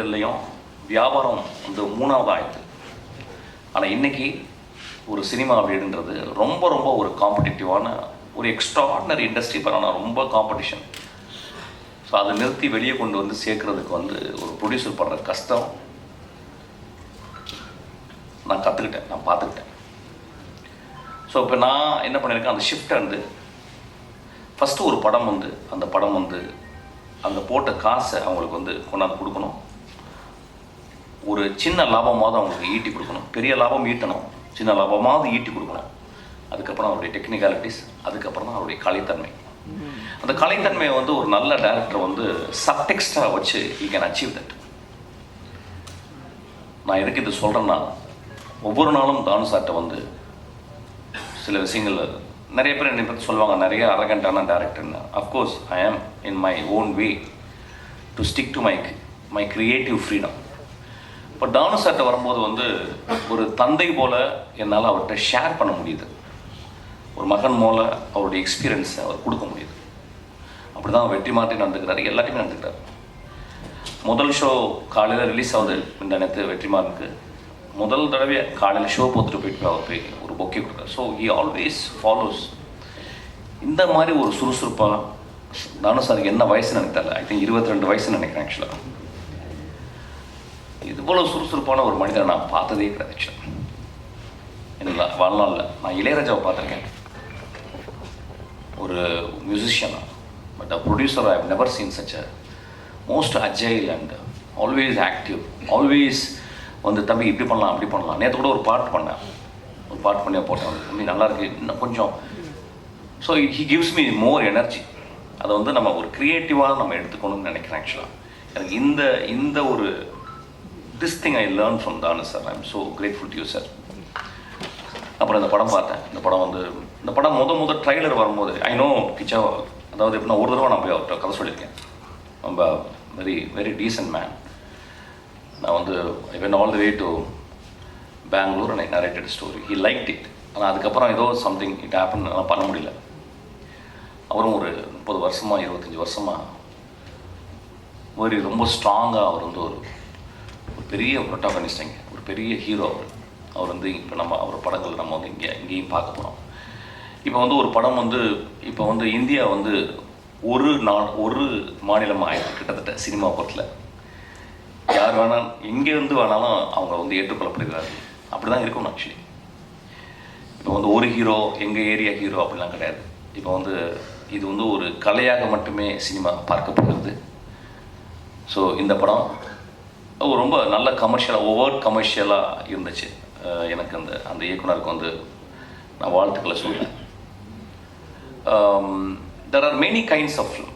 இதுலேயும் வியாபாரம் வந்து மூணாவது ஆயிடுது. ஆனால் இன்றைக்கி ஒரு சினிமா அப்படின்றது ரொம்ப ரொம்ப ஒரு காம்படிட்டிவான ஒரு எக்ஸ்ட்ராடினரி இண்டஸ்ட்ரி. ஆனால் ரொம்ப காம்படிஷன். ஸோ அதை நிறுத்தி வெளியே கொண்டு வந்து சேர்க்குறதுக்கு வந்து ஒரு ப்ரொடியூசர் பண்ணுற கஷ்டம் நான் கற்றுக்கிட்டேன், நான் பார்த்துக்கிட்டேன். ஸோ இப்போ நான் என்ன பண்ணியிருக்கேன், அந்த ஷிஃப்ட்டை வந்து ஃபஸ்ட்டு ஒரு படம் வந்து அந்த படம் வந்து அந்த போட்ட காசை அவங்களுக்கு வந்து கொண்டாந்து கொடுக்கணும். ஒரு சின்ன லாபமாவது அவங்களுக்கு ஈட்டி கொடுக்கணும். பெரிய லாபம் ஈட்டணும், சின்ன லாபமாவது ஈட்டி கொடுக்கணும். அதுக்கப்புறம் அவருடைய டெக்னிக்காலிட்டிஸ், அதுக்கப்புறம் தான் அவருடைய கலைத்தன்மை. அந்த கலைத்தன்மையை வந்து ஒரு நல்ல டைரக்டர் வந்து சப்டெக்ஸ்டாக வச்சு யூ கேன் அச்சீவ் தட். நான் எதுக்கு இது சொல்கிறேன்னா, ஒவ்வொரு நாளும் தானு சார்ட்ட வந்து சில விஷயங்கள் நிறைய பேர் என்னை பற்றி சொல்லுவாங்க, நிறைய அரகண்டான டேரக்டர்னு. அஃப்கோர்ஸ் ஐ ஆம் in my own way to stick to my creative freedom. இப்போ தானு சார்ட்ட வரும்போது வந்து ஒரு தந்தை போல் என்னால் அவர்கிட்ட ஷேர் பண்ண முடியுது. ஒரு மகன் போல் அவருடைய எக்ஸ்பீரியன்ஸை அவர் கொடுக்க முடியுது. அப்படி தான் வெற்றிமாறன் நடந்துக்கிறாரு, எல்லாத்தையுமே நடந்துக்கிறாரு. முதல் ஷோ காலையில் ரிலீஸ் ஆகுது இந்த நேரத்து வெற்றிமாறனுக்கு. முதல் தடவை காலையில் ஷோ போட்டுட்டு போயிட்டு அவர் போய் ஒரு பொக்கே கொடுக்குறாரு. So he always follows. இந்த மாதிரி ஒரு சுறுசுறுப்பாக தானு சாருக்கு என்ன வயசுன்னு எனக்கு தெரியல, ஐ திங்க் 22 வயசுன்னு நினைக்கிறேன். ஆக்சுவலாக இது போல் சுறுசுறுப்பான ஒரு மனிதரை நான் பார்த்ததே கிடையாது. ஆக்சுவலாக எனக்கு வாழ்நாளில் நான் இளையராஜாவை பார்த்துருக்கேன், ஒரு மியூசிஷியனாக. But a producer I have never seen such a most agile and always active. Always வந்து தம்பி இப்படி பண்ணலாம் அப்படி பண்ணலாம். நேற்று கூட ஒரு பாட்டு பண்ணி போட்டேன், இன்னும் நல்லாயிருக்கு இன்னும் கொஞ்சம். So he gives me more energy. அதை வந்து நம்ம ஒரு க்ரியேட்டிவாக நம்ம எடுத்துக்கணும்னு நினைக்கிறேன். ஆக்சுவலாக எனக்கு இந்த ஒரு this thing I learn from Thanu sir. I am so grateful to you sir. அப்புறம் இந்த படம் பார்த்தேன். இந்த படம் முதல் ட்ரைலர் வரும்போது ஐ நோ கிச்சா, அதாவது எப்படின்னா ஒரு தடவை நான் போய் அவர்கிட்ட கதை சொல்லியிருக்கேன். ரொம்ப வெரி வெரி டீசன்ட் மேன். நான் வந்து I went all the way to Bengaluru and I narrated story. He liked it. ஆனால் அதுக்கப்புறம் ஏதோ சம்திங் இட் ஹேப்பன், அதெல்லாம் பண்ண முடியல. அவரும் ஒரு 30 வருஷமாக 25 வருஷமாக ரொம்ப ஸ்ட்ராங்காக அவர் வந்து ஒரு பெரிய ப்ரொட்டாகனிஸ்ட், ஒரு பெரிய ஹீரோ அவர் வந்து இப்போ நம்ம அவர் படங்கள் நம்ம வந்து இங்கேயும் பார்க்க போகிறோம். இப்போ வந்து ஒரு படம் வந்து இப்போ வந்து இந்தியா வந்து ஒரு மாநிலமாக ஆயிடுச்சு கிட்டத்தட்ட சினிமா பொறுத்தில். யார் வேணாலும் எங்கேருந்து வேணாலும் அவங்க வந்து ஏற்றுக்கொள்ளப்படுகிறார்கள். அப்படி தான் இருக்கணும். ஆக்சுவலி இப்போ வந்து ஒரு ஹீரோ எங்கள் ஏரியா ஹீரோ அப்படிலாம் கிடையாது. இப்போ வந்து இது வந்து ஒரு கலையாக மட்டுமே சினிமா பார்க்கப்படுகிறது. ஸோ இந்த படம் ரொம்ப நல்ல கமர்ஷியலாக கமர்ஷியலாக இருந்துச்சு. எனக்கு அந்த இயக்குனருக்கு வந்து நான் வாழ்த்துக்களை சொல்கிறேன். There are many kinds of film.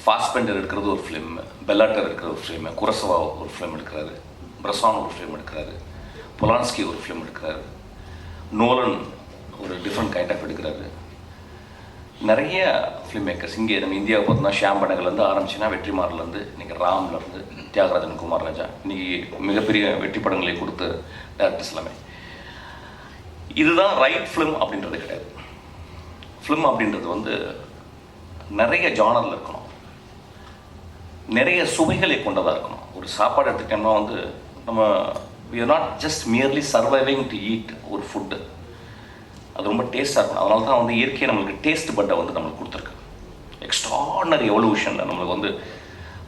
Fassbender எடுக்கிறது ஒரு ஃபிலிம், பெல்லாட்டர் எடுக்கிற ஒரு ஃபிலிம், குரசவா ஒரு ஃபிலிம் எடுக்கிறாரு, பிரசான் ஒரு ஃபிலிம் எடுக்கிறாரு, பொலான்ஸ்கி ஒரு ஃபிலிம் எடுக்கிறாரு, நோலன் ஒரு டிஃப்ரெண்ட் கைண்ட் ஆஃப் எடுக்கிறாரு. நிறைய ஃபிலிம் மேக்கர்ஸ் இங்கே நம்ம இந்தியாவை பார்த்தோம்னா ஷியாம் பெனகல்லேருந்து ஆரம்பிச்சுன்னா வெற்றிமாறன்லேருந்து இன்றைக்கி ராம்லேருந்து தியாகராஜன், குமார் ராஜா, இன்றைக்கி மிகப்பெரிய வெற்றி படங்களை கொடுத்த டேரக்டர்ஸ் எல்லாமே. இதுதான் ரைட் ஃபிலிம் அப்படின்றது கிடையாது. ஃபிலிம் அப்படின்றது வந்து நிறைய ஜானரில் இருக்கணும், நிறைய சுவைகளை கொண்டதாக இருக்கணும். ஒரு சாப்பாடு எடுத்துக்கிட்டோம்னா வந்து நம்ம we are not just merely surviving to eat ஒரு ஃபுட்டு. அது ரொம்ப டேஸ்ட்டாக இருக்கணும். அதனால தான் வந்து இயற்கையை நம்மளுக்கு டேஸ்ட் பட்டை வந்து நம்மளுக்கு கொடுத்துருக்கு. எக்ஸ்ட்ராடனரி எவல்யூஷனில் நம்மளுக்கு வந்து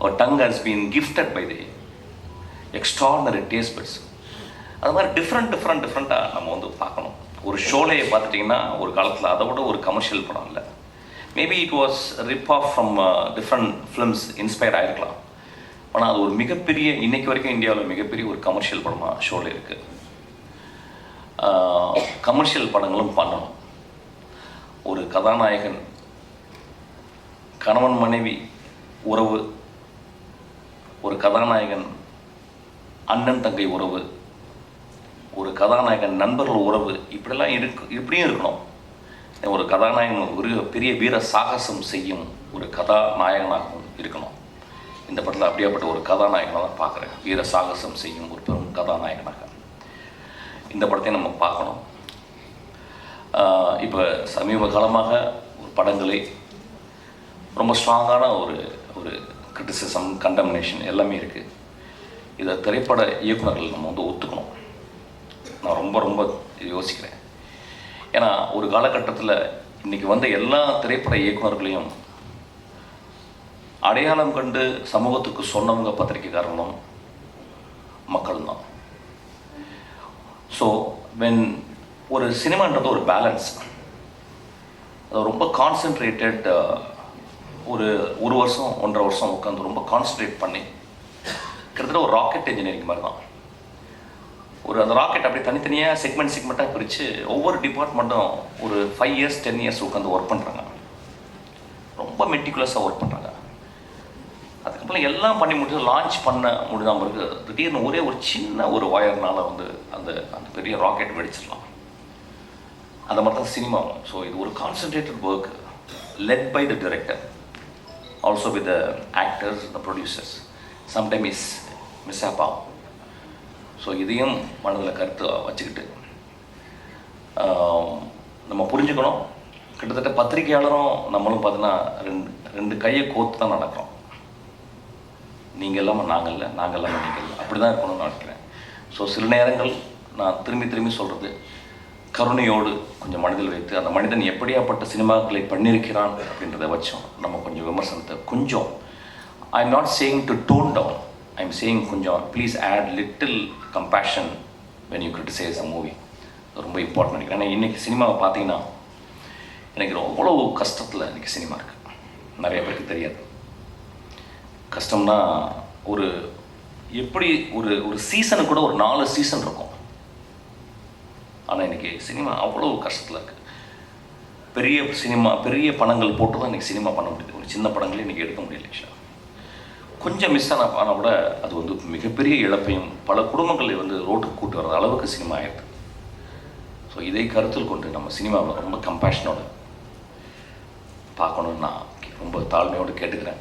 our tongue has been gifted by the extraordinary taste buds. அது மாதிரி டிஃப்ரெண்ட்டாக நம்ம வந்து பார்க்கணும். ஒரு ஷோலையை பார்த்துட்டிங்கன்னா ஒரு காலத்தில் அதை விட ஒரு கமர்ஷியல் படம் இல்லை. Maybe it was rip off from different films inspire ஆகிருக்கலாம். ஆனால் அது ஒரு மிகப்பெரிய, இன்றைக்கு வரைக்கும் இந்தியாவில் மிகப்பெரிய ஒரு கமர்ஷியல் படமாக ஷோவில் இருக்குது. கமர்ஷியல் படங்களும் பண்ணணும். ஒரு கதாநாயகன் கணவன் மனைவி உறவு, ஒரு கதாநாயகன் அண்ணன் தங்கை உறவு, ஒரு கதாநாயகன் நண்பர்கள் உறவு, இப்படியும் இருக்கணும். ஒரு கதாநாயகன் ஒரு பெரிய வீர சாகசம் செய்யும் ஒரு கதாநாயகனாகவும் இருக்கணும். இந்த படத்தில் அப்படியாப்பட்ட ஒரு கதாநாயகனாக தான் பார்க்குறேன். வீர சாகசம் செய்யும் ஒரு பெரும் கதாநாயகனாக இந்த படத்தையும் நம்ம பார்க்கணும். இப்போ சமீப காலமாக ஒரு படங்களை ரொம்ப ஸ்ட்ராங்கான ஒரு கிரிட்டிசிசம், கண்டம்னேஷன் எல்லாமே இருக்குது. இதை திரைப்பட இயக்குநர்கள் நம்ம வந்து ஒத்துக்கணும். நான் ரொம்ப ரொம்ப யோசிக்கிறேன். ஏன்னா ஒரு காலகட்டத்தில் இன்றைக்கி வந்த எல்லா திரைப்பட இயக்குநர்களையும் அடையாளம் கண்டு சமூகத்துக்கு சொன்னவங்க பத்திரிகைக்காரங்களும் மக்கள் தான். ஸோ வென் ஒரு சினிமான்றது ஒரு பேலன்ஸ், அது ரொம்ப கான்சென்ட்ரேட்டட். ஒரு வருஷம் 1.5 வருஷம் உட்காந்து ரொம்ப கான்சன்ட்ரேட் பண்ணி கிட்டத்தட்ட ஒரு ராக்கெட் இன்ஜினியரிங் மாதிரி தான். அந்த ராக்கெட் அப்படியே தனித்தனியாக செக்மெண்ட்டாக பிரித்து ஒவ்வொரு டிபார்ட்மெண்ட்டும் ஒரு 5 இயர்ஸ் 10 இயர்ஸ் உட்காந்து ஒர்க் பண்ணுறாங்க. ரொம்ப மெட்டிகுலஸாக ஒர்க் பண்ணுறாங்க. அதுக்கப்புறம் எல்லாம் பண்ணி முடிச்சு லான்ச் பண்ண முடியாமல் பிறகு திடீர்னு ஒரு சின்ன ஒரு ஒயர்னால வந்து அந்த அந்த பெரிய ராக்கெட் வெடிச்சிடலாம். அந்த மாதிரி தான் சினிமாவும். ஸோ இது ஒரு concentrated work led by the director, also with the actors, the producers. Sometime is mishap ஆகும். ஸோ இதையும் மனதில் கருத்து வச்சுக்கிட்டு நம்ம புரிஞ்சுக்கணும். கிட்டத்தட்ட பத்திரிகையாளரும் நம்மளும் பார்த்தீங்கன்னா ரெண்டு கையை கோர்த்து தான் நடக்கிறோம். நீங்கள் இல்லாமல் நாங்கள் இல்லை, நாங்கள் இல்லாமல் நீங்கள் இல்லை, அப்படி தான் இருக்கணும்னு நினைக்கிறேன். ஸோ சில நேரங்கள் நான் திரும்பி சொல்கிறது, கருணையோடு கொஞ்சம் மனதில் வைத்து அந்த மனிதன் எப்படியாப்பட்ட சினிமாக்களை பண்ணியிருக்கிறான் அப்படின்றத வச்சோம் நம்ம கொஞ்சம் விமர்சனத்தை கொஞ்சம், I am not saying to tone down, I am saying கொஞ்சம் please add little compassion when you criticize a movie. ரொம்ப இம்பார்ட்டன் நினைக்கிறேன். ஏன்னா இன்றைக்கி சினிமாவை பார்த்தீங்கன்னா எனக்கு அவ்வளோ கஷ்டத்தில் இன்றைக்கி சினிமா இருக்குது. நிறைய பேருக்கு தெரியாது. கஷ்டம்னா எப்படி ஒரு சீசனுக்கு கூட ஒரு 4 சீசன் இருக்கும். ஆனால் இன்றைக்கி சினிமா அவ்வளோ கஷ்டத்தில் இருக்குது. பெரிய பணங்கள் போட்டு தான் இன்றைக்கி சினிமா பண்ண முடியுது. ஒரு சின்ன படங்களே இன்றைக்கி எடுக்க முடியல. கொஞ்சம் மிஸ் ஆனால் கூட அது வந்து மிகப்பெரிய இழப்பையும் பல குடும்பங்களை வந்து ரோட்டுக்கு கூட்டு வர்ற அளவுக்கு சினிமா ஆயிடுது. ஸோ இதை கருத்தில் கொண்டு நம்ம சினிமாவை ரொம்ப கம்பேஷனோடு பார்க்கணுன்னு நான் ரொம்ப தாழ்மையோடு கேட்டுக்கிறேன்.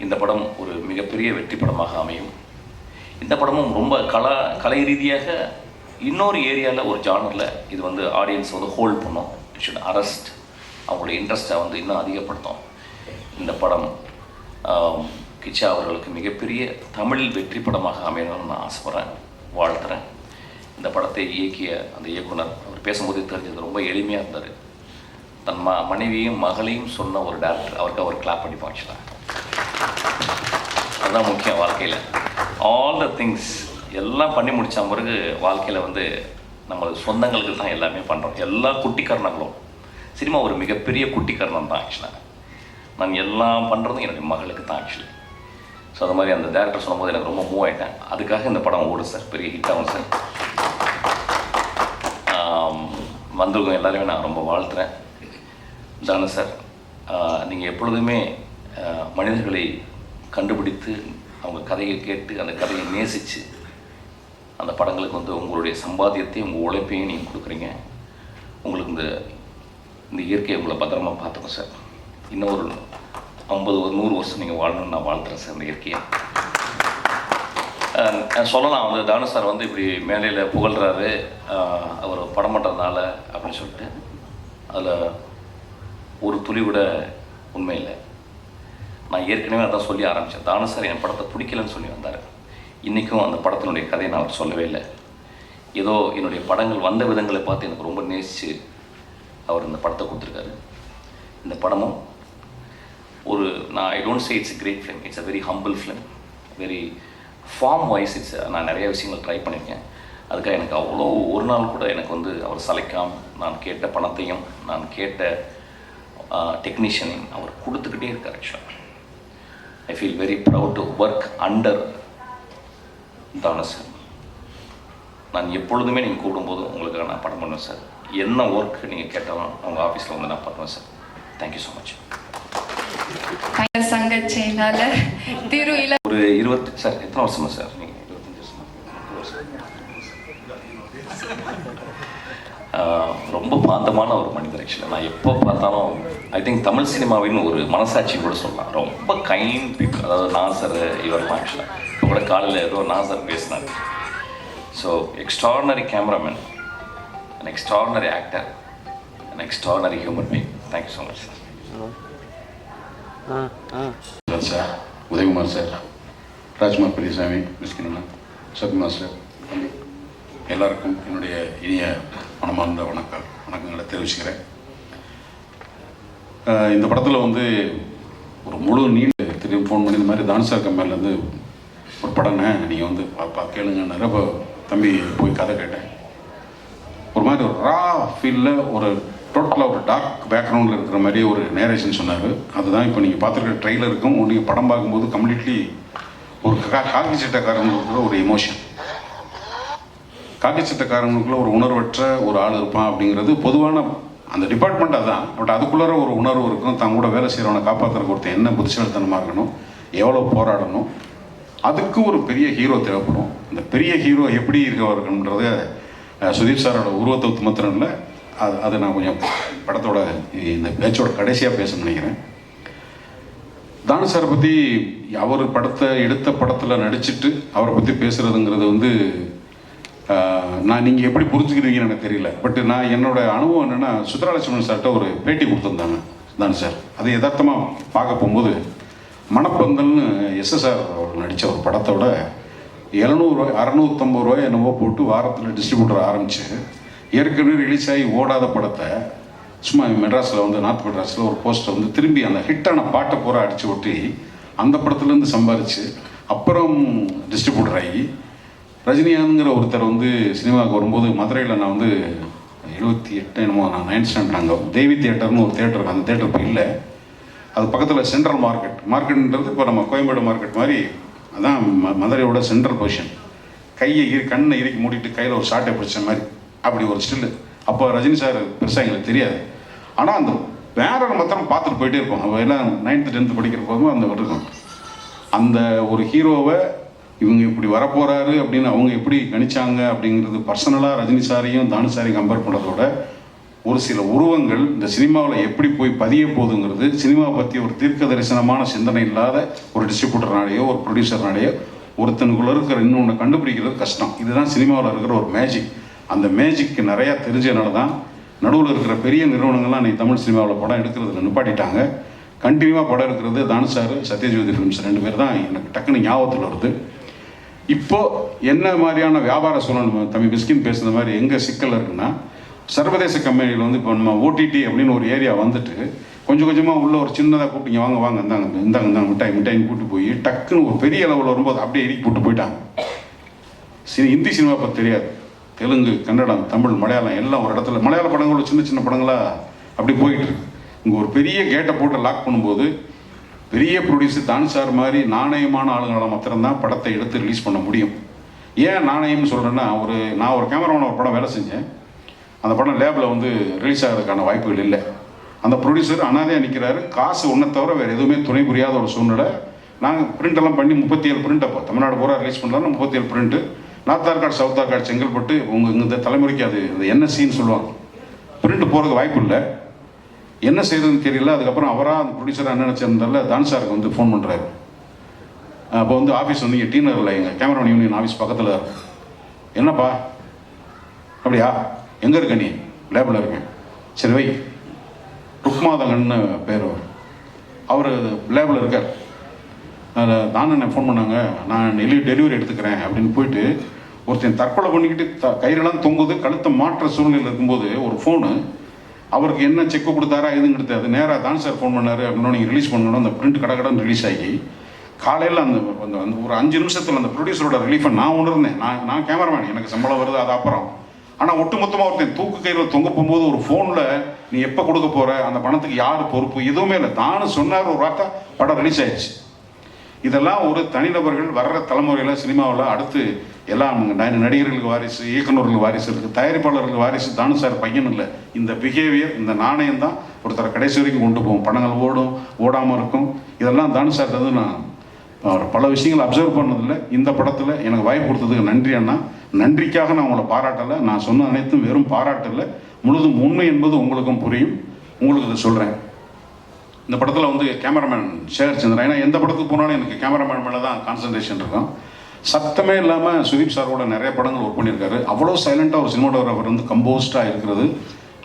இந்த படம் ஒரு மிகப்பெரிய வெற்றி படமாக அமையும். இந்த படமும் ரொம்ப கலை ரீதியாக இன்னொரு ஏரியாவில் ஒரு ஜானரில் இது வந்து ஆடியன்ஸ் வந்து ஹோல்ட் பண்ணும். இட் ஷுட் அரெஸ்ட் அவங்களோட இன்ட்ரெஸ்ட்டை வந்து இன்னும் அதிகப்படுத்தும். இந்த படம் கிச்சா அவர்களுக்கு மிகப்பெரிய தமிழ் வெற்றி படமாக அமையணும்னு நான் ஆசைப்பட்றேன், வாழ்த்துறேன். இந்த படத்தை இயக்கிய அந்த இயக்குனர் அவர் பேசும்போதே தெரிஞ்சது ரொம்ப எளிமையாக இருந்தார். தன் மனைவியும் மகளையும் சொன்ன ஒரு டேரக்டர், அவருக்கு அவர் கிளாப் பண்ணி பாய்ச்சலாம். அதுதான் முக்கியம் வாழ்க்கையில். ஆல் த திங்ஸ் எல்லாம் பண்ணி முடித்த பிறகு வாழ்க்கையில் வந்து நம்ம சொந்தங்களுக்கு தான் எல்லாமே பண்ணுறோம். எல்லா குட்டிக்கரணங்களும் சினிமா ஒரு மிகப்பெரிய குட்டிக்கரணம் தான். ஆக்சுவலாக நான் எல்லாம் பண்ணுறதும் என்னுடைய மகளுக்கு தான் ஆக்சுவலி. ஸோ அது மாதிரி அந்த டேரக்டர் சொல்லும்போது எனக்கு ரொம்ப மூவ் ஆகிட்டேன். அதுக்காக இந்த படம் ஓடும் சார், பெரிய ஹிட் ஆகும் சார். வந்திருக்கோம் எல்லாருமே நான் ரொம்ப வாழ்த்துறேன். தானே சார், நீங்கள் எப்பொழுதுமே மனிதர்களை கண்டுபிடித்து அவங்க கதையை கேட்டு அந்த கதையை நேசித்து அந்த படங்களுக்கு வந்து உங்களுடைய சம்பாத்தியத்தையும் உங்கள் உழைப்பையும் நீங்கள் கொடுக்குறீங்க. உங்களுக்கு இந்த இயற்கையை உங்களை பத்திரமா பார்த்துக்கோங்க சார். இன்னும் ஒரு 50-100 வருஷம் நீங்கள் வாழணும்னு நான் வாழ்த்துறேன் சார். இந்த இயற்கையை சொல்லலாம் வந்து தானு சார் வந்து இப்படி மேலையில் புகழ்கிறாரு அவர் படம் பண்ணுறதுனால அப்படின்னு சொல்லிட்டு, அதில் ஒரு துளி கூட உண்மை இல்லை. நான் ஏற்கனவே அதான் சொல்லி ஆரம்பித்தேன். தானு சார் என் படத்தை பிடிக்கலன்னு சொல்லி வந்தார். இன்றைக்கும் அந்த படத்தினுடைய கதையை நான் அவர் சொல்லவே இல்லை. ஏதோ என்னுடைய படங்கள் வந்த விதங்களை பார்த்து எனக்கு ரொம்ப நேசித்து அவர் இந்த படத்தை கொடுத்துருக்காரு. இந்த படமும் I don't say it's a great film, it's a very humble film, very form wise நான் நிறைய விஷயங்கள் ட்ரை பண்ணியிருக்கேன். அதுக்காக எனக்கு அவ்வளோ ஒரு நாள் கூட எனக்கு வந்து அவர் சளைக்காமல் நான் கேட்ட பணத்தையும் நான் கேட்ட டெக்னீஷியனையும் அவர் கொடுத்துக்கிட்டே இருக்கார். ஆக்சுவலாக I feel very proud to work under Thanu sir. நான் எப்பொழுதுமே நீங்கள் கூடும்போதும் உங்களுக்காக நான் படம் பண்ணுவேன் சார். என்ன ஒர்க் நீங்கள் கேட்டாலும் அவங்க ஆஃபீஸில் வந்து நான் பண்ணுவேன் சார். Thank you so much. சங்க செயலாளர் திரு ஒரு 20 சார் எத்தனை வருஷமா சார் நீங்கள்? 25 ரொம்ப பாந்தமான ஒரு மனிதர். ஆக்சுவலாக நான் எப்போ பார்த்தாலும் ஐ திங்க் தமிழ் சினிமாவின் ஒரு மனசாட்சி கூட சொல்லலாம். ரொம்ப கைண்ட் பீப்புள். அதாவது நாசர் இவரெல்லாம் ஆக்சுவலாக இப்போ கூட காலையில் ஏதோ நாசர் பேசினார். So extraordinary cameraman, an extraordinary actor, an extraordinary human being. Thank you so much, sir. Udayakumar sir, Rajkumar Periyasamy, Mysskin Sathya master, எல்லாருக்கும் என்னுடைய இனிய மனமார்ந்த வணக்கங்களை தெரிவிச்சுக்கிறேன். இந்த படத்தில் வந்து ஒரு முழு திரும்பி ஃபோன் பண்ணி இந்த மாதிரி தான்சார் கம்பெனிலேருந்து ஒரு படம்னே நீங்கள் வந்து கேளுங்கன்னாரு. அப்போ தம்பி போய் கதை கேட்டேன். ஒரு மாதிரி ஒரு ரா ஃபீலில் ஒரு டோட்டலாக ஒரு டார்க் பேக்ரவுண்டில் இருக்கிற மாதிரி ஒரு நேரேஷன் சொன்னார். அதுதான் இப்போ நீங்கள் பார்த்துருக்க ட்ரெய்லருக்கும் நீங்கள் படம் பார்க்கும்போது கம்ப்ளீட்லி ஒரு காக்கி சட்டக்காரங்களுக்குள்ள ஒரு எமோஷன், காக்கி சட்டக்காரங்களுக்குள்ள ஒரு உணர்வற்ற ஒரு ஆள் இருப்பான் அப்படிங்கிறது பொதுவான அந்த டிபார்ட்மெண்ட் அதுதான். பட் அதுக்குள்ளார ஒரு உணர்வு இருக்கும். தான் கூட வேலை செய்கிறவனை காப்பாற்றுறக்கு ஒருத்தன் என்ன புத்திசாலித்தனமாக இருக்கணும், எவ்வளோ போராடணும், அதுக்கு ஒரு பெரிய ஹீரோ தேவைப்படும். இந்த பெரிய ஹீரோ எப்படி இருக்கணுன்றத சுதீப் சாரோட உருவத்தை மாத்திரம் இல்லை, அதை நான் கொஞ்சம் படத்தோட இந்த பேச்சோட கடைசியாக பேச நினைக்கிறேன். தானு சாரை பற்றி அவர் எடுத்த படத்தில் நடிச்சுட்டு அவரை பற்றி பேசுகிறதுங்கிறது வந்து நான் நீங்கள் எப்படி புரிஞ்சுக்கிறீங்கன்னு எனக்கு தெரியல. பட் நான் என்னோட அனுபவம் என்னென்னா, சுத்ராலட்சுமணன் சார்கிட்ட ஒரு பேட்டி கொடுத்துருந்தாங்க தானு சார். அது யதார்த்தமாக பார்க்க போகும்போது மணப்பந்தல்னு எஸ்எஸ்ஆர் அவர் நடித்த ஒரு படத்தோட 700 650 ரூபாய் என்னவோ போட்டு வாரத்தில் டிஸ்ட்ரிபியூட்டர் ஆரம்பித்து ஏற்கனவே ரிலீஸ் ஆகி ஓடாத படத்தை சும்மா மெட்ராஸில் வந்து நார்த் மெட்ராஸில் ஒரு போஸ்டர் வந்து திரும்பி அந்த ஹிட்டான பாட்டை பூரா அடித்து ஒட்டி அந்த படத்துலேருந்து சம்பாரித்து அப்புறம் டிஸ்ட்ரிபியூட்டர் ஆகி ரஜினிகாந்துங்கிற ஒருத்தர் வந்து சினிமாவுக்கு வரும்போது மதுரையில் நான் வந்து 78 என்னமோ நான் 9th ஸ்டாண்டர்ட் அங்கே தேவி தியேட்டர்னு ஒரு தேட்டர், அந்த தேட்டர் இப்போ இல்லை, அது பக்கத்தில் சென்ட்ரல் மார்க்கெட்ன்றது இப்போ நம்ம கோயம்பேடு மார்க்கெட் மாதிரி, அதான் மதுரையோட சென்ட்ரல் பொசிஷன். கண்ணை இறுக்கி மூடிட்டு கையில் ஒரு ஷார்ட்டை பிடிச்ச மாதிரி அப்படி ஒரு ஸ்டில்லு. அப்போ ரஜினி சார் பெருசாக எங்களுக்கு தெரியாது. ஆனால் அந்த பேரரை மாத்திரம் பார்த்துட்டு போயிட்டே இருப்போம். அவள் எல்லாம் 9th 10th படிக்கிற போதும் அந்த இருக்கும். அந்த ஒரு ஹீரோவை இவங்க இப்படி வரப்போகிறாரு அப்படின்னு அவங்க எப்படி கணிச்சாங்க அப்படிங்கிறது பர்சனலாக ரஜினி சாரையும் தானு சாரையும் கம்பேர் பண்ணுறதோட ஒரு சில உருவங்கள் இந்த சினிமாவில் எப்படி போய் பதிய போகுதுங்கிறது, சினிமாவை பற்றி ஒரு தீர்க்க தரிசனமான சிந்தனை இல்லாத ஒரு டிஸ்ட்ரிபியூட்டர்னாலேயோ ஒரு ப்ரொடியூசர்னாலேயோ ஒருத்தனுக்குள்ளே இருக்கிற இன்னொன்று கண்டுபிடிக்கிறது கஷ்டம். இதுதான் சினிமாவில் இருக்கிற ஒரு மேஜிக். அந்த மேஜிக்கு நிறையா தெரிஞ்சதுனால தான் நடுவில் இருக்கிற பெரிய நிறுவனங்கள்லாம் நீ தமிழ் சினிமாவில் படம் எடுக்கிறதுல நிப்பாட்டிட்டாங்க. கண்டினியூவாக படம் எடுக்கிறது தானு சார், சத்யஜோதி ஃபிலிம்ஸ் 2 பேர் தான் எனக்கு டக்குன்னு ஞாபகத்தில் வருது. இப்போது என்ன மாதிரியான வியாபார சூழல் தம்பி மிஸ்கின் பேசுகிற மாதிரி எங்கே சிக்கல் இருக்குன்னா, சர்வதேச கம்பெனியில் வந்து இப்போ நம்ம ஓடிடி அப்படின்னு ஒரு ஏரியா வந்துட்டு கொஞ்சம் கொஞ்சமாக உள்ள ஒரு சின்னதாக கூப்பிட்டு வாங்க இந்தாங்க மிட்டாயின்னு கூப்பிட்டு போய் டக்குன்னு ஒரு பெரிய அளவில் வரும்போது அப்படியே இறுக்கி போட்டு போயிட்டாங்க. ஹிந்தி சினிமா பற்றி தெரியாது, தெலுங்கு, கன்னடம், தமிழ், மலையாளம் எல்லாம் ஒரு இடத்துல, மலையாள படங்களும் சின்ன சின்ன படங்களாக அப்படி போயிட்டு இருக்கு. இங்கே ஒரு பெரிய கேட்டை போட்டு லாக் பண்ணும்போது பெரிய ப்ரொடியூசர் தானு சார் மாதிரி நாணயமான ஆளுங்களால் மாத்திரம்தான் படத்தை எடுத்து ரிலீஸ் பண்ண முடியும். ஏன் நாணயம்னு சொல்கிறேன்னா, நான் ஒரு கேமராமேன் ஒரு படம் வேலை செஞ்சேன். அந்த படம் லேபில் வந்து ரிலீஸ் ஆகிறதுக்கான வாய்ப்புகள் இல்லை. அந்த ப்ரொடியூசர் அனாதையாக நிற்கிறாரு, காசு ஒன்றை தவிர வேறு எதுவுமே துணை புரியாத ஒரு சூழ்நிலை. நாங்கள் பிரிண்டெல்லாம் பண்ணி 37 பிரிண்ட், அப்போ தமிழ்நாடு பூரா ரிலீஸ் பண்ணலாம்னு 37 print, north Arcot, south Arcot, Chengalpattu, இந்த தலைமுறைக்கு அது இந்த என்எஸ்சின்னு சொல்லுவாங்க. பிரிண்ட் போகிறதுக்கு வாய்ப்பு இல்லை. என்ன செய்யறதுன்னு தெரியல. அதுக்கப்புறம் அவராக அந்த ப்ரொடியூசராக என்ன நினச்சிருந்தால தானு சாருக்கு வந்து ஃபோன் பண்ணுறாரு. அப்போ வந்து ஆஃபீஸ் வந்து இங்கே டீனரில் எங்கள் கேமராமேன் யூனியன் ஆஃபீஸ் பக்கத்தில் இருக்கும். என்னப்பா அப்படியா, எங்கே இருக்க நீ? லேபில் இருக்கேன். சரி வை. ருக்மாதங்கன்னு பேர், அவர் லேபில் இருக்கார். அதில் தானே என்ன ஃபோன் பண்ணாங்க, நான் டெலிவரி எடுத்துக்கிறேன் அப்படின்னு போயிட்டு ஒருத்தன் தற்கொலை பண்ணிக்கிட்டு கயிறெல்லாம் தொங்குது, கழுத்தை மாற்ற சூழ்நிலையில் இருக்கும்போது ஒரு ஃபோனு, அவருக்கு என்ன செக்கு கொடுத்தாரா எதுவும் கொடுத்தாரு, நேராக தானு சார் ஃபோன் பண்ணார் அப்படின்னா நீங்கள் ரிலீஸ் பண்ணணும். அந்த பிரிண்ட் கடை ரிலீஸ் ஆகி காலையில் அந்த ஒரு 5 நிமிஷத்தில் அந்த ப்ரொடியூசரோட ரிலீஃபை நான் உணர்ந்தேன். நான் கேமராமேன், எனக்கு சம்பளம் வருது, அது அப்புறம். ஆனால் ஒட்டுமொத்தமாக ஒருத்தன் தூக்கு கையில் தொங்க போகும்போது ஒரு ஃபோனில் நீ எப்போ கொடுக்க போகிற, அந்த பணத்துக்கு யார் பொறுப்பு, எதுவுமே இல்லை. தானு சொன்னார், ஒரு வார்த்தை, படம் ரிலீஸ் ஆயிடுச்சு. இதெல்லாம் ஒரு தனிநபர்கள் வர்ற தலைமுறையில் சினிமாவில் அடுத்து எல்லாம் நடிகர்களுக்கு வாரிசு, இயக்குநர்களுக்கு வாரிசு இருக்குது, தயாரிப்பாளர்களுக்கு வாரிசு. தானு சார் பையன் இல்லை. இந்த பிஹேவியர், இந்த நாணயம் தான் ஒருத்தரை கடைசி வரைக்கும் கொண்டு போகும். படங்கள் ஓடாமல் இருக்கும். இதெல்லாம் தானு சார் வந்து நான் பல விஷயங்களை அப்சர்வ் பண்ணதில்லை. இந்த படத்தில் எனக்கு வாய்ப்பு கொடுத்ததுக்கு நன்றி அண்ணா. நன்றிக்காக நான் உங்களை பாராட்டலை. நான் சொன்ன அனைத்தும் வெறும் பாராட்டலை, முழுதும் உண்மை என்பது உங்களுக்கும் புரியும். உங்களுக்கு இதை சொல்கிறேன். இந்த படத்தில் வந்து கேமராமேன் சேகர் சந்திரன். ஏன்னா எந்த படத்துக்கு போனாலும் எனக்கு கேமராமேன் மேலே தான் கான்சன்ட்ரேஷன் இருக்கும். சத்தமே இல்லாமல் சுதீப் சாரோட நிறைய படங்கள் ஒர்க் பண்ணியிருக்காரு. அவ்வளோ சைலண்ட்டாக ஒரு சினிமாட்டோகிராஃபர் வந்து கம்போஸ்டாக இருக்கிறது,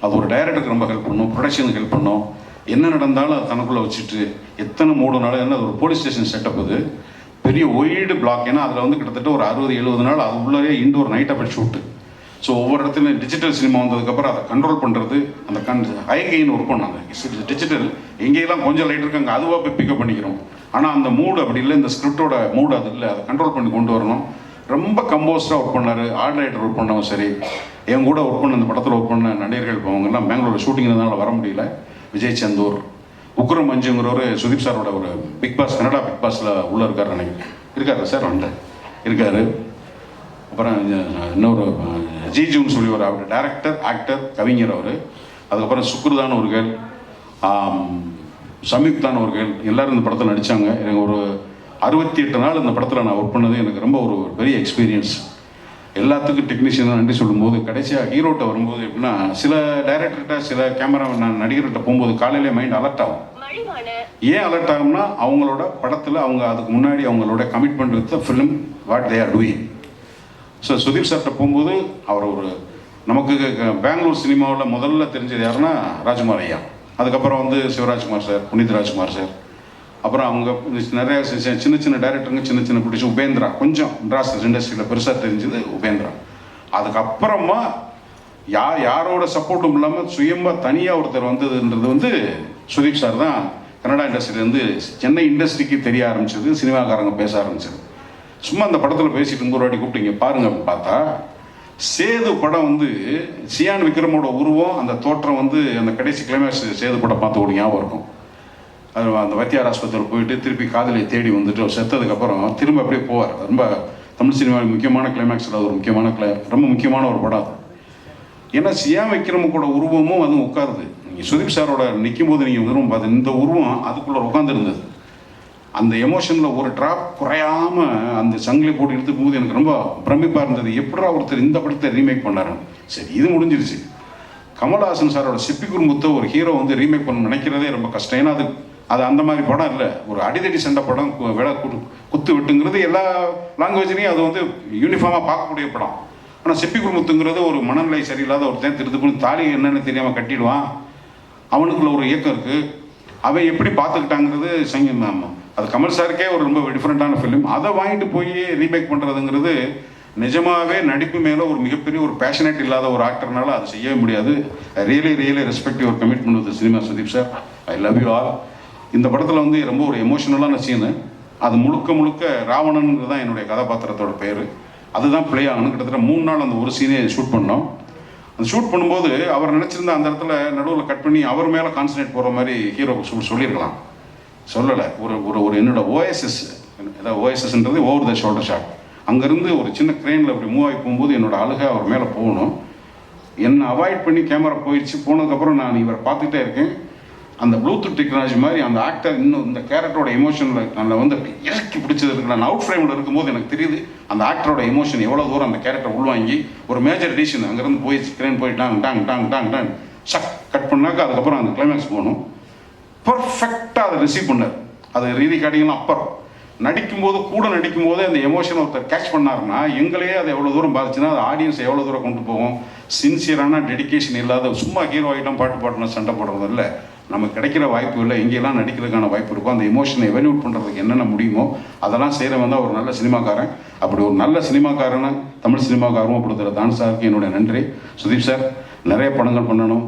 அது ஒரு டைரக்டருக்கு ரொம்ப ஹெல்ப் பண்ணும், ப்ரொடக்ஷனுக்கு ஹெல்ப் பண்ணும். என்ன நடந்தாலும் அது தனக்குள்ளே வச்சுட்டு எத்தனை மூடுனாலும் என்ன அது ஒரு போலீஸ் ஸ்டேஷன் செட்டப் அது பெரிய ஒய்டு பிளாக். ஏன்னா அதில் வந்து கிட்டத்தட்ட ஒரு 60-70 நாள் அது உள்ளே இன்டோர் நைட் அப்படி ஷூட்டு. ஸோ ஒவ்வொரு இடத்துலையும் டிஜிட்டல் சினிமா வந்ததுக்கப்புறம் அதை கண்ட்ரோல் பண்ணுறது அந்த ஹைகைன் ஒர்க் பண்ணாங்க. டிஜிட்டல் எங்கேயெல்லாம் கொஞ்சம் லைட் இருக்கு அங்கே அதுவாக போய் பிக்கப் பண்ணிக்கிறோம். ஆனால் அந்த மூடு அப்படி இல்லை, இந்த ஸ்கிரிப்டோட மூடு அது இல்லை, அதை கண்ட்ரோல் பண்ணி கொண்டு வரணும். ரொம்ப கம்போஸ்டாக ஒர்க் பண்ணார். ஆர்ட் ரைட்டர் ஒர்க் பண்ணவும் சரி, என் கூட ஒர்க் பண்ண அந்த படத்தில் ஒர்க் பண்ண நடிகர்கள் அவங்கெல்லாம் பெங்களூரில் ஷூட்டிங் இருந்தனால வர முடியல. விஜய் சந்தூர், உக்ரம் மஞ்சுங்கிறவர் சுதீப் சாரோட ஒரு பிக் பாஸ் கனடா பிக் பாஸில் உள்ளே இருக்கார் நினைக்கிறேன். இருக்காரு சார் வந்துட்டு இருக்காரு. அப்புறம் இன்னொரு ஜிஜுன்னு சொல்லி ஒரு அவர் டைரக்டர் ஆக்டர் கவிஞர் அவர். அதுக்கப்புறம் சுக்ருதான் அவர்கள், சம்யுக்தான் அவர்கள் எல்லாரும் இந்த படத்தில் நடித்தாங்க. எனக்கு ஒரு 68 நாள் இந்த படத்தில் நான் ஒர்க் பண்ணது எனக்கு ரொம்ப ஒரு பெரிய எக்ஸ்பீரியன்ஸ். எல்லாத்துக்கும் டெக்னீஷியனாக நன்றி சொல்லும்போது கடைசியாக ஹீரோட்ட வரும்போது எப்படின்னா சில டைரக்டர்கிட்ட சில கேமரா நான் நடிகர்கிட்ட போகும்போது காலையிலே மைண்ட் அலர்ட் ஆகும். ஏன் அலர்ட் ஆகும்னா அவங்களோட படத்தில் அவங்க அதுக்கு முன்னாடி அவங்களோட commitment with film what they are doing. So Sudeep சார்கிட்ட போகும்போது அவர் ஒரு நமக்கு பெங்களூர் சினிமாவில் முதல்ல தெரிஞ்சது யாருன்னா ராஜ்குமார் ஐயா. அதுக்கப்புறம் வந்து சிவராஜ்குமார் சார், புனித் ராஜ்குமார் சார், அப்புறம் அவங்க நிறைய சின்ன சின்ன டைரக்டருங்க சின்ன சின்ன பிடிச்சி உபேந்திரா கொஞ்சம் ட்ராஸ் இண்டஸ்ட்ரியில் பெருசாக தெரிஞ்சது உபேந்திரா. அதுக்கப்புறமா யாரோட சப்போர்ட்டும் இல்லாமல் சுயமாக தனியாக ஒருத்தர் வந்ததுன்றது வந்து சுதீப் சார் தான். கன்னடா இண்டஸ்ட்ரியிலேருந்து சென்னை இண்டஸ்ட்ரிக்கு தெரிய ஆரம்பிச்சது, சினிமாக்காரங்க பேச ஆரம்பிச்சது. சும்மா அந்த படத்தில் பேசிட்டு ஒரு வாட்டி கூப்பிட்டீங்க பாருங்க அப்படின்னு பார்த்தா சேது படம் வந்து சியான் விக்ரமோட உருவம் அந்த தோற்றம் வந்து அந்த கடைசி கிளைமேக்ஸ் சேது படம் பார்த்து ஒரு ஞாபகம் இருக்கும். அது அந்த வைத்தியார் ஆஸ்பத்திரியில் போயிட்டு திருப்பி காதலை தேடி வந்துட்டு அவர் செத்ததுக்கப்புறம் திரும்ப அப்படியே போவார். ரொம்ப தமிழ் சினிமாவில் முக்கியமான கிளைமேக்ஸில் அது ஒரு முக்கியமான ரொம்ப முக்கியமான ஒரு படம் அது. ஏன்னா சியான் விக்ரமோட உருவமும் அதுவும் உட்காருது. நீங்கள் சுதீப் சாரோட நிற்கும் போது நீங்கள் உருவம் பார்த்து இந்த உருவம் அதுக்குள்ளே உட்காந்துருந்தது. அந்த எமோஷனில் ஒரு ட்ராப் குறையாமல் அந்த சங்கிலி போட்டு எடுத்துக்கும் போது எனக்கு ரொம்ப பிரமிப்பாக இருந்தது. எப்படா ஒருத்தர் இந்த படத்தை ரீமேக் பண்ணாருன்னு. சரி இது முடிஞ்சிருச்சு. கமல்ஹாசன் சாரோட சிப்பி குடும்பத்தை ஒரு ஹீரோ வந்து ரீமேக் பண்ண நினைக்கிறதே ரொம்ப கஷ்டம். ஏன்னா அது அந்த மாதிரி படம் இல்லை, ஒரு அடிதடி சண்டை படம், விட குத்து விட்டுங்கிறது எல்லா லாங்குவேஜ்லேயும் அது வந்து யூனிஃபார்மாக பார்க்கக்கூடிய படம். ஆனால் சிப்பி குடும்பத்துங்கிறது ஒரு மனநிலை சரியில்லாத ஒருத்தன் திருத்துக்குன்னு தாலி என்னென்னு தெரியாமல் கட்டிடுவான். அவனுக்குள்ள ஒரு இயக்கம் இருக்குது. அவன் எப்படி பார்த்துக்கிட்டாங்கிறது அது கமல் சாருக்கே ஒரு ரொம்ப டிஃப்ரெண்ட்டான ஃபிலிம். அதை வாங்கிட்டு போய் ரீமேக் பண்ணுறதுங்கிறது நிஜமாகவே நடிப்பு மேலே ஒரு மிகப்பெரிய ஒரு பேஷனேட் இல்லாத ஒரு ஆக்டர்னால அது செய்யவே முடியாது. Really respect your commitment with cinema Sudeep sir. I love you all. இந்த படத்தில் வந்து ரொம்ப ஒரு எமோஷனலான சீனு. அது முழுக்க ராவணனுங்கிறது தான் என்னுடைய கதாபாத்திரத்தோட பேர். அதுதான் ப்ளே ஆகணும். கிட்டத்தட்ட 3 நாள் அந்த ஒரு சீனே ஷூட் பண்ணோம். அந்த ஷூட் பண்ணும்போது அவர் நினச்சிருந்தா அந்த இடத்துல நடுவில் கட் பண்ணி அவர் மேலே கான்சன்ட்ரேட் போகிற மாதிரி ஹீரோ சொல்லியிருக்கலாம். சொல்லலை. ஒரு என்னோட ஓஎஸ்எஸ், ஏதாவது ஓஎஸ்எஸ்ன்றது ஓவர் த ஷோல்டர் ஷாட். அங்கேருந்து ஒரு சின்ன க்ரெயினில் அப்படி மூவ் ஆகி போகும்போது என்னோட அழுகை அவர் மேலே போகணும். என்னை அவாய்ட் பண்ணி கேமரா போயிடுச்சு. போனதுக்கப்புறம் நான் இவரை பார்த்துக்கிட்டே இருக்கேன். அந்த ப்ளூடூத் டெக்னாலஜி மாதிரி அந்த ஆக்டர் இன்னும் இந்த கேரக்டரோட எமோஷனில் நான் வந்து இறக்கி பிடிச்சது இருக்கு. நான் அவுட் ஃப்ரேமில் இருக்கும்போது எனக்கு தெரியுது அந்த ஆக்டரோட எமோஷன் எவ்வளோ தூரம் அந்த கேரக்டர் உள்வாங்கி ஒரு மேஜர் டிசிஷன் அங்கேருந்து போயிடுச்சு. கிரேன் போயிட்டாங்க டாங் ஷக் கட் பண்ணாக்க அதுக்கப்புறம் அந்த கிளைமேக்ஸ் போகணும். பர்ஃபெக்டாக அதை ரிசீவ் பண்ணார். அது ரீதி காட்டிங்கன்னா அப்புறம் கூட நடிக்கும்போது அந்த எமோஷனை ஒருத்தர் கேட்ச் பண்ணாருன்னா எங்களையே அது எவ்வளோ தூரம் பாதிச்சுன்னா அது ஆடியன்ஸ் எவ்வளோ தூரம் கொண்டு போகும். சின்சியரான டெடிக்கேஷன் இல்லாத சும்மா ஹீரோ ஆகிட்டோம் பாட்டு பாட்டுனா சண்டை போடுறது இல்லை. நமக்கு கிடைக்கிற வாய்ப்பு இல்லை, எங்கெல்லாம் நடிக்கிறதுக்கான வாய்ப்பு இருக்கும். அந்த எமோஷனை எவல்யூட் பண்ணுறதுக்கு என்னென்ன முடியுமோ அதெல்லாம் செய்கிறவன் தான் ஒரு நல்ல சினிமாக்காரன். அப்படி ஒரு நல்ல சினிமாக்காரனை தமிழ் சினிமாவுக்கு அறிமுகப்படுத்துகிற டான்ஸ் சாருக்கு என்னுடைய நன்றி. சுதீப் சார் நிறைய படங்கள் பண்ணணும்.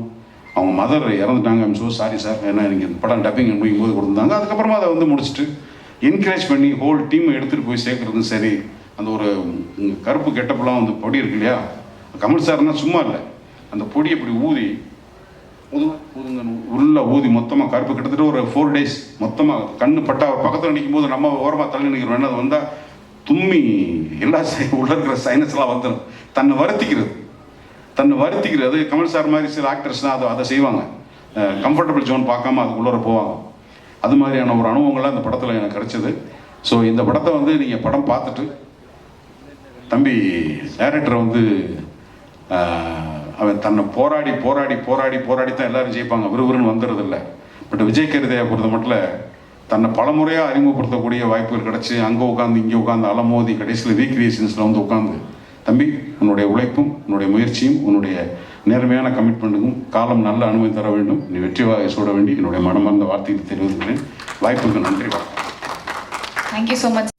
அவங்க மதர் இறந்துட்டாங்க. I'm so sorry sir. ஏன்னா எனக்கு இந்த படம் டப்பிங் முடியும் போது கொடுத்துருந்தாங்க. அதுக்கப்புறமா அதை வந்து முடிச்சுட்டு என்கரேஜ் பண்ணி ஹோல் டீமை எடுத்துகிட்டு போய் சேர்க்குறதும் சரி. அந்த ஒரு கருப்பு கெட்டப்பெல்லாம் வந்து பொடி இருக்கு இல்லையா, கமல் சார்னா சும்மா இல்லை. அந்த பொடி இப்படி ஊதி ஊதுங்க உள்ள ஊதி மொத்தமாக கருப்பு கிட்டத்தட்ட ஒரு 4 days மொத்தமாக கண்ணு பட்டா பக்கத்தில் நிற்கும் போது நம்ம ஓரமாக தள்ளி நிற்கிறோம். என்ன அது வந்தால் தும்மி எல்லா உள்ள இருக்கிற சைனஸ்லாம் வந்துடும். தன்னை வருத்திக்கிறது கமல் சார் மாதிரி சில ஆக்டர்ஸ் தான் அதை செய்வாங்க. கம்ஃபர்டபுள் ஜோன் பார்க்காம அதுக்குள்ளே போவாங்க. அது மாதிரியான ஒரு அனுபவங்கள்லாம் இந்த படத்தில் எனக்கு கிடைச்சது. ஸோ இந்த படத்தை வந்து நீங்கள் படம் பார்த்துட்டு தம்பி டைரக்டரை வந்து அவன் தன்னை போராடி தான் எல்லாரும் ஜெயிப்பாங்க, விறுவிறுன்னு வந்துடுறதில்லை. பட் விஜய் கருதையை பொறுத்த மட்டும் தன்னை பலமுறையாக அறிமுகப்படுத்தக்கூடிய வாய்ப்புகள் கிடச்சி அங்கே உட்காந்து இங்கே உட்காந்து அலமோதி கடைசியில் ரீக்ரியேஷன்ஸில் வந்து உட்காந்து தம்பி உன்னுடைய உழைப்பும் உன்னுடைய முயற்சியும் உன்னுடைய நேர்மையான கமிட்மெண்ட்டுக்கும் காலம் நல்ல அனுமதி தர வேண்டும். நீ வெற்றி வாகை சூட வேண்டி என்னுடைய மனமார்ந்த வார்த்தையை தெரிவிக்கிறேன். வாய்ப்புக்கு நன்றி. Thank you so much.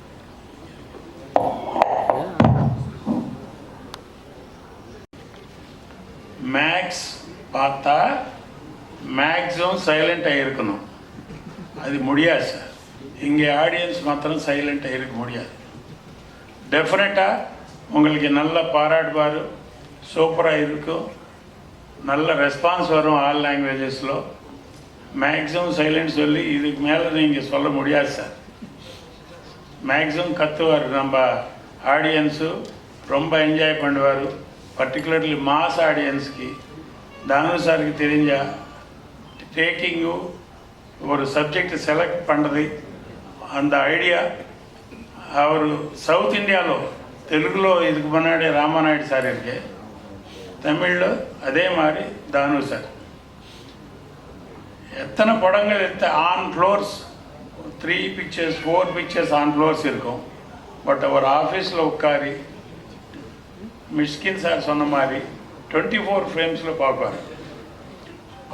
மேக்ஸ் பார்த்தா மேக்ஸும் சைலண்ட்டாக இருக்கணும். அது முடியாது சார். இங்கே ஆடியன்ஸ் மாத்திரம் சைலண்ட்டாக இருக்க முடியாது. டெஃபினட்டாக உங்களுக்கு நல்ல பாராட்டுவார், சூப்பராக இருக்கும், நல்ல ரெஸ்பான்ஸ் வரும் ஆல் லாங்குவேஜஸில். மேக்ஸிமம் சைலண்ட் சொல்லி இதுக்கு மேலே நீங்கள் சொல்ல முடியாது சார். மேக்ஸிமம் கற்றுவார். நம்ம ஆடியன்ஸு ரொம்ப என்ஜாய் பண்ணுவார். பர்டிகுலர்லி மாஸ் ஆடியன்ஸ்க்கு தானு சாருக்கு தெரிஞ்ச டேக்கிங்கு ஒரு சப்ஜெக்ட் செலக்ட் பண்ணுறது அந்த ஐடியா அவர் సౌత్ ఇండియాలో తెలుగులో இதுக்கு முன்னாடி ராமநாயுடு சார் இருக்கு, தமிழில் அதே மாதிரி தானு சார். எத்தனை படங்கள் on floors 3 pictures 4 pictures on floors இருக்கும். பட் அவர் ஆஃபீஸில் உட்காரி மிஷ்கின் சார் சொன்ன மாதிரி 24 ஃப்ரேம்ஸில் பார்ப்பார்.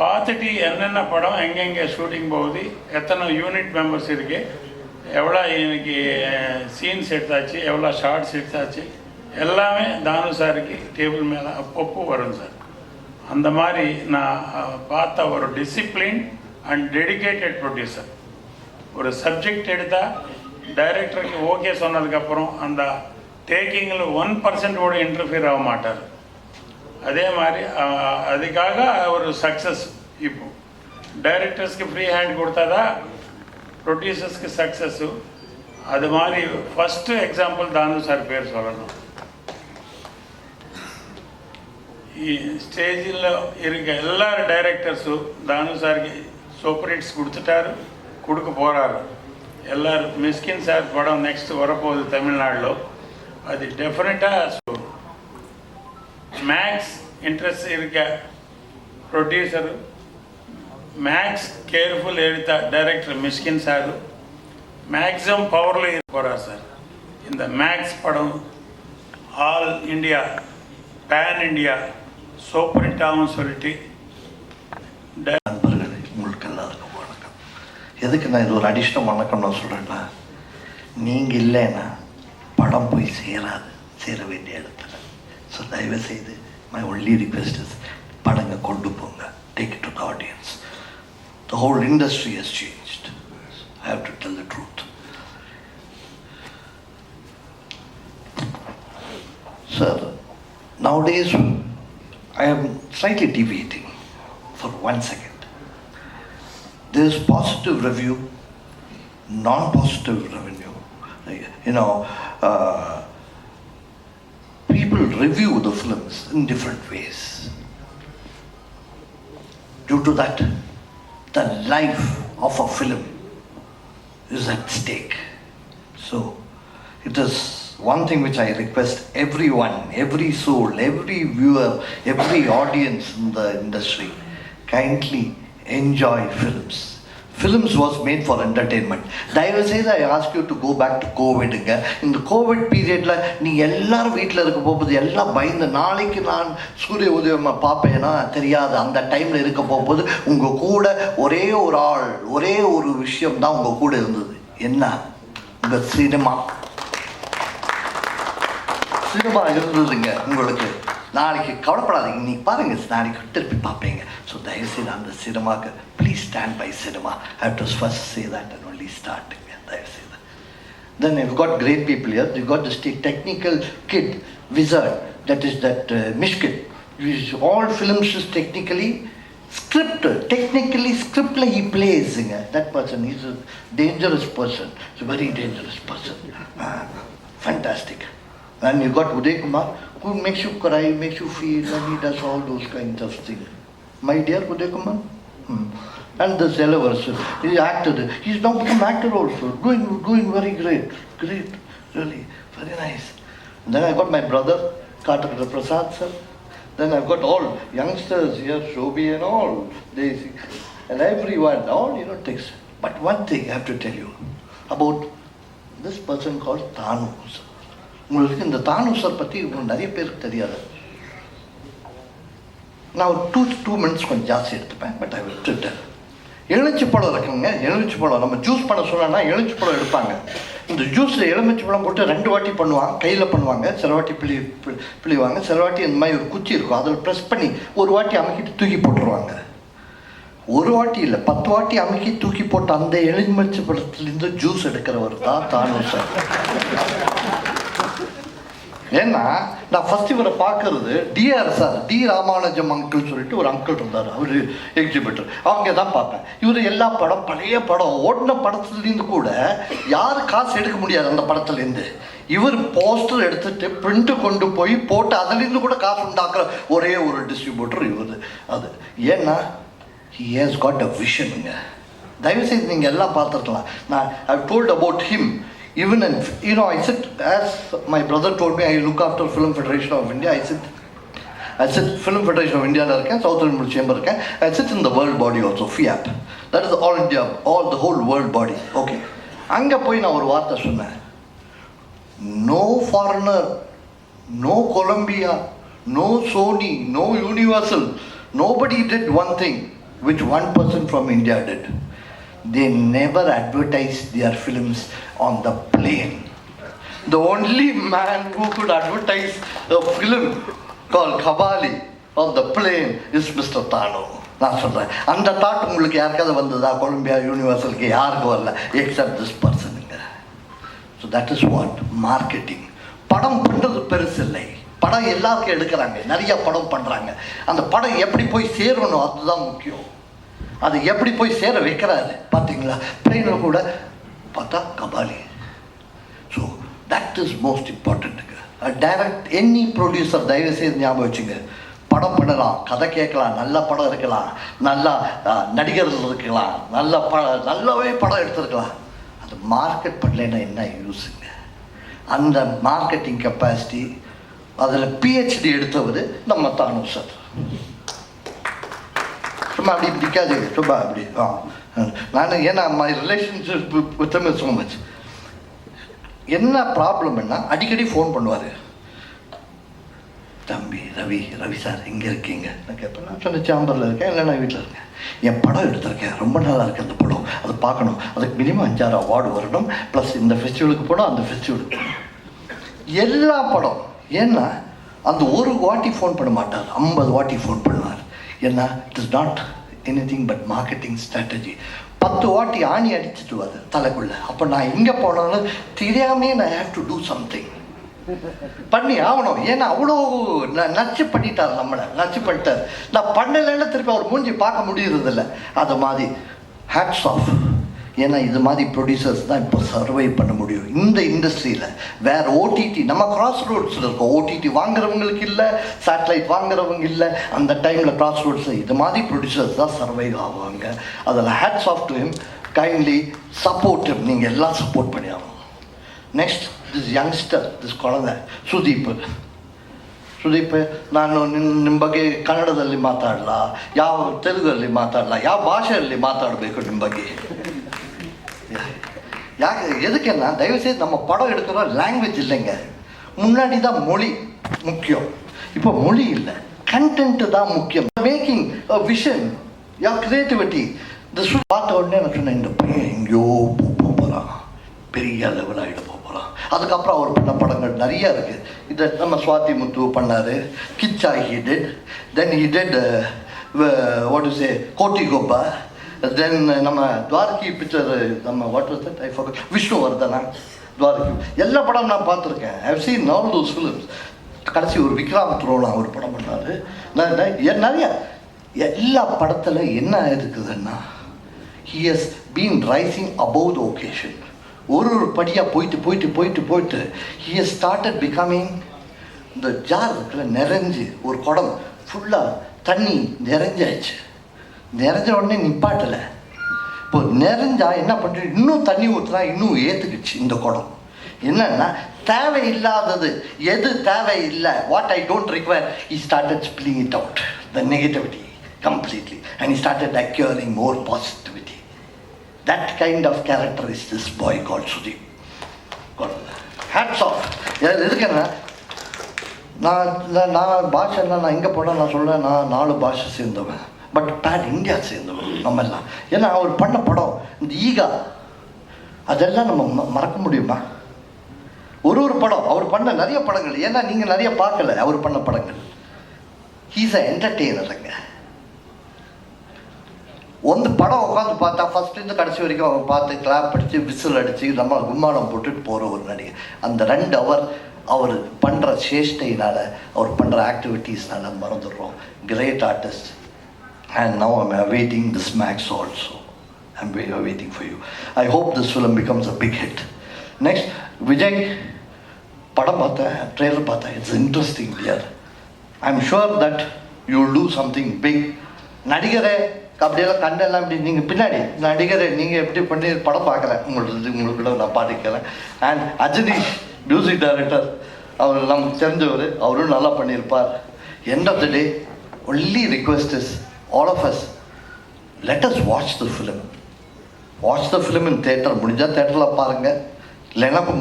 பார்த்துட்டு என்னென்ன படம் எங்கெங்கே ஷூட்டிங் போகுது, எத்தனை யூனிட் மெம்பர்ஸ் இருக்கு, எவ்வளோ இன்னைக்கு சீன்ஸ் எடுத்தாச்சு, எவ்வளோ ஷார்ட்ஸ் எடுத்தாச்சு, எல்லாமே தானு சாருக்கு டேபிள் மேலே அப்பப்போ வரும் சார். அந்த மாதிரி நான் பார்த்த ஒரு டிசிப்ளின் அண்ட் டெடிக்கேட்டட் ப்ரொடியூசர். ஒரு சப்ஜெக்ட் எடுத்தால் டைரக்டருக்கு ஓகே சொன்னதுக்கப்புறம் அந்த டேக்கிங்கில் 1% கூட இன்டர்ஃபியர் ஆக மாட்டார். அதே மாதிரி அதுக்காக ஒரு சக்ஸஸ். இப்போ டைரக்டர்ஸ்க்கு ஃப்ரீ ஹேண்ட் கொடுத்தாதான் ப்ரொடியூசர்ஸ்க்கு சக்ஸஸ்ஸு. அது மாதிரி ஃபஸ்ட்டு எக்ஸாம்பிள் தானு சார் பேர் சொல்லணும். ஸ்டேஜில் இருக்க எல்லா டைரக்டர்ஸும் தானு சாருக்கு சூப்பர் ஹிட்ஸ் கொடுத்துட்டாரு, கொடுக்க போகிறாரு. எல்லோரும் மிஸ்கின் சார் படம் நெக்ஸ்ட் வரப்போகுது தமிழ்நாட்டில். அது டெஃபினட்டாக மேக்ஸ் இன்ட்ரெஸ்ட் இருக்க ப்ரொடியூசரு, மேக்ஸ் கேர்ஃபுல் எடுத்த டைரக்டர் மிஸ்கின் சார் மேக்ஸிமம் பவரில் போகிறார் சார். இந்த மேக்ஸ் படம் all India pan India super hit ஆகும் சொல்லிட்டு. நண்பர்களே, உங்களுக்கு எல்லாருக்கும் வணக்கம். எதுக்கு நான் இது ஒரு அடிஷ்னல் வணக்கம் நான் சொல்கிறேன்னா, நீங்கள் இல்லைன்னா படம் போய் சேர வேண்டிய இடத்துல. ஸோ தயவு செய்து மை ஒன்லி ரிக்வெஸ்ட் இஸ் படங்க கொண்டு போங்க, take it to the audience. The whole industry has changed. I have to tell the truth. Sir, nowadays I am slightly deviating for 1 second. There is positive review, non-positive revenue. People review the films in different ways. Due to that, the life of a film is at stake. So, it is one thing which I request everyone, every soul, every viewer, every audience in the industry, kindly enjoy films. Films was made for entertainment. தயவு செய்து I ask you to go back to கோவிடுங்க. இந்த Covid பீரியடில் நீங்கள் எல்லாரும் வீட்டில் இருக்க போகுது, எல்லாம் பயந்து நாளைக்கு நான் சூரிய உதயம் பார்ப்பேன்னா தெரியாது. அந்த டைமில் இருக்க போகும்போது உங்கள் கூட ஒரே ஒரு ஆள், ஒரே ஒரு விஷயம் தான் உங்கள் கூட இருந்தது. என்ன? உங்கள் சினிமா இருந்ததுங்க உங்களுக்கு. நாளைக்கு கவலைப்படாதீங்க, இன்னைக்கு பாருங்கள், நாளைக்கு திருப்பி பார்ப்பீங்க. ஸோ தயவுசெய்து அந்த சினிமாவுக்கு please stand by cinema. I have to first say that and only ஸ்டார்ட்டுங்க. தயவுசெய்து. Then you've got great people here. You've got this technical kid, wizard, that is that Mishkin. All films is technically scriptly he plays. That person is a dangerous person. He's a very dangerous person. Fantastic. And you got Uday Kumar, who makes you cry, makes you feel, and he does all those kinds of things. My dear Uday Kumar. And the Zelevers, he acted. He's now become actor also. Doing very great, really, very nice. And then I got my brother, Karthik Prasad sir. Then I've got all youngsters here, Shobhi and all. They, and everyone, all, takes. But one thing I have to tell you about this person called Thanu sir. உங்களுக்கு இந்த தானு sir பற்றி உங்களுக்கு நிறைய பேருக்கு தெரியாது. நான் ஒரு 2 minutes கொஞ்சம் ஜாஸ்தி எடுத்துப்பேன். பட் ஐ விட்டுட்டேன். எலுமிச்சை பழம் இருக்குங்க, எலுமிச்சை பழம் நம்ம ஜூஸ் பண்ண சொன்னோன்னா எலுமிச்சை பழம் எடுப்பாங்க. இந்த ஜூஸில் எலுமிச்சை பழம் போட்டு 2 வாட்டி பண்ணுவாங்க, கையில் பண்ணுவாங்க, சில வாட்டி பிழிவாங்க, சில வாட்டி இந்த மாதிரி ஒரு குச்சி இருக்கும், அதில் ப்ரெஸ் பண்ணி ஒரு வாட்டி அமுக்கிட்டு தூக்கி போட்டுருவாங்க. ஒரு வாட்டி இல்லை 10 வாட்டி அமுக்கி தூக்கி போட்டு அந்த எலுமிச்சை பழத்துலேருந்து ஜூஸ் எடுக்கிறவர் தான் தானு சார். ஏன்னா நான் ஃபஸ்ட் இவரை பார்க்கறது TR sir, T Ramanujam uncle சொல்லிட்டு ஒரு அங்கிள் இருந்தார், அவர் எக்ஸிபிட்டர், அவங்க தான் பார்ப்பேன். இவர் எல்லா படம், பழைய படம், ஓடின படத்துலேருந்து கூட யாரும் காசு எடுக்க முடியாது அந்த படத்துலேருந்து. இவர் போஸ்டர் எடுத்துட்டு பிரிண்ட்டு கொண்டு போய் போட்டு அதுலேருந்து கூட காசு உண்டாக்குற ஒரே ஒரு டிஸ்ட்ரிபியூட்டர் இவர். அது ஏன்னா he has got a vision-ங்க. தயவுசெய்து நீங்கள் எல்லாம் பார்த்துருக்கலாம். நான் I've told about him. Even in, I sit, as my brother told me, I look after Film Federation of India. I sit Film Federation of India இருக்கேன், South Indian Chamber இருக்கேன். I sit in the world body also, FIAP. That is all India, all the whole world body. Okay. அங்கே போய் நான் ஒரு வார்த்தை சொன்னேன். No foreigner, no Columbia, no Sony, no Universal. Nobody did one thing which one person from India did. They never advertised their films on the plane. The only man who could advertise a film called Kabali on the plane is Mr. Tano. நான் சொல்கிறேன், அந்த thought உங்களுக்கு யாருக்காவது வந்ததா? Colombia யூனிவர்சலுக்கு யாருக்கும் வரல, except this பர்சனுங்க. So that is what marketing. படம் பண்ணுறது பெருசு இல்லை, படம் எல்லாருக்கும் எடுக்கிறாங்க, நிறைய படம் பண்ணுறாங்க. அந்த படம் எப்படி போய் சேரணும் அதுதான் முக்கியம். அது எப்படி போய் சேர வைக்கிறாரு பார்த்தீங்களா? ட்ரெயினில் கூட பார்த்தா Kabali. So that is most இம்பார்ட்டண்ட்டுங்க. டைரக்ட் எனி ப்ரொடியூசர் தயவு செய்து ஞாபகம் வச்சுங்க, படம் பண்ணலாம், கதை கேட்கலாம், நல்ல படம் இருக்கலாம், நல்லா நடிகர்கள் இருக்கலாம், நல்லாவே படம் எடுத்துருக்கலாம். அது மார்க்கெட் பண்ணலைன்னா என்ன யூஸுங்க? அந்த மார்க்கெட்டிங் கெப்பாசிட்டி அதில் PhD எடுத்தவர் நம்ம தானு சார். சும்மா அப்படி நிற்காது, சும்மா அப்படி நான் ஏன்னா my relationship with him is so much. என்ன ப்ராப்ளம்னா அடிக்கடி ஃபோன் பண்ணுவார், தம்பி ரவி சார் எங்கே இருக்கீங்க? நான் கேட்பேன். நான் சொன்ன சேம்பரில் இருக்கேன், இல்லை நான் வீட்டில் இருக்கேன். என் படம் எடுத்திருக்கேன், ரொம்ப நல்லா இருக்குது அந்த படம், அதை பார்க்கணும், அதுக்கு மினிமம் 5-6 அவார்டு வரணும், ப்ளஸ் இந்த ஃபெஸ்டிவலுக்கு போகணும், அந்த ஃபெஸ்டிவலுக்கு போகணும், எல்லா படம். ஏன்னா அந்த ஒரு வாட்டி ஃபோன் பண்ண மாட்டார், 50 வாட்டி ஃபோன் பண்ணுவார். ஏன்னா it is not anything but marketing strategy. 10 வாட்டி ஆணி அடிச்சுட்டு வருது தலைக்குள்ளே. அப்போ நான் எங்கே போனாலும் தெரியாமே நான் ஹேவ் டு டூ சம்திங் பண்ணி ஆகணும். ஏன்னா அவ்வளோ நச்சு பண்ணிட்டார், நம்மளை நச்சு பண்ணிட்டார். நான் பண்ணலைன்னு திருப்பி அவர் மூஞ்சி பார்க்க முடியறதில்ல. அது மாதிரி ஹேட்ஸ் ஆஃப். ஏன்னா இது மாதிரி ப்ரொடியூசர்ஸ் தான் இப்போ சர்வை பண்ண முடியும் இந்த இண்டஸ்ட்ரியில். வேறு ஓடிடி நம்ம கிராஸ் ரோட்ஸில் இருக்கோம். ஓடிடி வாங்குறவங்களுக்கு இல்லை, சேட்டலைட் வாங்குறவங்க இல்லை. அந்த டைமில் கிராஸ் ரோட்ஸில் இது மாதிரி ப்ரொடியூசர்ஸ் தான் சர்வை ஆவாங்க. அதில் hats off to him. Kindly support him. நீங்கள் எல்லாம் சப்போர்ட் பண்ணி ஆகணும். ನೆಕ್ಸ್ಟ್ ದಿಸ್ ಯಂಗ್ಸ್ಟರ್, ದಿಸ್ ಕೊಳದೆ ಸುದೀಪ್. ನಾನು ನಿಮ್ಮ ಬಗ್ಗೆ ಕನ್ನಡದಲ್ಲಿ ಮಾತಾಡಲ್ಲ, ಯಾವ ತೆಲುಗಲ್ಲಿ ಮಾತಾಡಲ್ಲ, ಯಾವ ಭಾಷೆಯಲ್ಲಿ ಮಾತಾಡಬೇಕು ನಿಮ್ಮ ಬಗ್ಗೆ. ಯಾಕೆ எதுக்குன்னா தயவுசெய்து நம்ம படம் எடுக்கிற லாங்குவேஜ் இல்லைங்க. முன்னாடி தான் மொழி முக்கியம், இப்போ மொழி இல்லை, கண்டென்ட்டு தான் முக்கியம். Making a vision, yeah creativity. This பார்த்த உடனே நான் சொன்னேன், இந்த பையன் எங்கேயோ போகிறான், பெரிய லெவலாக ஆகிட போகிறான். அதுக்கப்புறம் அவர் பண்ண படங்கள் நிறையா இருக்குது. இதை நம்ம சுவாதி முத்து பண்ணார், Kichcha he did, then he did what to say Kotigobba, தென் நம்ம துவாரகி பிக்சர், நம்ம what was that I forgot, Vishnuvardhana, Dwaraki, எல்லா படம் நான் பார்த்துருக்கேன். I have seen all those films. கடைசி ஒரு விக்ராம் த்ரோனா ஒரு படம் பண்ணார். நிறைய எல்லா படத்தில் என்ன இருக்குதுன்னா, he has been rising above the occasion. ஒரு படியாக போயிட்டு ஹி ஹஸ் ஸ்டார்டட் பிகமிங் இந்த ஜார் இருக்குல்ல, நிறைஞ்சு ஒரு குடம் ஃபுல்லாக தண்ணி நிறைஞ்சாச்சு. நிறைஞ்ச உடனே நிப்பாட்டலை. இப்போ நிறைஞ்சா என்ன பண்ணுறது, இன்னும் தண்ணி ஊற்றுனா இன்னும் ஏற்றுக்குச்சு இந்த குடம். என்னன்னா தேவையில்லாதது எது தேவையில்லை, what I don't require, he started spilling it out, the negativity completely, and he started acquiring more positivity. That kind of character is this boy called Sudeep. Hats off. எதுக்குன்னா நான் பாஷைன்னா நான் எங்கே போனால் நான் சொல்கிறேன் நான் 4 பாஷை சேர்ந்தவன், பட் பேன் இந்தியா சேர்ந்தவன் நம்ம எல்லாம். ஏன்னா அவர் பண்ண படம் இந்த ஈகா அதெல்லாம் நம்ம மறக்க முடியுமா? ஒரு படம் அவர் பண்ண நிறைய படங்கள், ஏன்னா நீங்கள் நிறைய பார்க்கல அவர் பண்ண படங்கள். ஹீஸ் அ என்டர்டெய்னருங்க. ಒಂದು படம் உட்காந்து பார்த்தா ஃபஸ்ட்லேருந்து கடைசி வரைக்கும் அவன் பார்த்து கிளாப் அடித்து விசில் அடித்து நம்ம கும்மாளம் போட்டுட்டு போகிற ஒரு நடிகை. அந்த 2 ஹவர் அவர் பண்ணுற சேஷ்டையினால் அவர் பண்ணுற ஆக்டிவிட்டீஸ்னால மறந்துடுறோம். Great artist. And now I'm awaiting this Max also. I'm waiting for you. I hope this film becomes a big hit. Next, Vijay, படம் பார்த்தேன், ட்ரெய்லர் பார்த்தேன். It's interesting dear. I am sure that you will do something big. நடிகரே அப்படியெல்லாம் கண்டெல்லாம் இப்படி நீங்கள் பின்னாடி நடிகரை நீங்கள் எப்படி பண்ணி படம் பார்க்குறேன் உங்களுக்குள்ள நான் பாடிக்கிறேன். அண்ட் அஜனீஷ் மியூசிக் டைரக்டர், அவர் நமக்கு தெரிஞ்சவர், அவரும் நல்லா பண்ணியிருப்பார். End of the day only request is all of us let us watch the film. Watch the film in theatre. முடிஞ்சால் தேட்டரில் பாருங்கள், இல்லைன்னா இப்போ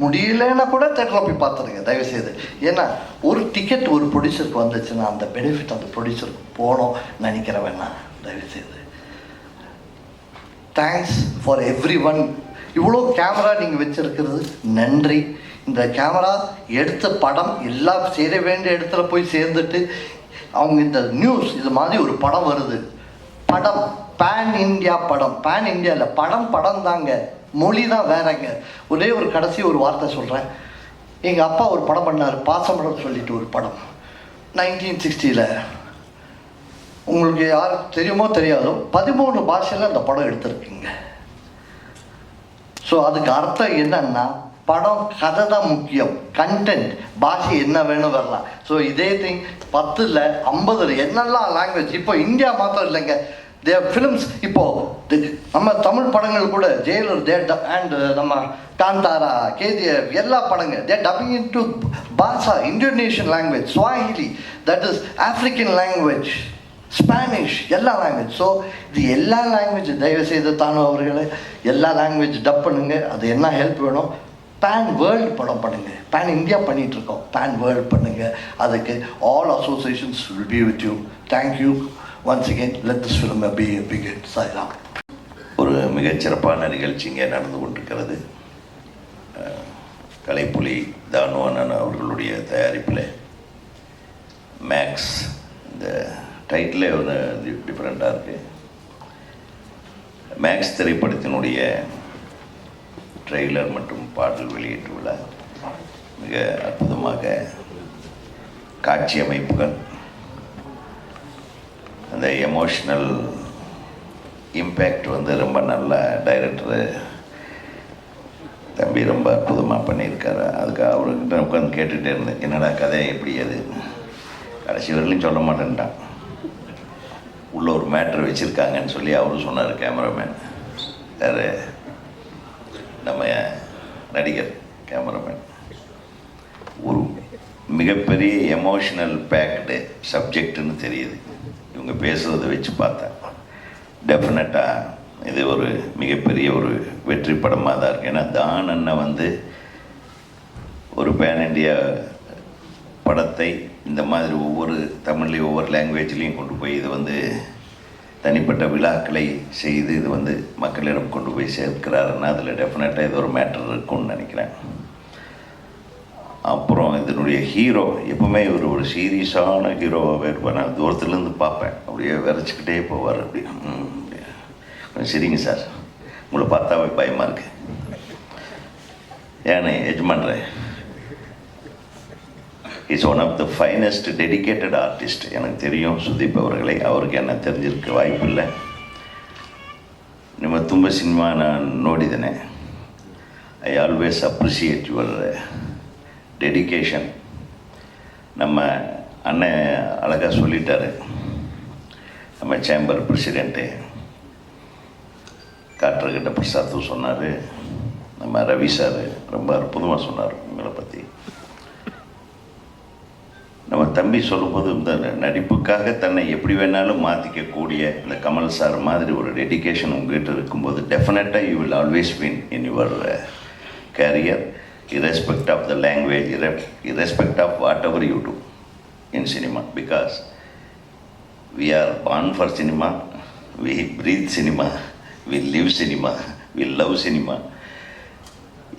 முடியலைன்னா கூட தேட்டரில் போய் பார்த்துருங்க தயவுசெய்து. ஏன்னா ஒரு டிக்கெட் ஒரு ப்ரொடியூசருக்கு வந்துச்சுன்னா அந்த பெனிஃபிட் அந்த ப்ரொடியூசருக்கு போகணும் நினைக்கிறவன்னா தயவுசெய்து. Thanks for every one. இவ்வளோ கேமரா நீங்கள் வச்சுருக்கிறது நன்றி. இந்த கேமரா எடுத்த படம் எல்லாம் சேர வேண்டிய இடத்துல போய் சேர்ந்துட்டு அவங்க இந்த நியூஸ் இது மாதிரி ஒரு படம் வருது, படம் பேன் இந்தியா படம், பேன் இந்தியா இல்லை படம் தாங்க, மொழி தான் வேறங்க. ஒரே ஒரு கடைசி ஒரு வார்த்தை சொல்கிறேன். எங்கள் அப்பா ஒரு படம் பண்ணார், பாசமடம் சொல்லிட்டு ஒரு படம் 1960. உங்களுக்கு யாருக்கு தெரியுமோ தெரியாதோ 13 பாஷையில் அந்த படம் எடுத்திருக்குங்க. ஸோ அதுக்கு அர்த்தம் என்னன்னா படம் கதை தான் முக்கியம், கண்டென்ட் பாஷை என்ன வேணும் வரலாம். ஸோ இதே திங் 10ல் 50 என்னெல்லாம் லாங்குவேஜ். இப்போ இந்தியா மாத்திரம் இல்லைங்க, தேர் ஃபிலிம்ஸ். இப்போது நம்ம தமிழ் படங்கள் கூட ஜெயிலர் அண்ட் நம்ம காந்தாரா, கேஜிஎஃப் எல்லா படங்கள் they're dubbing into Bahasa, Indonesian language, Swahili, that is African language, Spanish, எல்லா லாங்குவேஜ். ஸோ இது எல்லா லாங்குவேஜ் தயவுசெய்து தானோ அவர்களை எல்லா லாங்குவேஜ் டப் பண்ணுங்க. அது என்ன ஹெல்ப் வேணும், பேன் வேர்ல்டு படம் பண்ணுங்க. பேன் இந்தியா பண்ணிகிட்ருக்கோம், பேன் வேர்ல்டு பண்ணுங்கள். அதுக்கு all associations will be with you. Thank you once again. Let this film be a big hit. Sairam. ஒரு மிகச்சிறப்பான நிகழ்ச்சி இங்கே நடந்து கொண்டிருக்கிறது. கலைப்புலி தானு அண்ணன் அவர்களுடைய தயாரிப்பில் மேக்ஸ், இந்த டைட்டிலே ஒரு டிஃப்ரெண்ட்டாக இருக்குது. மேக்ஸ் திரைப்படத்தினுடைய ட்ரெய்லர் மற்றும் பாடல் வெளியீட்டு விழா மிக அற்புதமாக காட்சி அமைப்புகள், அந்த எமோஷ்னல் இம்பேக்ட் வந்து ரொம்ப நல்ல டைரக்டரு தம்பி ரொம்ப அற்புதமாக பண்ணியிருக்காரு. அதுக்கு அவர்கிட்ட உட்காந்து கேட்டுகிட்டே இருந்தேன், என்னடா கதை எப்படி அது, கடைசி வரலையும் சொல்ல மாட்டேன்ட்டான். உள்ள ஒரு மேட்ரு வச்சுருக்காங்கன்னு சொல்லி அவரும் சொன்னார், கேமராமேன் வேறு நம்ம நடிகர் கேமராமேன். ஒரு மிகப்பெரிய எமோஷ்னல் பேக்டு சப்ஜெக்டுன்னு தெரியுது இவங்க பேசுகிறத வச்சு பார்த்தேன். டெஃபினட்டாக இது ஒரு மிகப்பெரிய ஒரு வெற்றி படமாக தான் இருக்குது. ஏன்னா தான் அண்ணன் வந்து ஒரு பேன் இண்டியா படத்தை இந்த மாதிரி ஒவ்வொரு தமிழ்லேயும் ஒவ்வொரு லாங்குவேஜ்லேயும் கொண்டு போய் இது வந்து தனிப்பட்ட விழாக்களை செய்து இது வந்து மக்களிடம் கொண்டு போய் சேர்க்கிறாருன்னா அதில் டெஃபினட்டாக இது ஒரு மேட்டர் இருக்கும்னு நினைக்கிறேன். அப்புறம் இதனுடைய ஹீரோ எப்பவுமே ஒரு சீரியஸான ஹீரோவாகவே இருப்பார். நான் தூரத்துலேருந்து பார்ப்பேன், அப்படியே விரைச்சிக்கிட்டே போவார். அப்படி கொஞ்சம் சரிங்க சார், உங்களை பார்த்தாவே பயமாக இருக்கு. ஏன்னு எஜமான்ற is one of the finest dedicated artist. எனக்கு தெரியும் சுதீப் அவர்களை, அவருக்கு என்ன தெரிஞ்சிருக்க வாய்ப்பு இல்லை. ನಿಮ್ಮ ತುಂಬ ಸಿನಿಮಾ ನಾನು ನೋಡಿದ್ದೇನೆ. I always appreciate your dedication. நம்ம அண்ணன் அழகாக சொல்லிட்டார், நம்ம சேம்பர் பிரசிடெண்ட்டு காற்றகிட்ட பிரசாத்தும் சொன்னார், நம்ம ரவி சார் ரொம்ப அற்புதமாக சொன்னார் உங்களை பற்றி. நம்ம தம்பி சொல்லும்போது இந்த நடிப்புக்காக தன்னை எப்படி வேணாலும் மாற்றிக்கக்கூடிய இந்த கமல் சார் மாதிரி ஒரு டெடிக்கேஷன் உங்கள்கிட்ட இருக்கும்போது டெஃபினட்டாக you will always win in your career. irrespective of the language, irrespective of whatever you do in cinema, because we are born for cinema, we breathe cinema, we live cinema, we love cinema.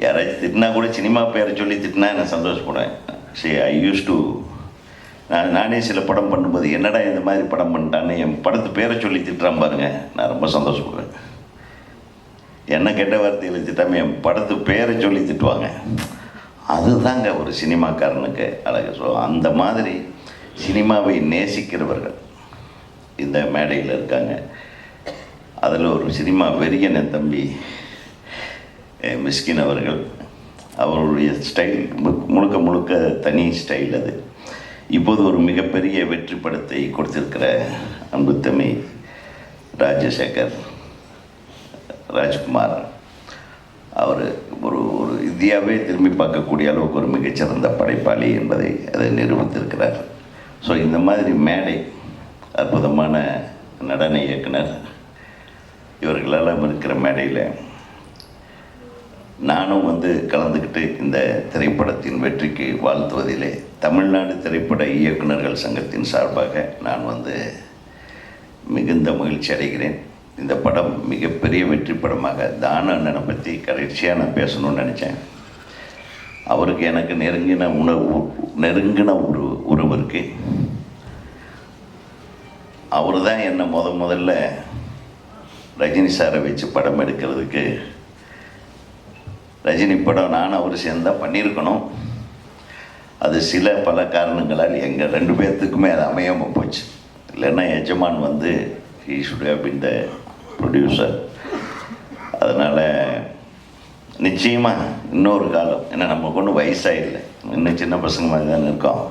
யாராச்சும் திட்டினா கூட cinema பேரை சொல்லி திட்டினா நான் சந்தோஷப்படுவேன். சரி, ஐ use to நானே சில படம் பண்ணும்போது என்னடா இந்த மாதிரி படம் பண்ணிட்டான்னு என் படத்து பேரை சொல்லி திட்டுறான் பாருங்க, நான் ரொம்ப சந்தோஷப்படுவேன். என்ன கெட்ட வார்த்தையில் திட்டாமல் என் படத்து பேரை சொல்லி திட்டுவாங்க. அதுதாங்க ஒரு சினிமாக்காரனுக்கு அழகு. ஸோ அந்த மாதிரி சினிமாவை நேசிக்கிறவர்கள் இந்த மேடையில் இருக்காங்க. அதில் ஒரு சினிமா வெறியன் என் தம்பி மிஸ்கின் அவர்கள். அவருடைய ஸ்டைல் முழுக்க முழுக்க தனி ஸ்டைல் அது. இப்போது ஒரு மிகப்பெரிய வெற்றி படத்தை கொடுத்திருக்கிற அன்பு தம்பி ராஜசேகர் ராஜ்குமார், அவர் ஒரு இந்தியாவே திரும்பி பார்க்கக்கூடிய அளவுக்கு ஒரு மிகச்சிறந்த படைப்பாளி என்பதை அதை நிரூபித்திருக்கிறார். ஸோ இந்த மாதிரி மேடை அற்புதமான நடன இயக்குனர் இவர்களெல்லாம் இருக்கிற மேடையில் நானும் கலந்துக்கிட்டு இந்த திரைப்படத்தின் வெற்றிக்கு வாழ்த்துவதிலே தமிழ்நாடு திரைப்பட இயக்குநர்கள் சங்கத்தின் சார்பாக நான் மிகுந்த மகிழ்ச்சி அடைகிறேன். இந்த படம் மிகப்பெரிய வெற்றி படமாக தான அண்ணனை பற்றி கடைசியாக நான் பேசணும்னு நினச்சேன். அவருக்கு எனக்கு நெருங்கின உறவு இருக்குது. அவர் தான் என்னை முதல்ல ரஜினி சாரை வச்சு படம் எடுக்கிறதுக்கு, ரஜினி படம் நான் அவர் சேர்ந்தால் பண்ணியிருக்கணும். அது பல காரணங்களால் எங்கள் 2 பேர்த்துக்குமே அது அமையாமல் போச்சு. இல்லைன்னா எஜமான் he should have been the producer. அதனால் நிச்சயமாக இன்னொரு காலம், ஏன்னா நம்ம கொண்டு வயசாகில்லை, இன்னும் சின்ன பசங்க மாதிரி தானே இருக்கோம்.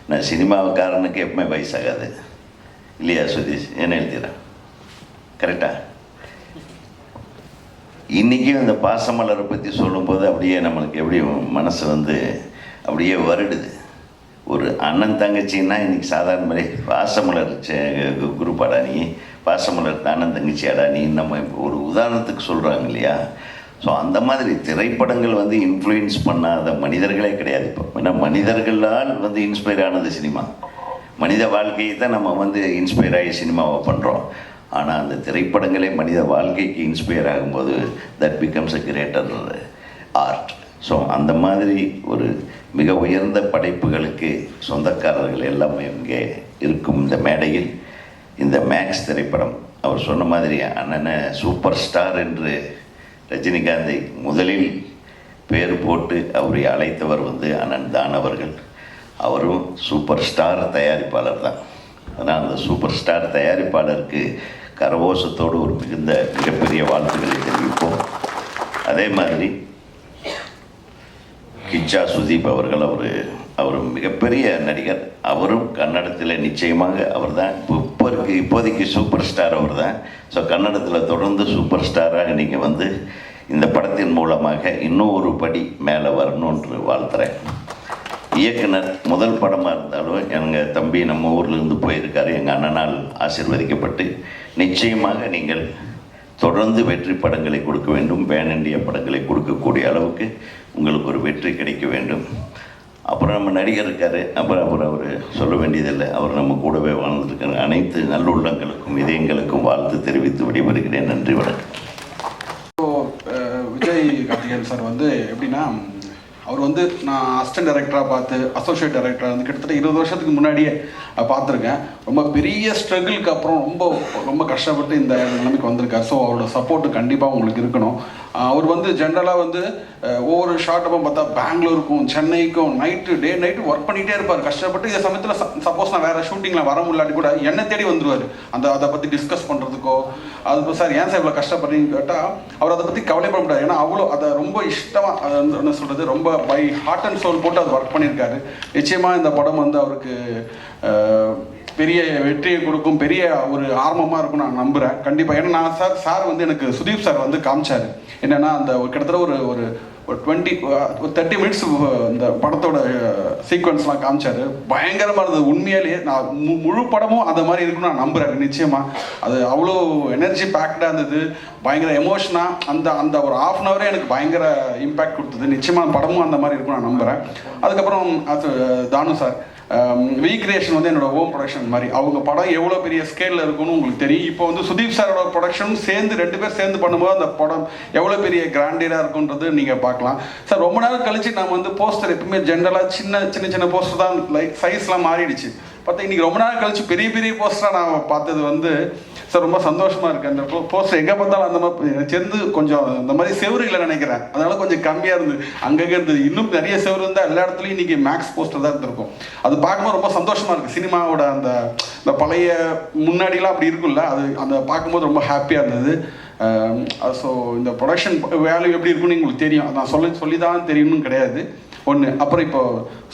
நான் சினிமாக்காரனுக்கு எப்பவுமே வயசாகாது இல்லையா சுதீஷ்? என்ன எழுதிடுறேன் கரெக்டாக? இன்றைக்கும் அந்த பாசமலரை பற்றி சொல்லும்போது அப்படியே நம்மளுக்கு எப்படி மனசு அப்படியே வருடுது. ஒரு அண்ணன் தங்கச்சின்னா இன்றைக்கி சாதாரண மாதிரி பாசமலர் குரூப்பாடா நீ, பாசமலர் அண்ணன் தங்கச்சியாடா நீ, நம்ம ஒரு உதாரணத்துக்கு சொல்கிறாங்க இல்லையா? ஸோ அந்த மாதிரி திரைப்படங்கள் இன்ஃப்ளூயன்ஸ் பண்ணாத மனிதர்களே கிடையாது இப்போ. ஏன்னா மனிதர்களால் இன்ஸ்பயர் ஆனது சினிமா. மனித வாழ்க்கையை தான் நம்ம இன்ஸ்பயர் ஆகி சினிமாவை பண்ணுறோம். ஆனால் அந்த திரைப்படங்களே மனித வாழ்க்கைக்கு இன்ஸ்பயர் ஆகும்போது that becomes a greater art. So அந்த மாதிரி ஒரு மிக உயர்ந்த படைப்புகளுக்கு சொந்தக்காரர்கள் எல்லாமே இங்கே இருக்கும் இந்த மேடையில் இந்த மேக்ஸ் திரைப்படம், அவர் சொன்ன மாதிரி அண்ணனை சூப்பர் ஸ்டார் என்று ரஜினிகாந்தை முதலில் பேர் போட்டு அவரை அழைத்தவர் அண்ணன் தான் அவர்கள். அவரும் சூப்பர் ஸ்டார் தயாரிப்பாளர் தான். ஆனால் அந்த சூப்பர் ஸ்டார் தயாரிப்பாளருக்கு கரகோஷத்தோடு ஒரு மிகப்பெரிய வாழ்த்துக்களை தெரிவிப்போம். அதே மாதிரி கிச்சா சுதீப் அவர்கள், அவர் மிகப்பெரிய நடிகர். அவரும் கன்னடத்தில் நிச்சயமாக அவர் தான் இப்போதைக்கு சூப்பர் ஸ்டார் அவர் தான். ஸோ கன்னடத்தில் தொடர்ந்து சூப்பர் ஸ்டாராக நீங்கள் இந்த படத்தின் மூலமாக இன்னும் ஒரு படி மேலே வரணுன்று வாழ்த்துறேன். இயக்குனர் முதல் படமாக இருந்தாலும் எங்கள் தம்பி நம்ம ஊர்லேருந்து போயிருக்காரு, எங்கள் அண்ணனால் ஆசீர்வதிக்கப்பட்டு. நிச்சயமாக நீங்கள் தொடர்ந்து வெற்றி படங்களை கொடுக்க வேண்டும், பேன் இண்டியா படங்களை கொடுக்கக்கூடிய அளவுக்கு உங்களுக்கு ஒரு வெற்றி கிடைக்க வேண்டும். அப்புறம் நம்ம நடிகர் இருக்கார், அப்புறம் அவர் சொல்ல வேண்டியதில்லை, அவர் நம்ம கூடவே வாழ்ந்துருக்காரு. அனைத்து நல்லுள்ளங்களுக்கும் இதயங்களுக்கும் வாழ்த்து தெரிவித்து விடைபெறுகிறேன். நன்றி, வணக்கம். விஜய் கார்த்திகேயன் சார் எப்படின்னா, அவர் நான் அசிஸ்டன்ட் டைரக்டராக பார்த்து அசோசியேட் டைரக்டராக கிட்டத்தட்ட 20 வருஷத்துக்கு முன்னாடியே பார்த்துருக்கேன். ரொம்ப பெரிய ஸ்ட்ரகிளுக்கு அப்புறம் ரொம்ப கஷ்டப்பட்டு இந்த நிலைமைக்கு வந்திருக்கார். ஸோ அவரோட சப்போர்ட்டு கண்டிப்பாக உங்களுக்கு இருக்கணும். அவர் ஜென்ரலாக ஒவ்வொரு ஷார்ட்டப்பும் பார்த்தா பெங்களூருக்கும் சென்னைக்கும் டே நைட்டு ஒர்க் பண்ணிகிட்டே இருப்பார் கஷ்டப்பட்டு. இந்த சமயத்தில் சப்போஸ் நான் வேறு ஷூட்டிங்கில் வர முடியாட்டி கூட என்னை தேடி வந்துடுவார் அதை பற்றி டிஸ்கஸ் பண்ணுறதுக்கோ. அது சார் ஏன் சார் இவ்வளோ கஷ்டப்படுறீங்கன்னு கேட்டால் அவர் அதை பற்றி கவலைப்பட முடியாது. ஏன்னா அவ்வளோ அதை ரொம்ப இஷ்டமாக, அதை என்ன சொல்கிறது, ரொம்ப பை ஹார்ட் அண்ட் சோல் போட்டு அது ஒர்க் பண்ணியிருக்காரு. நிச்சயமாக இந்த படம் அவருக்கு பெரிய வெற்றியை கொடுக்கும், பெரிய ஒரு ஆர்வமாக இருக்கும் நான் நம்புகிறேன் கண்டிப்பாக. ஏன்னா நான் சார் எனக்கு சுதீப் சார் காமிச்சார். என்னென்னா அந்த கிட்டத்தட்ட ஒரு ஒரு 30 மினிட்ஸ் இந்த படத்தோட சீக்வன்ஸ்லாம் காமிச்சார். பயங்கரமாக இருந்தது உண்மையிலேயே. நான் முழு படமும் அந்த மாதிரி இருக்குன்னு நான் நம்புகிறேன் நிச்சயமாக. அது அவ்வளோ எனர்ஜி பேக்டாக இருந்தது, பயங்கர எமோஷனாக. அந்த ஒரு ½ அன் ஹவரே எனக்கு பயங்கர இம்பேக்ட் கொடுத்தது. நிச்சயமாக படமும் அந்த மாதிரி இருக்குன்னு நான் நம்புகிறேன். அதுக்கப்புறம் அது தானு சார் வி கிரியேஷன் வந்து என்னோட ஹோம் ப்ரொடக்ஷன் மாதிரி. அவங்க படம் எவ்வளோ பெரிய ஸ்கேலில் இருக்குன்னு உங்களுக்கு தெரியும். இப்போ வந்து சுதீப் சாரோட ப்ரொடக்ஷனும் சேர்ந்து 2 பேர் சேர்ந்து பண்ணும்போது அந்த படம் எவ்வளோ பெரிய கிராண்டியராக இருக்குன்றது நீங்கள் பார்க்கலாம். சார் ரொம்ப நேரம் கழிச்சு நம்ம வந்து போஸ்டர் எப்பவுமே ஜென்ரலாக சின்ன போஸ்டர் தான், லைக் சைஸ்லாம் மாறிடுச்சு. பார்த்தா இன்றைக்கி ரொம்ப நேரம் கழிச்சு பெரிய போஸ்டராக நான் பார்த்தது வந்து சார் ரொம்ப சந்தோஷமாக இருக்குது. அந்த போஸ்டர் எங்கே பார்த்தாலும் அந்த மாதிரி சேர்ந்து கொஞ்சம் இந்த மாதிரி செவரு இல்லை நினைக்கிறேன், அதனால கொஞ்சம் கம்மியாக இருந்தது, அங்கங்கே இருந்தது. இன்னும் நிறைய செவரு இருந்தால் எல்லா இடத்துலையும் இன்றைக்கி மேக்ஸ் போஸ்டர் தான் இருந்திருக்கும். அது பார்க்கும்போது ரொம்ப சந்தோஷமாக இருக்குது. சினிமாவோட அந்த பழைய முன்னாடிலாம் அப்படி இருக்கும்ல, அது அந்த பார்க்கும்போது ரொம்ப ஹாப்பியாக இருந்தது. ஸோ இந்த ப்ரொடக்ஷன் வேல்யூ எப்படி இருக்குன்னு உங்களுக்கு தெரியும், நான் சொல்லி தான் தெரியணும்னு கிடையாது ஒன்று. அப்புறம் இப்போ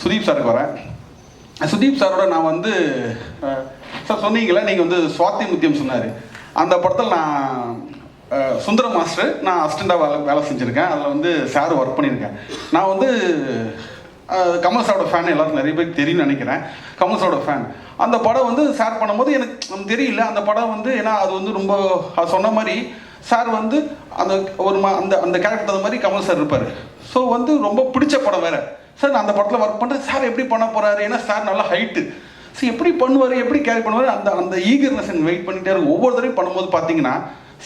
சுதீப் சாருக்கு வரேன். சுதீப் சாரோட நான் வந்து சார் சொன்னீங்களே, நீங்கள் வந்து சுவாதி முத்தியம் சொன்னார். அந்த படத்தில் நான் சுந்தரம் மாஸ்டர் நான் அசிஸ்டண்டாக வேலை செஞ்சுருக்கேன். அதில் வந்து சார் ஒர்க் பண்ணியிருக்கேன். நான் வந்து கமல் சாரோட ஃபேன், எல்லாருக்கும் நிறைய பேருக்கு தெரியும்னு நினைக்கிறேன். கமல் சாரோட ஃபேன். அந்த படம் வந்து சார் பண்ணும்போது எனக்கு தெரியல அந்த படம் வந்து, ஏன்னா அது வந்து ரொம்ப சொன்ன மாதிரி சார் வந்து அந்த ஒரு அந்த கேரக்டர் அந்த மாதிரி கமல் சார் இருப்பார். ஸோ வந்து ரொம்ப பிடிச்ச படம் வேறு. சார் நான் அந்த படத்தில் ஒர்க் பண்ணுறேன், சார் எப்படி பண்ண போகிறாரு, ஏன்னா சார் நல்லா ஹைட்டு, ஸோ எப்படி பண்ணுவார், எப்படி கேரி பண்ணுவார், அந்த ஈகர்னஸ் எனக்கு வெயிட் பண்ணிகிட்டே இருக்கும். ஒவ்வொரு தடவையும் பண்ணும்போது பார்த்தீங்கன்னா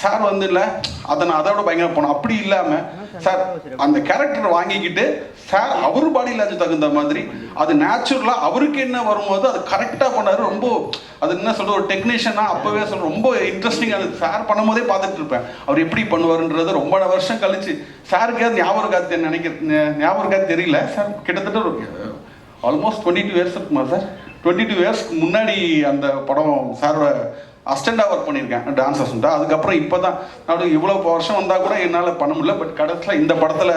சார் வந்து இல்லை அதோட பயங்கர போனோம். அப்படி இல்லாமல் சார் அந்த கேரக்டரை வாங்கிக்கிட்டு சார் அவர் பாடி லாங்குவேஜ் தகுந்த மாதிரி அது நேச்சுரலாக அவருக்கு என்ன வரும்போது அது கரெக்டாக பண்ணார். ரொம்ப அது என்ன சொல்கிற ஒரு டெக்னீஷியனாக அப்போவே சொல்கிற ரொம்ப இன்ட்ரெஸ்டிங்காக இருந்தது. சார் பண்ணும்போதே பார்த்துட்டு இருப்பேன் அவர் எப்படி பண்ணுவாருன்றது. ரொம்ப வருஷம் கழிச்சு சாருக்கு அது ஞாபகம் இருக்காது தெரியல. சார் கிட்டத்தட்ட ஒரு ஆல்மோஸ்ட் 22 இயர்ஸ் இருக்குமா சார், 22 இயர்ஸ்க்கு முன்னாடி அந்த படம் சாரோட அசிஸ்டண்டாக ஒர்க் பண்ணியிருக்கேன், டான்ஸ் அசிஸ்டண்டாக. அதுக்கப்புறம் இப்போ தான் நான் இவ்வளோ வருஷம் வந்தால் கூட என்னால் பண்ண முடியல. பட் கடைசியில் இந்த படத்தில்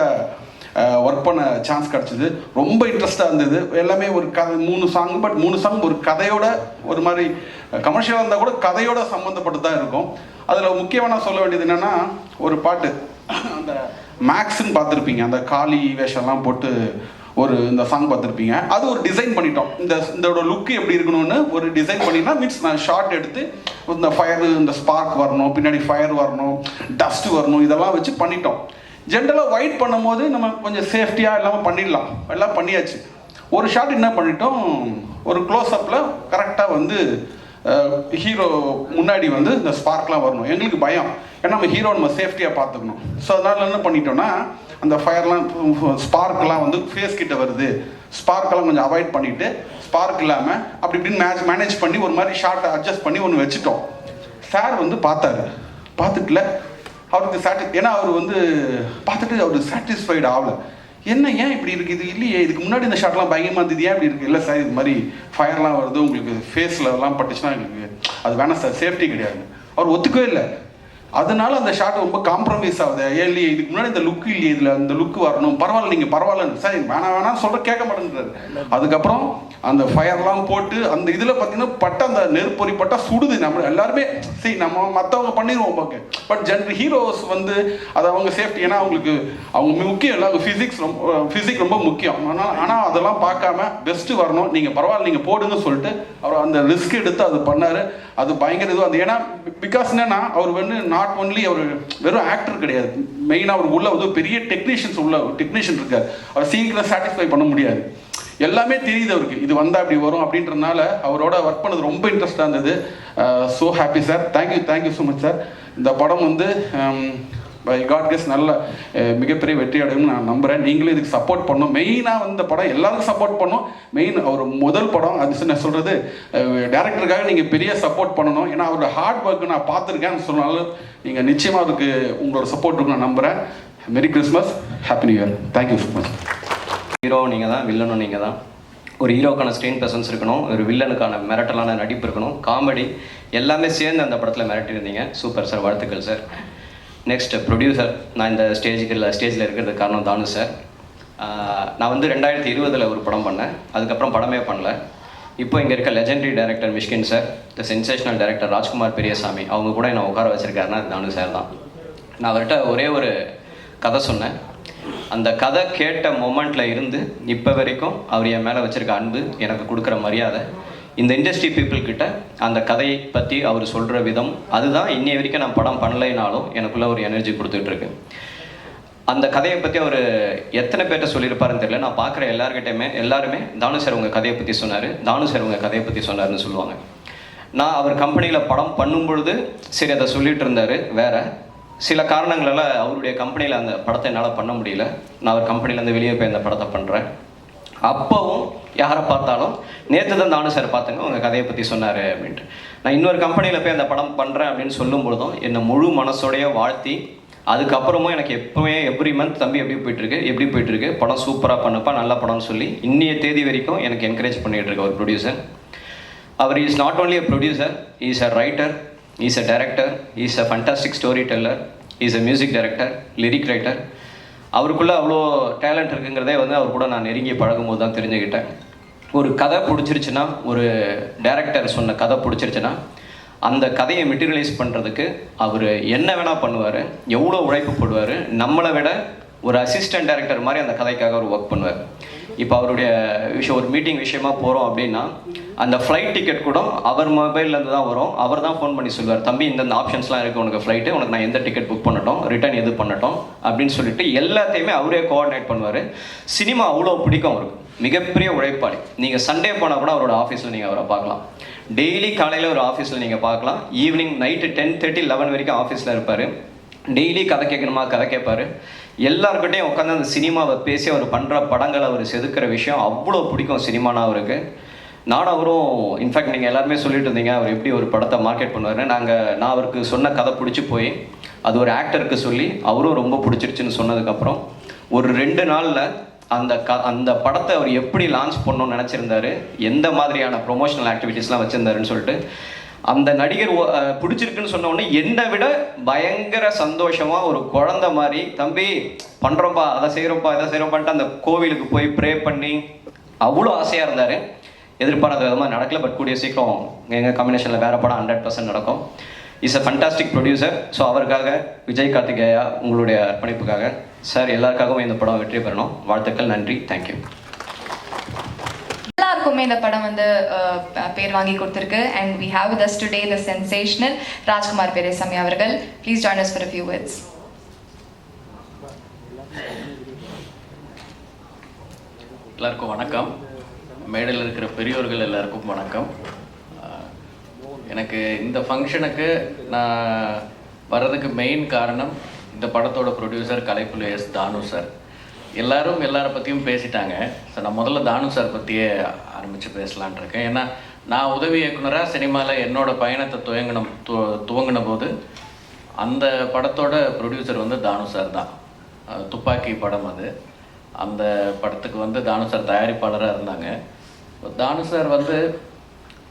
ஒர்க் பண்ண சான்ஸ் கிடச்சிது. ரொம்ப இன்ட்ரெஸ்டாக இருந்தது. எல்லாமே ஒரு 3 சாங், பட் 3 சாங் ஒரு கதையோட ஒரு மாதிரி கமர்ஷியலாக இருந்தால் கூட கதையோட சம்மந்தப்பட்டு தான் இருக்கும். அதில் முக்கியமாக நான் சொல்ல வேண்டியது என்னென்னா, ஒரு பாட்டு அந்த மேக்ஸ்ன்னு பார்த்துருப்பீங்க, அந்த காளி வேஷம்லாம் போட்டு இந்த சாங் பார்த்துருப்பீங்க. அது ஒரு டிசைன் பண்ணிட்டோம். இதோட லுக்கு எப்படி இருக்கணும்னு ஒரு டிசைன் பண்ணினா மீன்ஸ் நான் ஷார்ட் எடுத்து இந்த ஃபயர், இந்த ஸ்பார்க் வரணும், பின்னாடி ஃபயர் வரணும், டஸ்ட் வரணும், இதெல்லாம் வச்சு பண்ணிட்டோம். ஜென்ரலாக ஒயிட் பண்ணும்போது நம்ம கொஞ்சம் சேஃப்டியாக இல்லாமல் பண்ணிடலாம், எல்லாம் பண்ணியாச்சு. ஒரு ஷாட் என்ன பண்ணிட்டோம், ஒரு க்ளோஸ்அப்பில் கரெக்டாக வந்து ஹீரோ முன்னாடி வந்து இந்த ஸ்பார்க்லாம் வரணும். எங்களுக்கு பயம், ஏன்னா நம்ம ஹீரோ நம்ம சேஃப்டியாக பார்த்துக்கணும். ஸோ அதனால் என்ன பண்ணிட்டோன்னா அந்த ஃபயர்லாம் ஸ்பார்க்கெலாம் வந்து ஃபேஸ் கிட்ட வருது, ஸ்பார்க்கெல்லாம் கொஞ்சம் அவாய்ட் பண்ணிவிட்டு ஸ்பார்க் இல்லாமல் அப்படி இப்படின்னு மேனேஜ் பண்ணி ஒரு மாதிரி ஷார்ட்டை அட்ஜஸ்ட் பண்ணி ஒன்று வச்சுட்டோம். சார் வந்து பார்த்துட்டுல அவருக்கு ஏன்னா அவர் வந்து பார்த்துட்டு அவர் சாட்டிஸ்ஃபைடு ஆகலை. ஏன் இப்படி இருக்குது, இது இல்லையே, இதுக்கு முன்னாடி இந்த ஷாட்லாம் பயங்கரமாக இருந்தது, ஏன் இப்படி இருக்குது? இல்லை சார், இது மாதிரி ஃபயர்லாம் வருது, உங்களுக்கு ஃபேஸ்லலாம் பட்டுச்சுன்னா எங்களுக்கு அது வேணாம் சார், சேஃப்டி கிடையாது. அவர் ஒத்துக்கவே இல்லை. அதனால அந்த ஷாட் ரொம்ப காம்ப்ரமைஸ் ஆகுது. ஏன் இல்லையே, இதுக்கு முன்னாடி இந்த லுக்கு இல்லையே, இதில் இந்த லுக்கு வரணும், பரவாயில்ல நீங்கள் பரவாயில்லன்னு சார் வேணாம் சொல்கிற கேட்க மாட்டேங்கிறாரு. அதுக்கப்புறம் அந்த ஃபயர்லாம் போட்டு அந்த இதில் பார்த்தீங்கன்னா பட்ட அந்த நெருப்பொறி பட்டால் சுடுது. நம்ம எல்லாருமே சரி நம்ம மற்றவங்க பண்ணிடுவோம் ஓகே, பட் ஹீரோஸ் வந்து அது அவங்க சேஃப்டி, ஏன்னா அவங்க முக்கியம் இல்லை, அவங்க ஃபிசிக்ஸ் ரொம்ப முக்கியம். ஆனால் அதெல்லாம் பார்க்காம பெஸ்ட்டு வரணும், நீங்கள் பரவாயில்ல நீங்கள் போடுன்னு சொல்லிட்டு அவர் அந்த ரிஸ்க் எடுத்து அது பண்ணார். அது பயங்கர இதுவும் அந்த, ஏன்னா பிகாஸ் என்னன்னா அவர் வந்து நாட் ஒன்லி அவர் வெறும் ஆக்டர் கிடையாது, மெயினாக அவர் உள்ள வந்து பெரிய டெக்னீஷியன் இருக்கார். அவர் சீக்கிரம் சாட்டிஸ்ஃபை பண்ண முடியாது, எல்லாமே தெரியுது அவருக்கு, இது வந்தால் அப்படி வரும் அப்படின்றனால அவரோட ஒர்க் பண்ணது ரொம்ப இன்ட்ரெஸ்டாக இருந்தது. So happy sir, thank you so much sir. இந்த படம் வந்து பை காட் கெஸ் நல்ல மிகப்பெரிய வெற்றி அடையும்னு நான் நம்புகிறேன். நீங்களும் இதுக்கு சப்போர்ட் பண்ணணும். மெயினாக வந்து இந்த படம் எல்லாருக்கும் சப்போர்ட் பண்ணணும். மெயின் அவர் முதல் படம், அது நான் சொல்கிறது டேரக்டருக்காக நீங்கள் பெரிய சப்போர்ட் பண்ணணும். ஏன்னா அவரோட ஹார்ட் ஒர்க்கு நான் பார்த்துருக்கேன்னு சொன்னாலும் நீங்கள் நிச்சயமாக அவருக்கு உங்களோட சப்போர்ட் இருக்கு நான் நம்புகிறேன். மெரி Christmas, happy new year, thank you so much. Hero நீங்கள் தான், வில்லனும் நீங்கள் தான். ஒரு ஹீரோக்கான ஸ்க்ரீன் ப்ரெசன்ஸ் இருக்கணும், ஒரு வில்லனுக்கான மிரட்டலான நடிப்பு இருக்கணும், காமெடி எல்லாமே சேர்ந்து அந்த படத்தில் மிரட்டியிருந்தீங்க. சூப்பர் சார், வாழ்த்துக்கள் சார். நெக்ஸ்ட் ப்ரொடியூசர், நான் இந்த ஸ்டேஜில் இருக்கிறதுக்கு காரணம் தானு சார். நான் வந்து 2020 ஒரு படம் பண்ணேன், அதுக்கப்புறம் படமே பண்ணல. இப்போ இங்கே இருக்க லெஜெண்டரி டைரக்டர் மிஷ்கின் சார், த சென்சேஷனல் டைரக்டர் ராஜ்குமார் பெரியசாமி, அவங்க கூட என்னை உட்கார வச்சிருக்காருன்னா தானு சார் தான். நான் அவர்கிட்ட ஒரே ஒரு கதை சொன்னேன். அந்த கதை கேட்ட மொமெண்ட்டில் இருந்து இப்போ வரைக்கும் அவர் என் மேலே வச்சுருக்க அன்பு, எனக்கு கொடுக்குற மரியாதை, இந்த இண்டஸ்ட்ரி பீப்புள் கிட்ட அந்த கதையை பற்றி அவர் சொல்கிற விதம், அதுதான் இன்னைய வரைக்கும் நான் படம் பண்ணலைனாலும் எனக்குள்ளே ஒரு எனர்ஜி கொடுத்துட்ருக்கு. அந்த கதையை பற்றி அவர் எத்தனை பேர்கிட்ட சொல்லியிருப்பாருன்னு தெரியல. நான் பார்க்குற எல்லாருமே தானு சார் உங்கள் கதையை பற்றி சொன்னார், தானு சார் உங்கள் கதையை பற்றி சொன்னார்னு சொல்லுவாங்க. நான் அவர் கம்பெனியில் படம் பண்ணும் பொழுது சரி அதை சொல்லிகிட்டு இருந்தார். வேறு சில காரணங்களால் அவருடைய கம்பெனியில் அந்த படத்தை என்னால் பண்ண முடியல. நான் அவர் கம்பெனிலேருந்து வெளியே போய் அந்த படத்தை பண்ணுறேன். அப்போவும் யாரை பார்த்தாலும் நேற்று தான் தானு சார் பார்த்துங்க உங்கள் கதையை பற்றி சொன்னார் அப்படின்ட்டு. நான் இன்னொரு கம்பெனியில் போய் அந்த படம் பண்ணுறேன் அப்படின்னு சொல்லும் பொழுதும் என்னை முழு மனசோடைய வாழ்த்தி, அதுக்கப்புறமும் எனக்கு எப்போவுமே எவ்ரி மந்த் தம்பி எப்படி போயிட்டுருக்கு படம் சூப்பராக பண்ணப்பா, நல்ல படம்னு சொல்லி இன்னைய தேதி வரைக்கும் எனக்கு என்கரேஜ் பண்ணிகிட்டு இருக்க ஒரு ப்ரொடியூசர். அவர் is not only a producer, is a writer, is a director, is a fantastic story teller, is a music director, lyric writer. அவருக்குள்ளே அவ்வளோ டேலண்ட் இருக்குங்கிறதே அவர் கூட நான் நெருங்கி பழகும்போது தான் தெரிஞ்சுக்கிட்டேன். ஒரு கதை பிடிச்சிருச்சுன்னா, ஒரு டைரக்டர் சொன்ன கதை பிடிச்சிருச்சுன்னா அந்த கதையை மெட்டீரியலைஸ் பண்ணுறதுக்கு அவர் என்ன வேணால் பண்ணுவார், எவ்வளோ உழைப்பு போடுவார். நம்மளை விட ஒரு அசிஸ்டன்ட் டைரக்டர் மாதிரி அந்த கதைக்காக அவர் ஒர்க் பண்ணுவார். இப்போ அவருடைய ஒரு மீட்டிங் விஷயமாக போகிறோம் அப்படின்னா அந்த ஃப்ளைட் டிக்கெட் கூட அவர் மொபைல்லேருந்து தான் வரும். அவர் தான் ஃபோன் பண்ணி சொல்லுவார், தம்பி இந்தந்த ஆப்ஷன்ஸ்லாம் இருக்குது உனக்கு ஃப்ளைட்டு, உனக்கு நான் எந்த டிக்கெட் புக் பண்ணட்டும், ரிட்டர்ன் எது பண்ணட்டும் அப்படின்னு சொல்லிட்டு எல்லாத்தையுமே அவரே கோஆர்டினேட் பண்ணுவார். சினிமா அவ்வளோ பிடிக்கும் அவருக்கு, மிகப்பெரிய உழைப்பாளி. நீங்கள் சண்டே போனால் கூட அவரோட ஆஃபீஸில் நீங்கள் அவரை பார்க்கலாம். டெய்லி காலையில் ஒரு ஆஃபீஸில் நீங்கள் பார்க்கலாம், ஈவினிங் நைட்டு 10:30 11 வரைக்கும் ஆஃபீஸில் இருப்பார். டெய்லி கதை கேட்கணுமா கதை கேட்பார். எல்லாருக்கிட்டையும் உட்காந்து அந்த சினிமாவை பேசி அவர் பண்ணுற படங்களை அவர் செதுக்கிற விஷயம் அவ்வளோ பிடிக்கும் சினிமானா அவருக்கு. நானும் அவரும் இன்ஃபேக்ட் நீங்கள் எல்லாருமே சொல்லிட்டு இருந்தீங்க அவர் எப்படி ஒரு படத்தை மார்க்கெட் பண்ணுவார். நான் அவருக்கு சொன்ன கதை பிடிச்சி போய் அது ஒரு ஆக்டருக்கு சொல்லி அவரும் ரொம்ப பிடிச்சிருச்சுன்னு சொன்னதுக்கப்புறம் ஒரு 2 நாளில் அந்த படத்தை அவர் எப்படி லான்ச் பண்ணணும்னு நினச்சிருந்தாரு, எந்த மாதிரியான ப்ரொமோஷனல் ஆக்டிவிட்டீஸ்லாம் வச்சுருந்தாருன்னு சொல்லிட்டு அந்த நடிகர் பிடிச்சிருக்குன்னு சொன்ன உடனே என்னை விட பயங்கர சந்தோஷமாக ஒரு குழந்தை மாதிரி, தம்பி பண்ணுறோம்ப்பா, அதை செய்கிறோம்ப்பா, இதை செய்கிறோம்ப்பான்ட்டு அந்த கோவிலுக்கு போய் ப்ரே பண்ணி அவ்வளோ ஆசையாக இருந்தார். எதிர்பாராத விதமாக நடக்கல, பட் கூடிய சீக்கிரம் எங்கள் காம்பினேஷனில் வேறு படம் 100% நடக்கும். Is a fantastic producer. So அவருக்காக விஜய் கார்த்திகேயா உங்களுடைய அர்ப்பணிப்புக்காக சார் எல்லாருக்காகவும் இந்த படம் வெற்றி பெறணும். வாழ்த்துக்கள், நன்றி, தேங்க்யூ. எல்லாருக்குமே இந்த படம் பேர் வாங்கி கொடுத்துருக்கு. And we have with us today the sensational Rajkumar Periyasamy அவர்கள். Please join us for a few words. எல்லாருக்கும் வணக்கம். மேடையில் இருக்கிற பெரியோர்கள் எல்லாருக்கும் வணக்கம். எனக்கு இந்த ஃபங்க்ஷனுக்கு நான் வர்றதுக்கு மெயின் காரணம் இந்த படத்தோட ப்ரொடியூசர் கலைப்புலி எஸ் தானு சார். எல்லாரை பற்றியும் பேசிட்டாங்க. ஸோ நான் முதல்ல தானு சார் பற்றியே ஆரம்பித்து பேசலான் இருக்கேன். ஏன்னா நான் உதவி இயக்குனராக சினிமாவில் என்னோடய பயணத்தை துவங்கின போது அந்த படத்தோட ப்ரொடியூசர் தானு சார் தான். துப்பாக்கி படம் அது. அந்த படத்துக்கு தானு சார் தயாரிப்பாளராக இருந்தாங்க. தானு சார்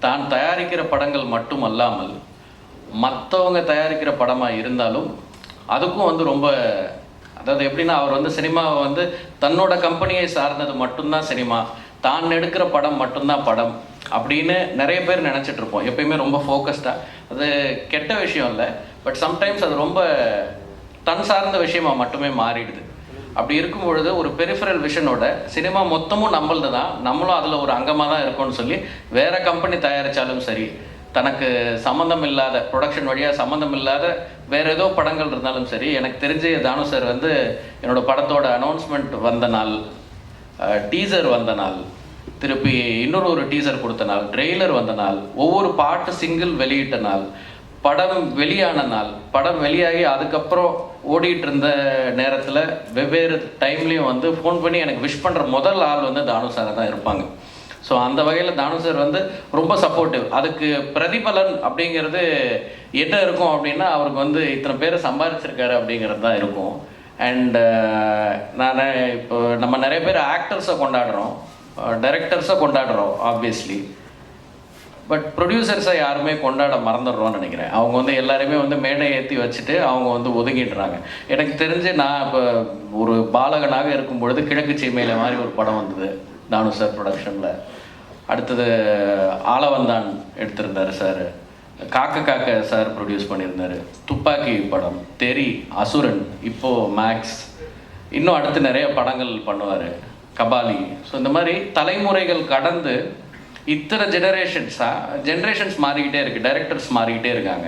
தான் தயாரிக்கிற படங்கள் மட்டும் அல்லாமல் மற்றவங்க தயாரிக்கிற படமாக இருந்தாலும் அதுக்கும் ரொம்ப, அதாவது எப்படின்னா அவர் சினிமாவை தன்னோட கம்பெனியை சார்ந்தது மட்டும்தான் சினிமா, தான் எடுக்கிற படம் மட்டும்தான் படம் அப்படின்னு நிறைய பேர் நினச்சிட்ருப்போம். எப்பயுமே ரொம்ப ஃபோக்கஸ்டாக. அது கெட்ட விஷயம் இல்லை, பட் சம்டைம்ஸ் அது ரொம்ப தன் சார்ந்த விஷயமாக மட்டுமே மாறிடுது. அப்படி இருக்கும் பொழுது ஒரு பெரிஃபரல் விஷனோட சினிமா மொத்தமும் நம்மளது தான், நம்மளும் அதில் ஒரு அங்கமாக தான் இருக்கோம்னு சொல்லி வேறு கம்பெனி தயாரித்தாலும் சரி, தனக்கு சம்மந்தம் இல்லாத ப்ரொடக்ஷன் வழியாக சம்மந்தம் இல்லாத வேறு ஏதோ படங்கள் இருந்தாலும் சரி, எனக்கு தெரிஞ்சு தானு சார் என்னோடய படத்தோட அனௌன்ஸ்மெண்ட் வந்த நாள், டீசர் வந்த நாள், திருப்பி இன்னொரு டீசர் கொடுத்த நாள், ட்ரெய்லர் வந்த நாள், ஒவ்வொரு பாட்டு சிங்கிள் வெளியிட்ட நாள், படம் வெளியான நாள், படம் வெளியாகி அதுக்கப்புறம் ஓடிட்டு இருந்த நேரத்தில் வெவ்வேறு டைம்லேயும் ஃபோன் பண்ணி எனக்கு விஷ் பண்ணுற முதல் ஆள் தானு சாரை தான் இருப்பாங்க. ஸோ அந்த வகையில் தானு சார் ரொம்ப சப்போர்ட்டிவ். அதுக்கு பிரதிபலன் அப்படிங்கிறது என்ன இருக்கும் அப்படின்னா அவருக்கு இத்தனை பேரை சம்பாதிச்சிருக்காரு அப்படிங்கிறது தான் இருக்கும். அண்ட் நான் இப்போ நம்ம நிறைய பேர் ஆக்டர்ஸை கொண்டாடுறோம், டைரக்டர்ஸை கொண்டாடுறோம் ஆப்வியஸ்லி, பட் ப்ரொடியூசர்ஸை யாருமே கொண்டாட மறந்துடுறோன்னு நினைக்கிறேன். அவங்க எல்லாருமே மேடை ஏற்றி வச்சுட்டு அவங்க ஒதுங்கிடுறாங்க. எனக்கு தெரிஞ்சு நான் இப்போ ஒரு பாலகனாக இருக்கும் பொழுது கிழக்கு சீமையில் மாதிரி ஒரு படம் வந்தது தானு சார் ப்ரொடக்ஷனில். அடுத்தது ஆலவந்தான் எடுத்திருந்தார் சார், காக்க சார் ப்ரொடியூஸ் பண்ணியிருந்தார், துப்பாக்கி படம், தெரி, அசுரன், இப்போது மேக்ஸ், இன்னும் அடுத்து நிறைய படங்கள் பண்ணுவார், கபாலி. ஸோ இந்த மாதிரி தலைமுறைகள் கடந்து இத்தனை ஜெனரேஷன்ஸ் மாறிக்கிட்டே இருக்குது, டைரக்டர்ஸ் மாறிக்கிட்டே இருக்காங்க,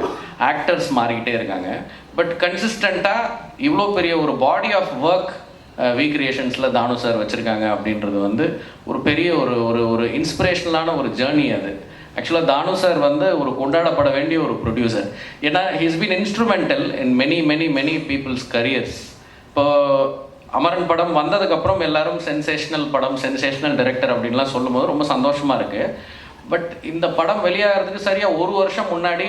ஆக்டர்ஸ் மாறிக்கிட்டே இருக்காங்க. பட் கன்சிஸ்டண்ட்டாக இவ்வளோ பெரிய ஒரு body of work we கிரியேஷன்ஸில் Thanu sir வச்சுருக்காங்க அப்படின்றது வந்து ஒரு பெரிய ஒரு ஒரு ஒரு இன்ஸ்பிரேஷனலான ஒரு ஜேர்னி அது. ஆக்சுவலாக தானு சார் வந்து ஒரு கொண்டாடப்பட வேண்டிய ஒரு ப்ரொடியூசர். ஏன்னா he's been instrumental in many people's careers. இப்போ அமரன் படம் வந்ததுக்கப்புறம் எல்லாரும் சென்சேஷனல் படம், சென்சேஷனல் டைரக்டர் அப்படின்லாம் சொல்லும்போது ரொம்ப சந்தோஷமாக இருக்குது. பட் இந்த படம் வெளியாகிறதுக்கு சரியாக ஒரு வருஷம் முன்னாடி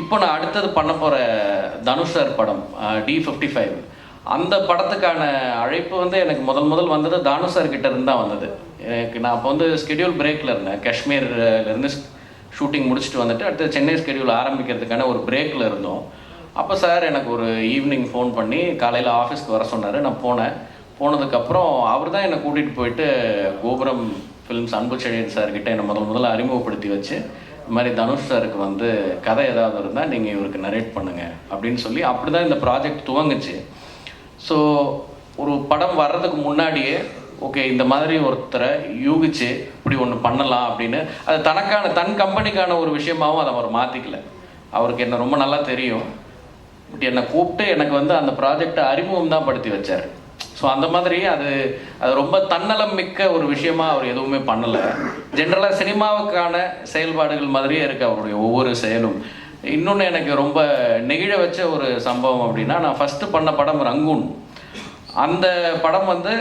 இப்போ நான் அடுத்தது பண்ண போகிற தனுஷ் சார் படம் D55, அந்த படத்துக்கான அழைப்பு வந்து எனக்கு முதல் வந்தது தானு சார் கிட்ட இருந்து தான் வந்தது. நான் அப்போ வந்து ஸ்கெடியூல் பிரேக்கில் இருந்தேன். காஷ்மீர்லேருந்து ஷூட்டிங் முடிச்சுட்டு வந்துட்டு அடுத்து சென்னை ஸ்கெடியூல் ஆரம்பிக்கிறதுக்கான ஒரு பிரேக்கில் இருந்தோம். அப்போ சார் எனக்கு ஒரு ஈவினிங் ஃபோன் பண்ணி காலையில் ஆஃபீஸ்க்கு வர சொன்னார். நான் போனதுக்கப்புறம் அவர் தான் என்னை கூட்டிகிட்டு போயிட்டு கோபுரம் ஃபிலிம்ஸ் அன்பு செழியன் சார்கிட்ட என்னை முதல்ல அறிமுகப்படுத்தி வச்சு, இந்த மாதிரி தனுஷ் சாருக்கு வந்து கதை ஏதாவது இருந்தால் நீங்கள் இவருக்கு நரேட் பண்ணுங்கள் அப்படின்னு சொல்லி அப்படி தான் இந்த ப்ராஜெக்ட் துவங்குச்சு. ஸோ ஒரு படம் வர்றதுக்கு முன்னாடியே ஓகே இந்த மாதிரி ஒருத்தரை யூகிச்சு இப்படி ஒன்று பண்ணலாம் அப்படின்னு, அது தன் கம்பெனிக்கான ஒரு விஷயமாகவும் அதை அவர் மாற்றிக்கல. அவருக்கு என்ன ரொம்ப நல்லா தெரியும். பட் என்னை கூப்பிட்டு எனக்கு வந்து அந்த ப்ராஜெக்டை அறிமுகம் தான் படுத்தி வச்சார். ஸோ அந்த மாதிரி அது ரொம்ப தன்னலம் மிக்க ஒரு விஷயமா அவர் எதுவுமே பண்ணலை. ஜென்ரலாக சினிமாவுக்கான செயல்பாடுகள் மாதிரியே இருக்குது அவருடைய ஒவ்வொரு செயலும். இன்னொன்று எனக்கு ரொம்ப நெகிழ வச்ச ஒரு சம்பவம் அப்படின்னா, நான் ஃபஸ்ட்டு பண்ண படம் ரங்கூன். அந்த படம் வந்து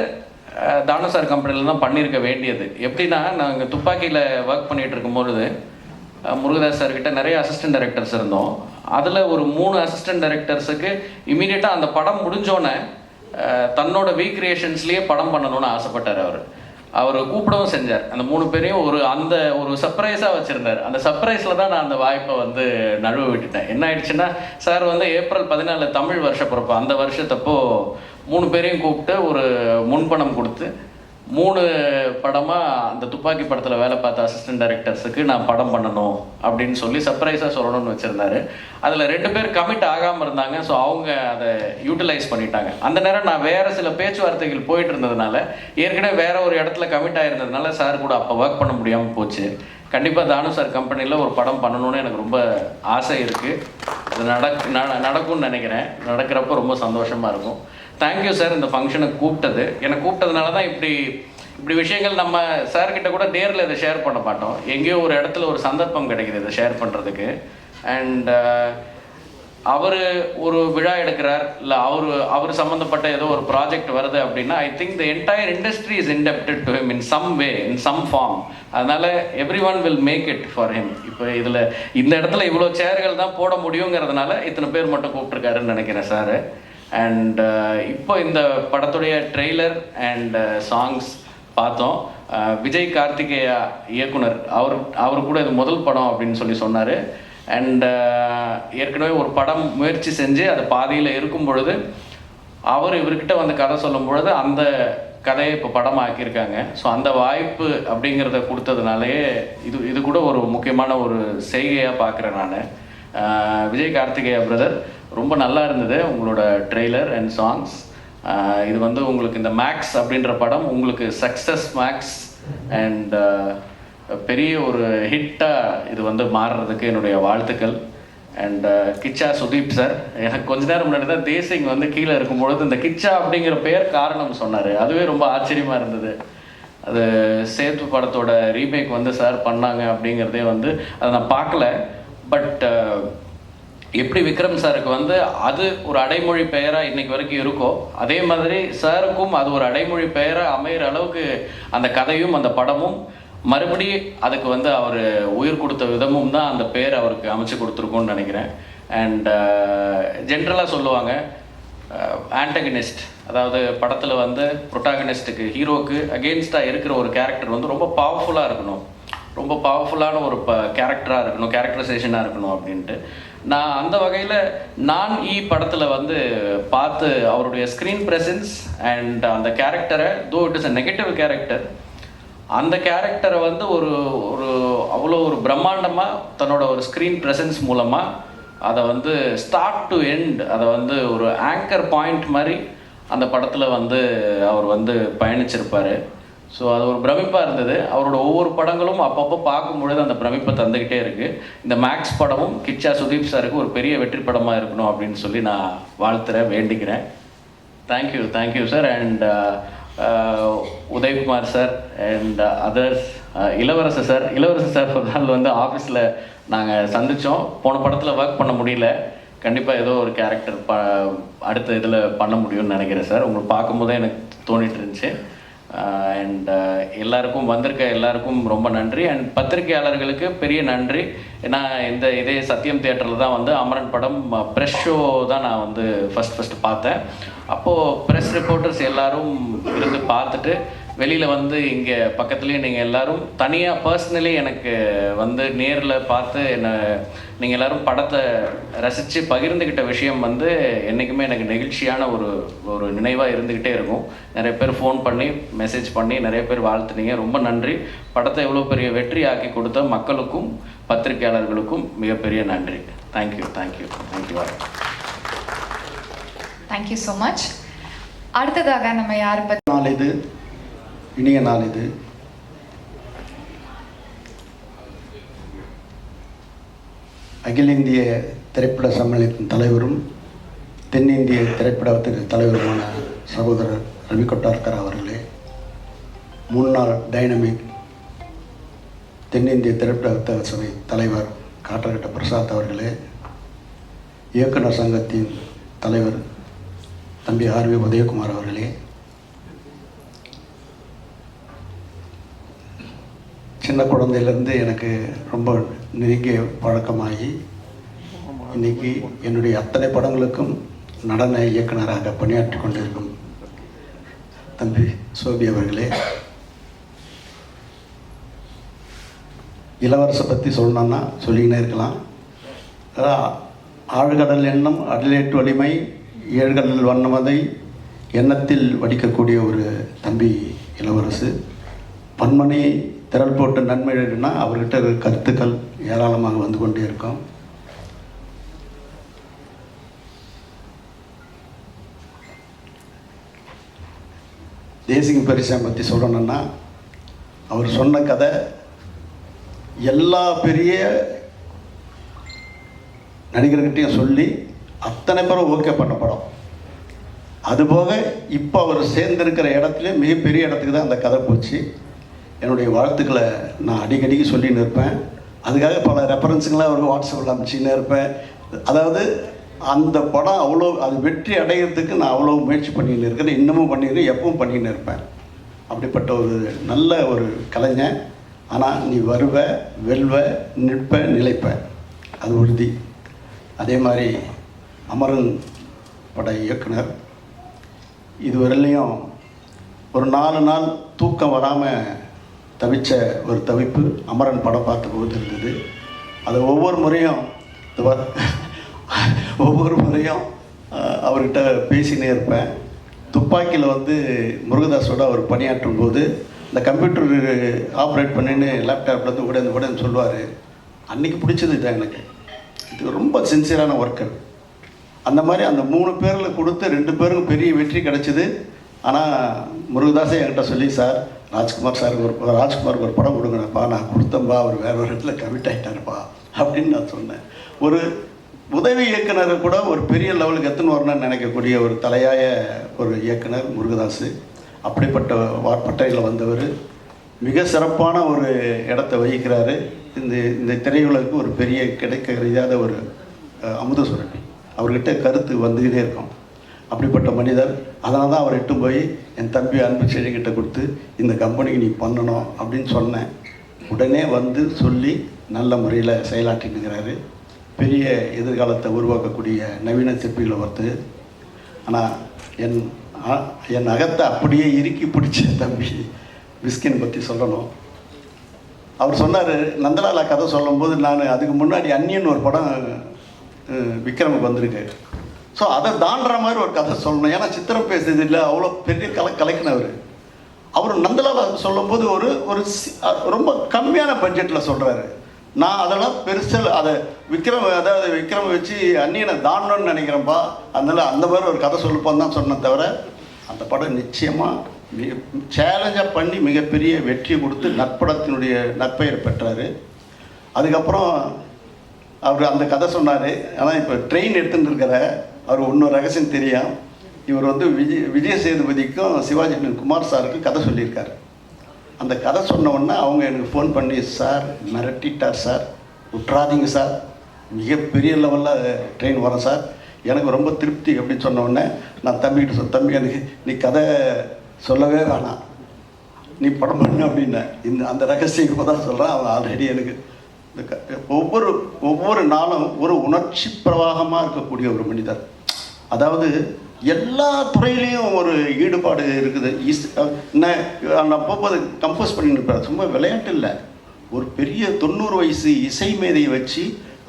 தானு சார் கம்பெனியில் தான் பண்ணியிருக்க வேண்டியது. எப்படின்னா, நாங்கள் துப்பாக்கியில் ஒர்க் பண்ணிகிட்டு இருக்கும்பொழுது முருகதாஸ் சார்கிட்ட நிறைய அசிஸ்டன்ட் டைரக்டர்ஸ் இருந்தோம். அதில் ஒரு 3 அசிஸ்டன்ட் டைரக்டர்ஸுக்கு இமீடியட்டாக அந்த படம் முடிஞ்சோன்னே தன்னோட வி கிரியேஷன்ஸ்லேயே படம் பண்ணணும்னு ஆசைப்பட்டார். அவர் கூப்பிடவும் செஞ்சார். அந்த 3 பேரையும் ஒரு சர்ப்ரைஸாக வச்சுருந்தார். அந்த சர்ப்ரைஸில் தான் நான் அந்த வாய்ப்பை வந்து நழுவ விட்டுட்டேன். என்ன ஆயிடுச்சுன்னா, சார் வந்து ஏப்ரல் 14 தமிழ் வருஷ பிறப்பு, அந்த வருஷத்தப்போ 3 பேரையும் கூப்பிட்டு ஒரு முன்பணம் கொடுத்து 3 படமாக அந்த துப்பாக்கி படத்தில் வேலை பார்த்த அசிஸ்டன்ட் டைரக்டர்ஸுக்கு நான் படம் பண்ணணும் அப்படின்னு சொல்லி சர்ப்ரைஸாக சொல்லணும்னு வச்சுருந்தாரு. அதில் 2 பேர் கமிட் ஆகாமல் இருந்தாங்க. ஸோ அவங்க அதை யூட்டிலைஸ் பண்ணிட்டாங்க. அந்த நேரம் நான் வேறு சில பேச்சுவார்த்தைகள் போயிட்டு இருந்ததுனால, ஏற்கனவே வேறு ஒரு இடத்துல கமிட் ஆகிருந்ததுனால சார் கூட அப்போ ஒர்க் பண்ண முடியாமல் போச்சு. கண்டிப்பாக தானு சார் கம்பெனியில் ஒரு படம் பண்ணணும்னு எனக்கு ரொம்ப ஆசை இருக்குது. அது நடக்கும்னு நினைக்கிறேன். நடக்கிறப்போ ரொம்ப சந்தோஷமாக இருக்கும். தேங்க்யூ சார் இந்த ஃபங்க்ஷனுக்கு கூப்பிட்டது. எனக்கு கூப்பிட்டதுனால தான் இப்படி விஷயங்கள் நம்ம சார்கிட்ட கூட நேரில் இதை ஷேர் பண்ண மாட்டோம். எங்கேயோ ஒரு இடத்துல ஒரு சந்தர்ப்பம் கிடைக்குது இதை ஷேர் பண்ணுறதுக்கு. அண்ட் அவர் ஒரு விழா எடுக்கிறார், இல்லை அவர் சம்மந்தப்பட்ட ஏதோ ஒரு ப்ராஜெக்ட் வருது அப்படின்னா, I think the entire industry is indebted to him in some way, in some form. அதனால் every one will make it for him. இப்போ இதில் இந்த இடத்துல இவ்வளோ சேர்கள் தான் போட முடியுங்கிறதுனால இத்தனை பேர் மட்டும் கூப்பிட்ருக்காருன்னு நினைக்கிறேன் சார். அண்ட் இப்போ இந்த படத்துடைய ட்ரெய்லர் அண்ட் சாங்ஸ் பார்த்தோம். விஜய் கார்த்திகேயா இயக்குனர், அவர் கூட இது முதல் படம் அப்படின்னு சொல்லி சொன்னார். அண்ட் ஏற்கனவே ஒரு படம் முயற்சி செஞ்சு அது பாதியில் இருக்கும் பொழுது இவர்கிட்ட வந்து கதை சொல்லும் பொழுது அந்த கதையை இப்போ படம் ஆக்கியிருக்காங்க. ஸோ அந்த வாய்ப்பு அப்படிங்கிறத கொடுத்ததுனாலே இது கூட ஒரு முக்கியமான ஒரு செய்கையாக பார்க்குறேன் நான். விஜய் கார்த்திகேயா பிரதர், ரொம்ப நல்லா இருந்தது உங்களோட ட்ரெய்லர் அண்ட் சாங்ஸ். இது வந்து உங்களுக்கு இந்த மேக்ஸ் அப்படின்ற படம் உங்களுக்கு சக்ஸஸ் மேக்ஸ் அண்ட் பெரிய ஒரு ஹிட்டாக இது வந்து மாறுறதுக்கு என்னுடைய வாழ்த்துக்கள். அண்ட் கிச்சா சுதீப் சார், எனக்கு கொஞ்ச நேரம் முன்னாடி தான் தேசிங் வந்து கீழே இருக்கும்பொழுது இந்த கிச்சா அப்படிங்கிற பேர் காரணம் சொன்னார். அதுவே ரொம்ப ஆச்சரியமாக இருந்தது. அது சேத்து படத்தோட ரீமேக் வந்து சார் பண்ணாங்க அப்படிங்கிறதே வந்து அதை நான் பார்க்கல. பட் எப்படி விக்ரம் சாருக்கு வந்து அது ஒரு அடைமொழி பெயராக இன்னைக்கு வரைக்கும் இருக்கோ, அதே மாதிரி சாருக்கும் அது ஒரு அடைமொழி பெயராக அமைகிற அளவுக்கு அந்த கதையும் அந்த படமும் மறுபடியும் அதுக்கு வந்து அவர் உயிர் கொடுத்த விதமும் தான் அந்த பேர் அவருக்கு அமைச்சு கொடுத்துருக்கோன்னு நினைக்கிறேன். அண்ட் ஜென்ரலாக சொல்லுவாங்க ஆன்டகனிஸ்ட், அதாவது படத்தில் வந்து ப்ரொட்டாகனிஸ்ட்டுக்கு ஹீரோக்கு அகெயின்ஸ்டாக இருக்கிற ஒரு கேரக்டர் வந்து ரொம்ப பவர்ஃபுல்லாக இருக்கணும், ரொம்ப பவர்ஃபுல்லான ஒரு கேரக்டராக இருக்கணும், கேரக்டரைசேஷனாக இருக்கணும் அப்படின்ட்டு. நான் அந்த வகையில் நான் படத்தில் வந்து பார்த்து அவருடைய ஸ்க்ரீன் ப்ரெசன்ஸ் அண்ட் அந்த கேரக்டரை, though it is a negative character, அந்த கேரக்டரை வந்து ஒரு அவ்வளோ ஒரு பிரம்மாண்டமாக தன்னோட ஒரு ஸ்க்ரீன் ப்ரெசன்ஸ் மூலமாக அதை வந்து ஸ்டார்ட் டு எண்ட் அதை வந்து ஒரு ஆங்கர் பாயிண்ட் மாதிரி அந்த படத்தில் வந்து அவர் வந்து பயணிச்சிருப்பார். ஸோ அது ஒரு பிரமிப்பாக இருந்தது. அவரோட ஒவ்வொரு படங்களும் அப்பப்போ பார்க்கும்பொழுது அந்த பிரமிப்பை தந்துக்கிட்டே இருக்குது. இந்த மேக்ஸ் படமும் கிச்சா சுதீப் சாருக்கு ஒரு பெரிய வெற்றி படமாக இருக்கணும் அப்படின்னு சொல்லி நான் வாழ்த்துறேன், வேண்டிக்கிறேன். Thank you sir. And Udayakumar sir and others, Ilavarasar sir ஒரு நாள் வந்து ஆஃபீஸில் நாங்கள் சந்தித்தோம். போன படத்தில் ஒர்க் பண்ண முடியல, கண்டிப்பாக ஏதோ ஒரு கேரக்டர் அடுத்த இதில் பண்ண முடியும்னு நினைக்கிறேன் சார். உங்களுக்கு பார்க்கும்போதே எனக்கு தோணிட்டு இருந்துச்சு. அண்ட் எல்லாருக்கும் வந்திருக்க எல்லாருக்கும் ரொம்ப நன்றி. அண்ட் பத்திரிகையாளர்களுக்கு பெரிய நன்றி. ஏன்னா இதே சத்யம் தியேட்டரில் தான் வந்து அமரன் படம் ப்ரெஸ் ஷோ தான் நான் வந்து ஃபஸ்ட்டு பார்த்தேன். அப்போது ப்ரெஸ் ரிப்போர்ட்டர்ஸ் எல்லோரும் இருந்து பார்த்துட்டு வெளியில் வந்து இங்கே பக்கத்துலேயே நீங்கள் எல்லோரும் தனியாக பர்சனலி எனக்கு வந்து நேரில் பார்த்து நீங்கள் எல்லோரும் படத்தை ரசித்து பகிர்ந்துக்கிட்ட விஷயம் வந்து என்றைக்குமே எனக்கு நெகிழ்ச்சியான ஒரு நினைவாக இருந்துக்கிட்டே இருக்கும். நிறைய பேர் ஃபோன் பண்ணி மெசேஜ் பண்ணி நிறைய பேர் வாழ்த்துனீங்க, ரொம்ப நன்றி. படத்தை எவ்வளோ பெரிய வெற்றி ஆக்கி கொடுத்த மக்களுக்கும் பத்திரிகையாளர்களுக்கும் மிகப்பெரிய நன்றி. தேங்க்யூ. Thank you so much. அடுத்ததாக நம்ம யாரை பற்றி நாள் இது இனிய நாள் இது. அகில இந்திய திரைப்பட சம்மேளனத்தின் தலைவரும் தென்னிந்திய திரைப்படத்தின் தலைவருமான சகோதரர் ரவி கொட்டார்கர் அவர்களே, முன்னாள் டைனமிக் தென்னிந்திய திரைப்பட சபை தலைவர் காட்டகட்ட பிரசாத் அவர்களே, இயக்குனர் சங்கத்தின் தலைவர் தம்பி ஆர்வி உதயகுமார் அவர்களே, சின்ன குழந்தையிலேருந்து எனக்கு ரொம்ப நெருங்கிய பழக்கமாகி இன்றைக்கி என்னுடைய அத்தனை படங்களுக்கும் நடன இயக்குனராக பணியாற்றி கொண்டிருக்கும் தம்பி சோபி அவர்களே, இளவரசை பற்றி சொல்லணுன்னா சொல்லிக்கினே இருக்கலாம். ஆழ்கடல் எண்ணம் அடலேட்டு வலிமை ஏழ்கடல் வண்ணமதை எண்ணத்தில் வடிக்கக்கூடிய ஒரு தம்பி இளவரசு. பன்மணி திரள் போட்டு நன்மை எழுதுனா அவர்கிட்ட கருத்துக்கள் ஏராளமாக வந்து கொண்டே இருக்கும். தேசிங் பெரிசான் பற்றி சொல்லணும்னா அவர் சொன்ன கதை எல்லா பெரிய நடிகர்கிட்டையும் சொல்லி அத்தனை பேரும் ஓகே பண்ண படம். அதுபோக இப்போ அவர் சேர்ந்திருக்கிற இடத்துல மிகப்பெரிய இடத்துக்கு தான் அந்த கதை போச்சு. என்னுடைய வாழ்த்துக்களை நான் அடிக்கடிக்கு சொல்லின்னு இருப்பேன். அதுக்காக பல ரெஃபரன்ஸுங்களாம் அவருக்கு வாட்ஸ்அப்பில் அமைச்சின்னு இருப்பேன். அதாவது அந்த படம் அவ்வளோ அது வெற்றி அடைகிறதுக்கு நான் அவ்வளோ முயற்சி பண்ணின்னு இருக்கிறேன், இன்னமும் பண்ணிடுறேன், எப்பவும் பண்ணின்னு இருப்பேன். அப்படிப்பட்ட ஒரு நல்ல ஒரு கலைஞன். ஆனால் நீ வருவ, வெல்வ, நிற்ப, நிலைப்ப, அது உறுதி. அதே மாதிரி அமரன் பட இயக்குனர் இதுவரையிலையும் ஒரு 4 நாள் தூக்கம் வராமல் தவிச்ச ஒரு தவிப்பு அமரன் படம் பார்த்த போது இருந்தது. அதை ஒவ்வொரு முறையும் அவர்கிட்ட பேசினே இருப்பேன். துப்பாக்கியில் வந்து முருகதாஸோடு அவர் பணியாற்றும் போது இந்த கம்ப்யூட்டர் ஆப்ரேட் பண்ணின்னு லேப்டாப்லேருந்து கூட சொல்லுவார். அன்றைக்கி பிடிச்சது இதுதான் எனக்கு. இது ரொம்ப சின்சியரான ஒர்க்கர். அந்த மாதிரி அந்த 3 பேரில் கொடுத்து 2 பேருக்கும் பெரிய வெற்றி கிடச்சிது. ஆனால் முருகதாஸே என்கிட்ட சொல்லி, சார் ராஜ்குமாருக்கு ஒரு படம் கொடுங்கப்பா, நான் கொடுத்தேன்பா, அவர் வேற ஒரு இடத்துல கமிட் ஆகிட்டாருப்பா அப்படின்னு நான் சொன்னேன். ஒரு உதவி இயக்குனர் கூட ஒரு பெரிய லெவலுக்கு எத்தனை வரணும்னு நினைக்கக்கூடிய ஒரு தலையாய ஒரு இயக்குனர் முருகதாஸ். அப்படிப்பட்ட பட்டையில் வந்தவர் மிக சிறப்பான ஒரு இடத்த வகிக்கிறாரு. இந்த திரையுலகுக்கு ஒரு பெரிய கிடைக்க தெரியாத ஒரு அமுத சுரபி. அவர்கிட்ட கருத்து வந்துக்கிட்டே இருக்கும். அப்படிப்பட்ட மனிதர். அதனால தான் அவர் இட்டு போய் என் தம்பி அன்பு செழிக்கிட்ட கொடுத்து இந்த கம்பெனிக்கு நீ பண்ணணும் அப்படின்னு சொன்னேன். உடனே வந்து சொல்லி நல்ல முறையில் செயலாற்றினுங்கிறாரு. பெரிய எதிர்காலத்தை உருவாக்கக்கூடிய நவீன சிற்பிகளை ஒருத்தர். ஆனால் என் அகத்தை அப்படியே இறுக்கி பிடிச்ச தம்பி விஸ்கின் பற்றி சொல்லணும். அவர் சொன்னார், நந்தலாலா கதை சொல்லும்போது நான் அதுக்கு முன்னாடி அந்நியன் ஒரு படம் விக்ரமுக்கு வந்திருக்கு. ஸோ அதை தாண்டுற மாதிரி ஒரு கதை சொல்லணும். ஏன்னா சித்திரம் பேசுறது இல்லை, அவ்வளோ பெரிய கலைக்கினவர். அவர் நந்தலாலா சொல்லும்போது ஒரு ரொம்ப கம்மியான பட்ஜெட்டில் சொல்கிறாரு. நான் அதெல்லாம் பெருசில் அதை விக்ரம் வச்சு அந்நியனை தாண்டணும்னு நினைக்கிறேன்ப்பா, அதனால் அந்த மாதிரி ஒரு கதை சொல்லுப்பான்னு தான் சொன்னேன். தவிர அந்த படம் நிச்சயமாக சேலஞ்சாக பண்ணி மிகப்பெரிய வெற்றி கொடுத்து நற்படத்தினுடைய நற்பெயர் பெற்றார். அதுக்கப்புறம் அவர் அந்த கதை சொன்னார். ஆனால் இப்போ ட்ரெயின் எடுத்துகிட்டு இருக்கிற அவர் இன்னொரு ரகசியம் தெரியும். இவர் வந்து விஜய் சேதுபதிக்கும் சிவாஜி குமார் சாருக்கு கதை சொல்லியிருக்கார். அந்த கதை சொன்ன உடனே அவங்க எனக்கு ஃபோன் பண்ணி, சார் மிரட்டிட்டார் சார், விட்றாதீங்க சார், மிகப்பெரிய லெவலில் ட்ரெயின் வரும் சார், எனக்கு ரொம்ப திருப்தி அப்படின்னு சொன்ன உடனே நான் தம்பிக்கிட்ட தம்பி எனக்கு நீ கதை சொல்லவே வேணாம், நீ படம் பண்ணு அப்படின்னேன். அந்த ரகசியம் இப்போ தான் சொல்கிறேன். அவன் ஆல்ரெடி எனக்கு ஒவ்வொரு நாளும் ஒரு உணர்ச்சி பிரவாகமாக இருக்கக்கூடிய ஒரு மனிதர். அதாவது எல்லா துறையிலையும் ஒரு ஈடுபாடு இருக்குது. நான் போகும்போது கம்போஸ் பண்ணிட்டு இருப்பேன். சும்மா விளையாட்டு இல்லை, ஒரு பெரிய 90 வயசு இசை மேதையை வச்சு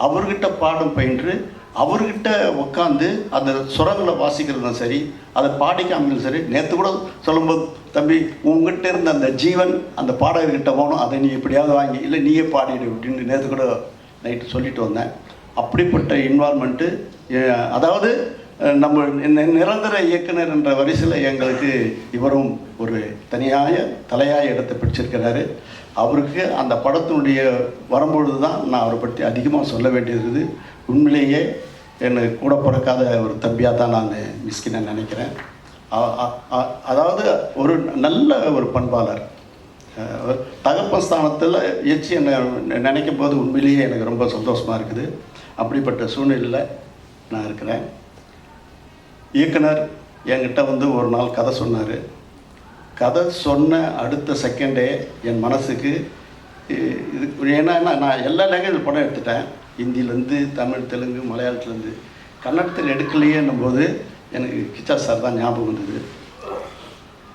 அவர்கிட்ட பாடம் பயின்று அவர்கிட்ட உட்காந்து அந்த சுரங்களை வாசிக்கிறதும் சரி, அதை பாடி காமிக்கிறதும் சரி. நேற்று கூட சொல்லும்போது, தம்பி உங்ககிட்ட இருந்த அந்த ஜீவன் அந்த பாடகர்கிட்ட போகணும், அதை நீ எப்படியாவது வாங்கி இல்லை நீயே பாடிடு அப்படின்னு நேற்று கூட நைட்டு சொல்லிட்டு வந்தேன். அப்படிப்பட்ட இன்வால்மெண்ட்டு. அதாவது நம்ம நிரந்தர இயக்குனர் என்ற வரிசையில் எங்களுக்கு இவரும் ஒரு தலையாய இடத்தை பிடிச்சிருக்கிறாரு. அவருக்கு அந்த படத்தினுடைய வரும்பொழுது தான் நான் அவரை பற்றி அதிகமாக சொல்ல வேண்டியது. உண்மையிலேயே என்னை கூட பிறக்காத ஒரு தம்பியாக தான் நான் மிஸ்கினை நினைக்கிறேன். அதாவது ஒரு நல்ல ஒரு பண்பாளர். தகப்பன் ஸ்தானத்தில் எச்சு என்னை நினைக்கும் போது உண்மையிலேயே எனக்கு ரொம்ப சந்தோஷமாக இருக்குது. அப்படிப்பட்ட சூழ்நிலையில் நான் இருக்கிறேன். இயக்குனர் என்கிட்ட வந்து ஒரு நாள் கதை சொன்னார். கதை சொன்ன அடுத்த செகண்டே என் மனசுக்கு இது ஏன்னா நான் எல்லா லாங்குவேஜ் படம் எடுத்துட்டேன். ஹிந்திலேருந்து தமிழ், தெலுங்கு, மலையாளத்துலேருந்து. கன்னடத்தில் எடுக்கலையேன்னும் போது எனக்கு கிச்சா சார் தான் ஞாபகம் வந்தது.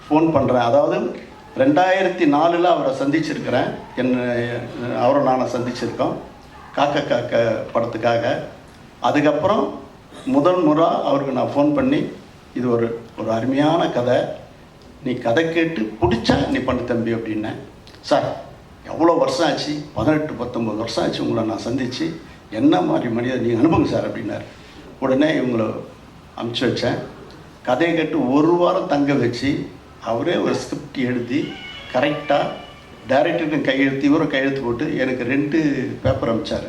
ஃபோன் பண்ணுறேன். அதாவது 2004 அவரை சந்திச்சிருக்கிறேன். அவரை நானை சந்திச்சிருக்கோம் காக்க காக்க படத்துக்காக. அதுக்கப்புறம் முதல் முறை அவருக்கு நான் ஃபோன் பண்ணி, இது ஒரு அருமையான கதை, நீ கதை கேட்டு பிடிச்சா நீ பண்ணு தம்பி அப்படின்னேன். சார் எவ்வளோ வருஷம் ஆச்சு, 18-19 வருஷம் ஆச்சு உங்களை நான் சந்தித்து, என்ன மாதிரி மனிதர் நீங்கள் அனுப்புங்க சார் அப்படின்னார். உடனே இவங்களை அனுப்பிச்சி வச்சேன். கதையை கேட்டு ஒரு வாரம் தங்க வச்சு அவரே ஒரு ஸ்கிரிப்ட் எழுதி கரெக்டாக டைரக்டருக்கும் கையெழுத்து இவரும் கையெழுத்து போட்டு எனக்கு 2 பேப்பர் அனுப்பிச்சார்.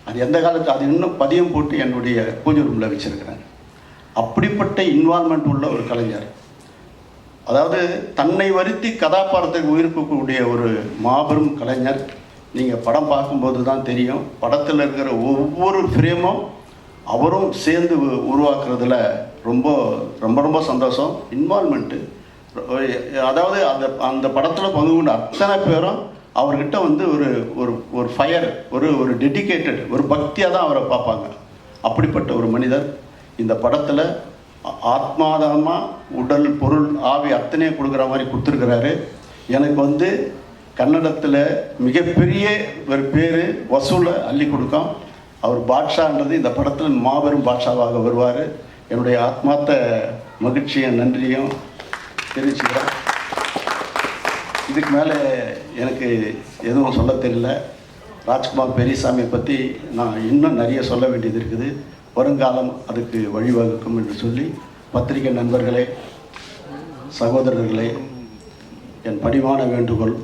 அது எந்த காலத்து அது இன்னும் பதியம் போட்டு என்னுடைய பூஜை ரூமில் வச்சுருக்கிறேன். அப்படிப்பட்ட இன்வால்மெண்ட் உள்ள ஒரு கலைஞர். அதாவது தன்னை வருத்தி கதாபாத்திரத்துக்கு உயிர்ப்பிக்கக்கூடிய ஒரு மாபெரும் கலைஞர். நீங்கள் படம் பார்க்கும்போது தான் தெரியும். படத்தில் இருக்கிற ஒவ்வொரு ஃப்ரேமும் அவரும் சேர்ந்து உருவாக்குறதுல ரொம்ப ரொம்ப ரொம்ப சந்தோஷம். இன்வால்மெண்ட்டு. அதாவது அந்த படத்தில் பங்கு கொண்ட அத்தனை பேரும் அவர்கிட்ட வந்து ஒரு ஃபயர், ஒரு டெடிக்கேட்டட், ஒரு பக்தியாக தான் அவரை பார்ப்பாங்க. அப்படிப்பட்ட ஒரு மனிதர் இந்த படத்தில் ஆத்மாதமாக உடல், பொருள், ஆவி அத்தனையும் கொடுக்குற மாதிரி கொடுத்துருக்கிறாரு. எனக்கு வந்து கன்னடத்தில் மிகப்பெரிய ஒரு பேர் வசூலை அள்ளி கொடுக்கும். அவர் பாட்ஷான்றது இந்த படத்தில் மாபெரும் பாட்ஷாவாக வருவார். என்னுடைய ஆத்மார்த்த மகிழ்ச்சியும் நன்றியும் தெரிவிச்சுக்கிறேன். இதுக்கு மேலே எனக்கு எதுவும் சொல்ல தெரியல. ராஜ்குமார் பெரியசாமியை பற்றி நான் இன்னும் நிறைய சொல்ல வேண்டியது இருக்குது. வருங்காலம் அதுக்கு வழிவகுக்கும் என்று சொல்லி, பத்திரிகை நண்பர்களே, சகோதரர்களே, என் பணிவான வேண்டுகோள்,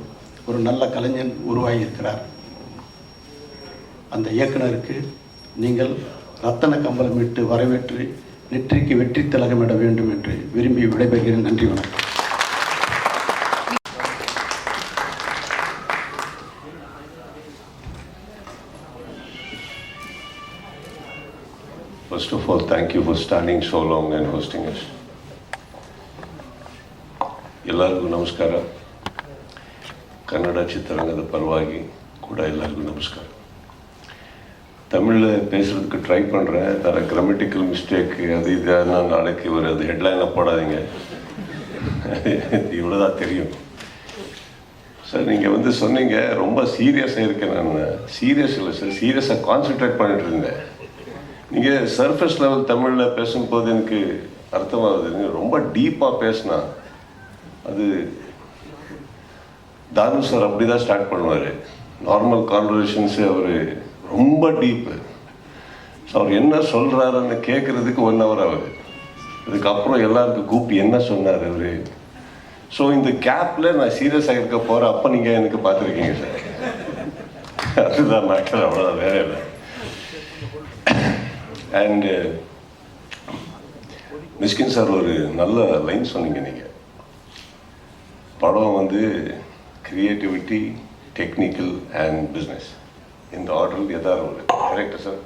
ஒரு நல்ல கலைஞன் உருவாகியிருக்கிறார். அந்த இயக்குனருக்கு நீங்கள் ரத்தன கம்பளமிட்டு வரவேற்று நெற்றிக்கு வெற்றி திலகமிட வேண்டும் என்று விரும்பி விடைபெறுகிறேன். நன்றி, வணக்கம். First of all, thank you for standing so long and hosting us. ಎಲ್ಲರಿಗೂ ನಮಸ್ಕಾರ. ಕನ್ನಡ ಚಿತ್ರರಂಗದ ಪರವಾಗಿ ಕೂಡ ಎಲ್ಲರಿಗೂ ನಮಸ್ಕಾರ. தமிழில் பேசுகிறதுக்கு ட்ரை பண்ணுறேன். தர கிராமட்டிக்கல் மிஸ்டேக்கு அது இது நான் நாளைக்கு அது ஹெட்லைனாக போடாதீங்க, இவ்வளோ தான் தெரியும். சார் நீங்கள் வந்து சொன்னீங்க ரொம்ப சீரியஸாக இருக்கேன். நான் சீரியஸ் இல்லை சார், சீரியஸாக கான்சென்ட்ரேட் பண்ணிட்டு இருந்தேன். நீங்கள் சர்ஃபேஸ் லெவல் தமிழில் பேசும்போது எனக்கு அர்த்தமாகுது. நீங்கள் ரொம்ப டீப்பாக பேசினா அது தானு சார் அப்படி தான் ஸ்டார்ட் பண்ணுவார். நார்மல் கான்வர்சேஷன்ஸு அவர் ரொம்ப டீப்பு. ஸோ அவர் என்ன சொல்கிறாருன்னு கேட்குறதுக்கு 1 hour ஆகுது. இதுக்கப்புறம் எல்லாருக்கும் கூப்பி என்ன சொன்னார் அவர். ஸோ இந்த கேப்பில் நான் சீரியஸாக இருக்க போகிறேன். அப்போ நீங்கள் எனக்கு பார்த்துருக்கீங்க சார். அதுதான் மேட்டர், அவ்வளோதான், வேற இல்லை. அண்டு மிஸ்கின் சார் ஒரு நல்ல லைன் சொன்னீங்க. நீங்கள் படம் வந்து கிரியேட்டிவிட்டி, டெக்னிக்கல் அண்ட் பிஸ்னஸ், இந்த ஆர்டர் எதாவது ஒரு கரெக்டாக சார்.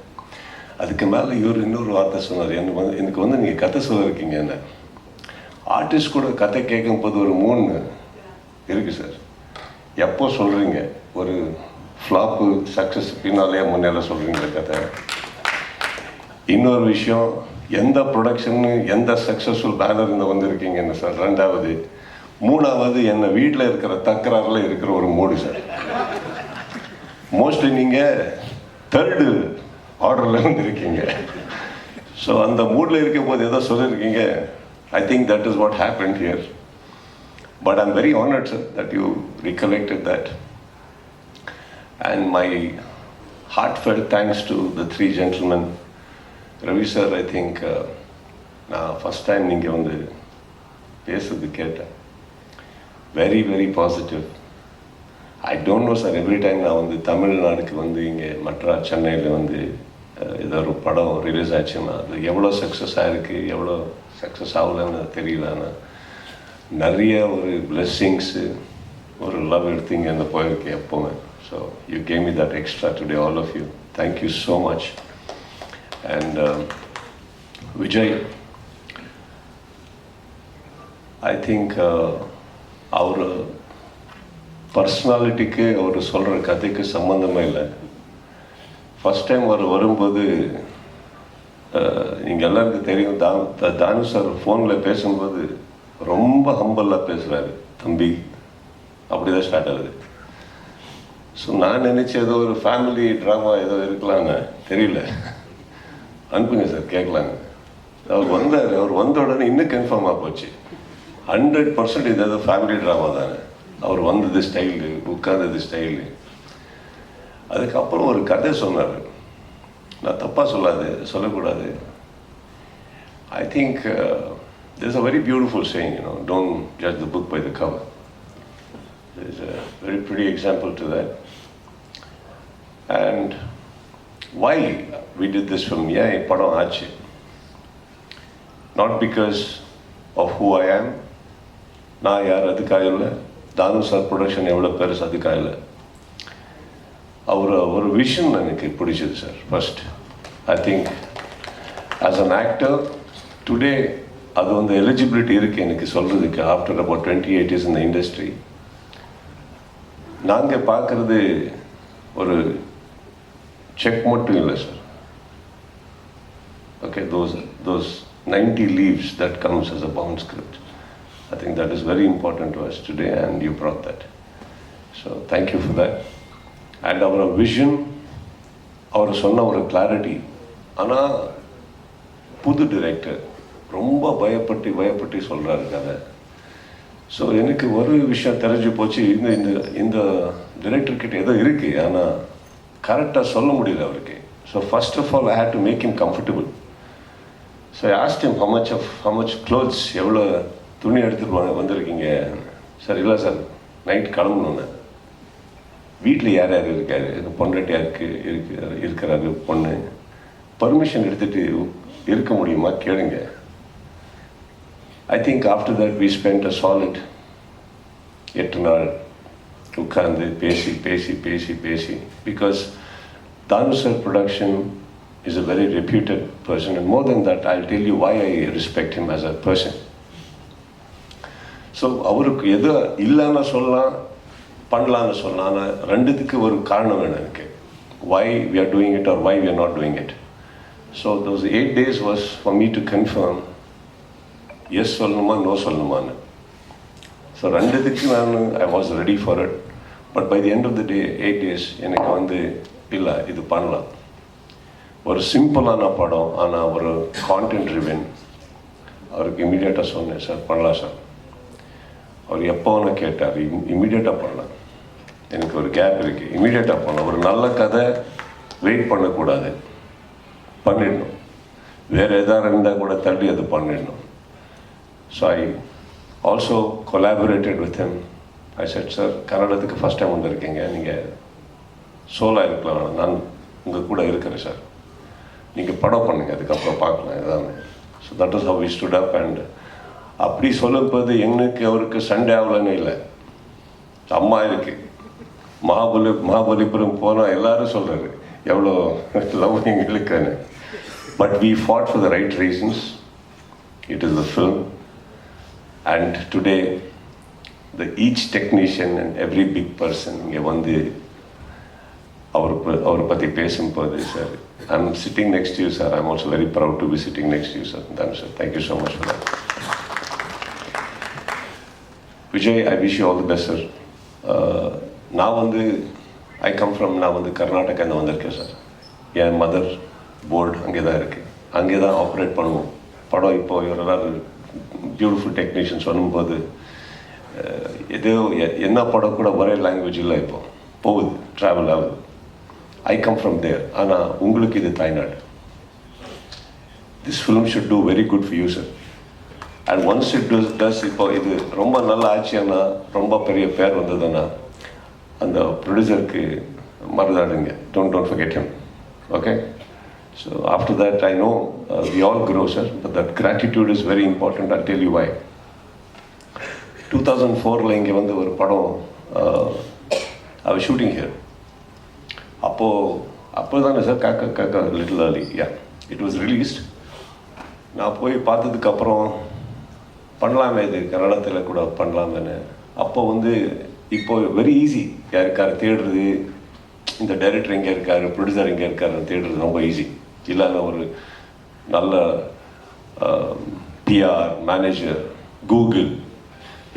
அதுக்கு மேலே இவர் இன்னொரு வார்த்தை சொன்னார். எனக்கு வந்து நீங்கள் கதை சொல்லியிருக்கீங்க. என்ன ஆர்டிஸ்ட் கூட கதை கேட்கும்போது ஒரு 3 இருக்குது சார். எப்போ சொல்கிறீங்க ஒரு ஃப்ளாப்பு சக்ஸஸ் பின்னாலே முன்னாலே சொல்கிறீங்க கதை. இன்னொரு விஷயம், எந்த ப்ரொடக்ஷன்னு எந்த சக்ஸஸ்ஃபுல் பேனர் இந்த வந்திருக்கீங்கன்னு சார். 2வது 3வது என்ன வீட்டில் இருக்கிற தக்கராறில் இருக்கிற ஒரு மூடு சார். மோஸ்ட்லி நீங்கள் 3rd ஆர்டரில் வந்துருக்கீங்க. ஸோ அந்த மூடில் இருக்கும் போது ஏதோ சொல்லியிருக்கீங்க. I think that is what happened here. But I'm very honored, sir, that you recollected that. And my heartfelt thanks to the 3 gentlemen. Ravi sir, I think நான் ஃபஸ்ட் டைம் நீங்கள் வந்து பேசுறது கேட்டேன். Very very positive. I don't know sir, every time நான் வந்து தமிழ்நாடுக்கு வந்து இங்கே மற்ற சென்னையில் வந்து ஏதோ ஒரு படம் ரிலீஸ் ஆச்சுன்னா அது எவ்வளோ சக்ஸஸ் ஆகிருக்கு, எவ்வளோ சக்ஸஸ் ஆகலன்னு தெரியல. ஆனால் நிறைய ஒரு பிளெஸ்ஸிங்ஸு, ஒரு லவ் எடுத்தீங்க அந்த போயிருக்கு எப்போவுமே. So you came me that extra today, all of you. Thank you so much. And Vijay, I think அவர் பர்சனாலிட்டிக்கு அவர் சொல்கிற கதைக்கு சம்மந்தமே இல்லை. ஃபஸ்ட் டைம் அவர் வரும்போது நீங்கள் எல்லாருக்கும் தெரியும், தானு சார் ஃபோனில் பேசும்போது ரொம்ப ஹம்பலாக பேசுகிறாரு. தம்பி அப்படி தான் ஸ்டார்ட் ஆகுது. ஸோ நான் நினச்சேன் ஏதோ ஒரு ஃபேமிலி ட்ராமா ஏதோ இருக்கலான்னு, தெரியல. அனுப்புங்க சார் கேட்கலாங்க. அவர் வந்தார். அவர் வந்த உடனே இன்னும் கன்ஃபார்மாக போச்சு. 100% இது ஏதோ ஃபேமிலி ட்ராமா தானே. அவர் வந்தது ஸ்டைலு, உட்கார்ந்தது ஸ்டைலு. அதுக்கப்புறம் ஒரு கதை சொன்னார். நான் தப்பாக சொல்லக்கூடாது. I think there's a very beautiful saying, don't judge the book by the cover. There's a very pretty example to that. And why we did this film? Yeah, padam aachu. Not because of who I am. நான் யார் அதுக்காக இல்லை. தானு sir production எவ்வளோ பெருசு அதுக்காக இல்லை. ஒரு vision எனக்கு பிடிச்சது sir. First I think as an actor today அது வந்து எலிஜிபிலிட்டி இருக்குது எனக்கு சொல்கிறதுக்கு. After about 28 years in the industry, நாங்கள் பார்க்குறது ஒரு செக் மட்டும் இல்லை sir. Okay, those 90 leaves that comes as a bound script. I think that is very important to us today, and you brought that. So thank you for that. And our vision, அவர் சொன்ன ஒரு clarity. ஆனால் புது director ரொம்ப பயப்பட்டு சொல்கிறாரு கதை. So எனக்கு ஒரு விஷயம் தெரிஞ்சு போச்சு, இந்த டிரெக்டர்கிட்ட ஏதோ இருக்குது, ஆனால் கரெக்டாக சொல்ல முடியல அவருக்கு. So first of all I had to make him comfortable. So I asked him how much clothes, எவ்வளோ துணி எடுத்துட்டு வந்திருக்கீங்க சார். இல்லை சார், நைட் கிளம்பணுன்னு. வீட்டில் யார் யார் இருக்காரு, பொண்டாட்டி யாருக்கு இருக்கிறாரு, பொண்ணு, பர்மிஷன் எடுத்துகிட்டு இருக்க முடியுமா கேளுங்க. I think after that we spend a solid 8 நாள் உட்கார்ந்து பேசி because Thanu sir production is a very reputed person, and more than that I'll tell you why I respect him as a person. So அவருக்கு எது இல்லைன்னு சொல்லலாம், பண்ணலான்னு சொல்லலாம். ஆனால் ரெண்டுத்துக்கு ஒரு காரணம் வேணும் எனக்கு. why we are doing it or why we are not doing it. So those 8 days was for me to confirm yes சொல்லணுமா no சொல்லணுமான்னு. ஸோ ரெண்டுத்துக்கு I was ready for it. But by the end of the day, 8 days எனக்கு வந்து இல்லை இது பண்ணலாம். ஒரு சிம்பிளான படம், ஆனால் ஒரு கான்டென்ட் ட்ரிவன். அவருக்கு இமீடியட்டாக சொன்னேன், சார் பண்ணலாம் சார். அவர் எப்போ ஒன்று கேட்டார், இமீடியட்டாக பண்ணலாம். எனக்கு ஒரு கேப் இருக்குது, இமீடியட்டாக பண்ணலாம். ஒரு நல்ல கதை வெயிட் பண்ணக்கூடாது, பண்ணிடணும். வேறு எதாவது இருந்தால் கூட தள்ளி அது பண்ணிடணும். So I also collaborated with him. I said, sir, கன்னடத்துக்கு ஃபஸ்ட் டைம் வந்திருக்கீங்க, நீங்கள் சோலாக இருக்கலாம், நான் உங்கள் கூட இருக்கிறேன் சார், நீங்கள் படம் பண்ணுங்கள், அதுக்கப்புறம் பார்க்கலாம் எதாமே. So that is how we stood up. And அப்படி சொல்லும்போது எங்களுக்கு அவருக்கு சண்டே ஆகலன்னு இல்லை, அம்மா இருக்கு. மகாபலிபுரம் போனால் எல்லாரும் சொல்கிறாரு எவ்வளோ லவ் எங்களுக்குன்னு. But we fought for the right reasons. It is the film. And today each technician and every big person இங்கே வந்து அவரை பற்றி பேசும்போது, sir, I'm sitting next to you, sir. I'm also very proud to be sitting next to you, sir. Thank you so much for that. Vijay, I wish you all the best, sir. நான் வந்து நான் வந்து கர்நாடகாவில் வந்திருக்கேன் sir. என் mother board அங்கே தான் இருக்குது, அங்கே தான் ஆப்ரேட் பண்ணுவோம் படம். இப்போ இவரெல்லாம் பியூட்டிஃபுல் டெக்னீஷியன்ஸ் வரும்போது ஏதோ என்ன படம் கூட ஒரே லாங்குவேஜ் இல்லை, இப்போ போகுது, ட்ராவல் ஆகுது. I come from there. ஆனால் உங்களுக்கு இது தாய்நாடு. This film should do very good for you, sir. And once it does, இப்போ இது ரொம்ப நல்ல ஆட்சியானா, ரொம்ப பெரிய பேர் வந்ததுன்னா அந்த ப்ரொடியூசருக்கு மறந்தாடுங்க. Don't forget him. Okay? So after that, I know we all grow, sir, but that gratitude is very important. I'll tell you why. 2004 இங்கே வந்து ஒரு படம் I was shooting here. அப்போ தானே சார் காக்கா little Ali, it was released. நான் போய் பார்த்ததுக்கப்புறம் பண்ணலாமே, இது கன்னடத்தில் கூட பண்ணலாமேன்னு. அப்போ வந்து இப்போ வெரி ஈஸி, யாருக்காரு தேடுறது, இந்த டைரக்டர் எங்கே இருக்காரு, ப்ரொடியூசர் எங்கே இருக்காருன்னு தேடுறது ரொம்ப ஈஸி. இல்லைன்னா ஒரு நல்ல பிஆர் மேனேஜர், கூகுள்,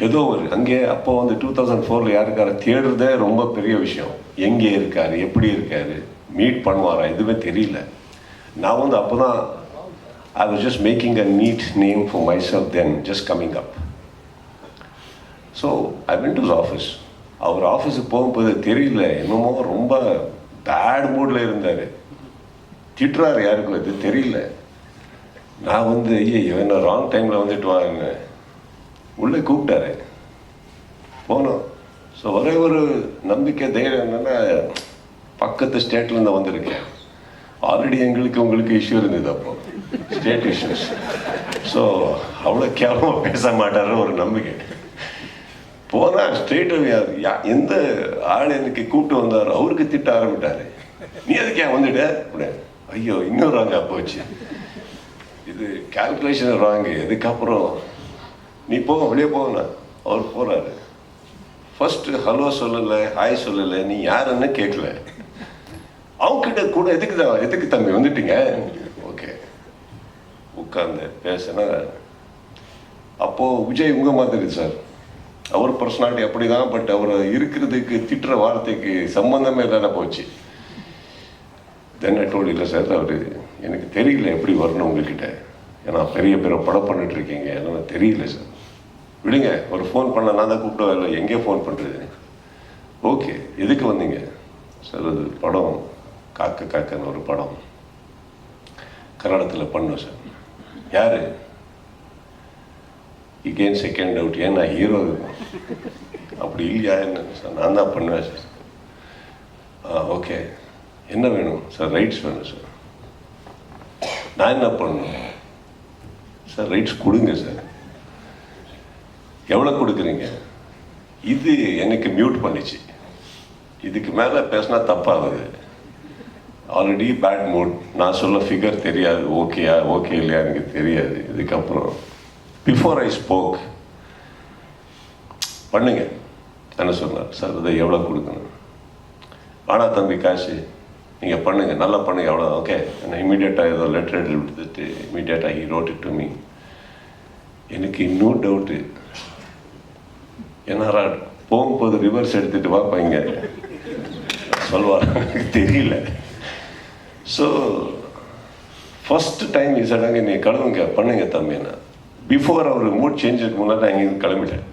ஏதோ ஒரு அங்கே. அப்போ வந்து 2004 யாருக்கார தேடுறதே ரொம்ப பெரிய விஷயம். எங்கே இருக்காரு, எப்படி இருக்காரு, மீட் பண்ணுவாரா, எதுவுமே தெரியல. நான் வந்து அப்போ தான் I was just making a neat name for myself then, just coming up. So I went to his office. அவர் ஆஃபீஸுக்கு போகும்போது தெரியல, என்னமோ ரொம்ப பேட் மூடில் இருந்தார். திட்டுறாரு, யாருக்கும் இது தெரியல. நான் வந்து ஐயோ என்ன ராங் டைமில் வந்துட்டு வாங்க உள்ளே கூப்பிட்டாரு, போனோம். ஸோ ஒரே ஒரு நம்பிக்கை, தைரியம் என்னென்னா, பக்கத்து ஸ்டேட்லேருந்து வந்திருக்கேன். ஆல்ரெடி எங்களுக்கு உங்களுக்கு இஷ்யூ இருந்தது அப்போ, ஸ்டேட் இஷ்யூஸ். ஸோ அவ்வளோ கேவலமாக பேச மாட்டாரு ஒரு நம்பிக்கை. போனால் ஸ்ட்ரெயிட் எந்த ஆள் எனக்கு கூப்பிட்டு வந்தார், அவருக்கு திட்ட ஆரம்பிட்டாரு. நீ எதுக்கே வந்துட்ட அப்படியே. ஐயோ இன்னும் ராங்கா போச்சு, இது கால்குலேஷன் ராங்கு. இதுக்கப்புறம் நீ போக, வெளியே போகணும். அவர் போகிறாரு. ஃபஸ்ட்டு ஹலோ சொல்லலை, ஹாய் சொல்லலை, நீ யாருன்னு கேட்கல. அவங்ககிட்ட கூட எதுக்கு தம்பி வந்துட்டீங்க, ஓகே உட்கார்ந்து பேசினா. அப்போது விஜய் உங்கள் மாதிரி சார், அவர் பர்சனாலிட்டி அப்படி தான். பட் அவர் இருக்கிறதுக்கு திட்டுற வார்த்தைக்கு சம்மந்தமே இல்லாத போச்சு. தென் ஐ டோல்ட், இல்லை சார், அவர் எனக்கு தெரியல எப்படி வரணும் உங்ககிட்ட, ஏன்னா பெரிய படம் பண்ணிட்டு இருக்கீங்க, அதனால் தெரியல சார், விடுங்க. ஒரு ஃபோன் பண்ண நான் தான் கூப்பிடவே இல்லை, எங்கே ஃபோன் பண்ணுறது. ஓகே, எதுக்கு வந்தீங்க சார்? அது படம் காக்கன்னு ஒரு படம் கன்னடத்தில் பண்ணோம் சார். யார்? இகேன் செகண்ட் டவுட், ஏன்னா ஹீரோ இருக்கும். அப்படி இல்லையா என்ன சார்? நான் தான் பண்ணுவேன் சார். ஓகே, என்ன வேணும் சார்? ரைட்ஸ் வேணும் சார். நான் என்ன பண்ணணும் சார்? ரைட்ஸ் கொடுங்க சார். எவ்வளோ கொடுக்குறீங்க? இது எனக்கு மியூட் பண்ணிச்சு. இதுக்கு மேலே பேசினா தப்பாகுது. Already bad mood. நான் சொல்ல ஃபிகர் தெரியாது, ஓகேயா ஓகே இல்லையா எனக்கு தெரியாது. இதுக்கப்புறம் பிஃபோர் ஐ ஸ்போக் பண்ணுங்க என்ன சொன்னார் சார்? அதை எவ்வளோ கொடுக்கணும்? ஆனால் தம்பி காசு நீங்கள் பண்ணுங்கள், நல்லா பண்ணுங்க, எவ்வளோ ஓகே. நான் இமீடியட்டாக ஏதோ லெட்டர் எடுத்துட்டு இமீடியட்டாக he wrote it to me. எனக்கு இன்னும் டவுட்டு, ஏன்னா போகும்போது ரிவர்ஸ் எடுத்துகிட்டு வாப்பாங்க சொல்வார், எனக்கு தெரியல. ஸோ ஃபஸ்ட்டு டைம் இசடாங்க நீ கிளம்புங்க பண்ணுங்க தம்பின்னா. பிஃபோர் அவர் மூட் சேஞ்சுக்கு முன்னாடி அங்கேருந்து கிளம்பிட்டேன்.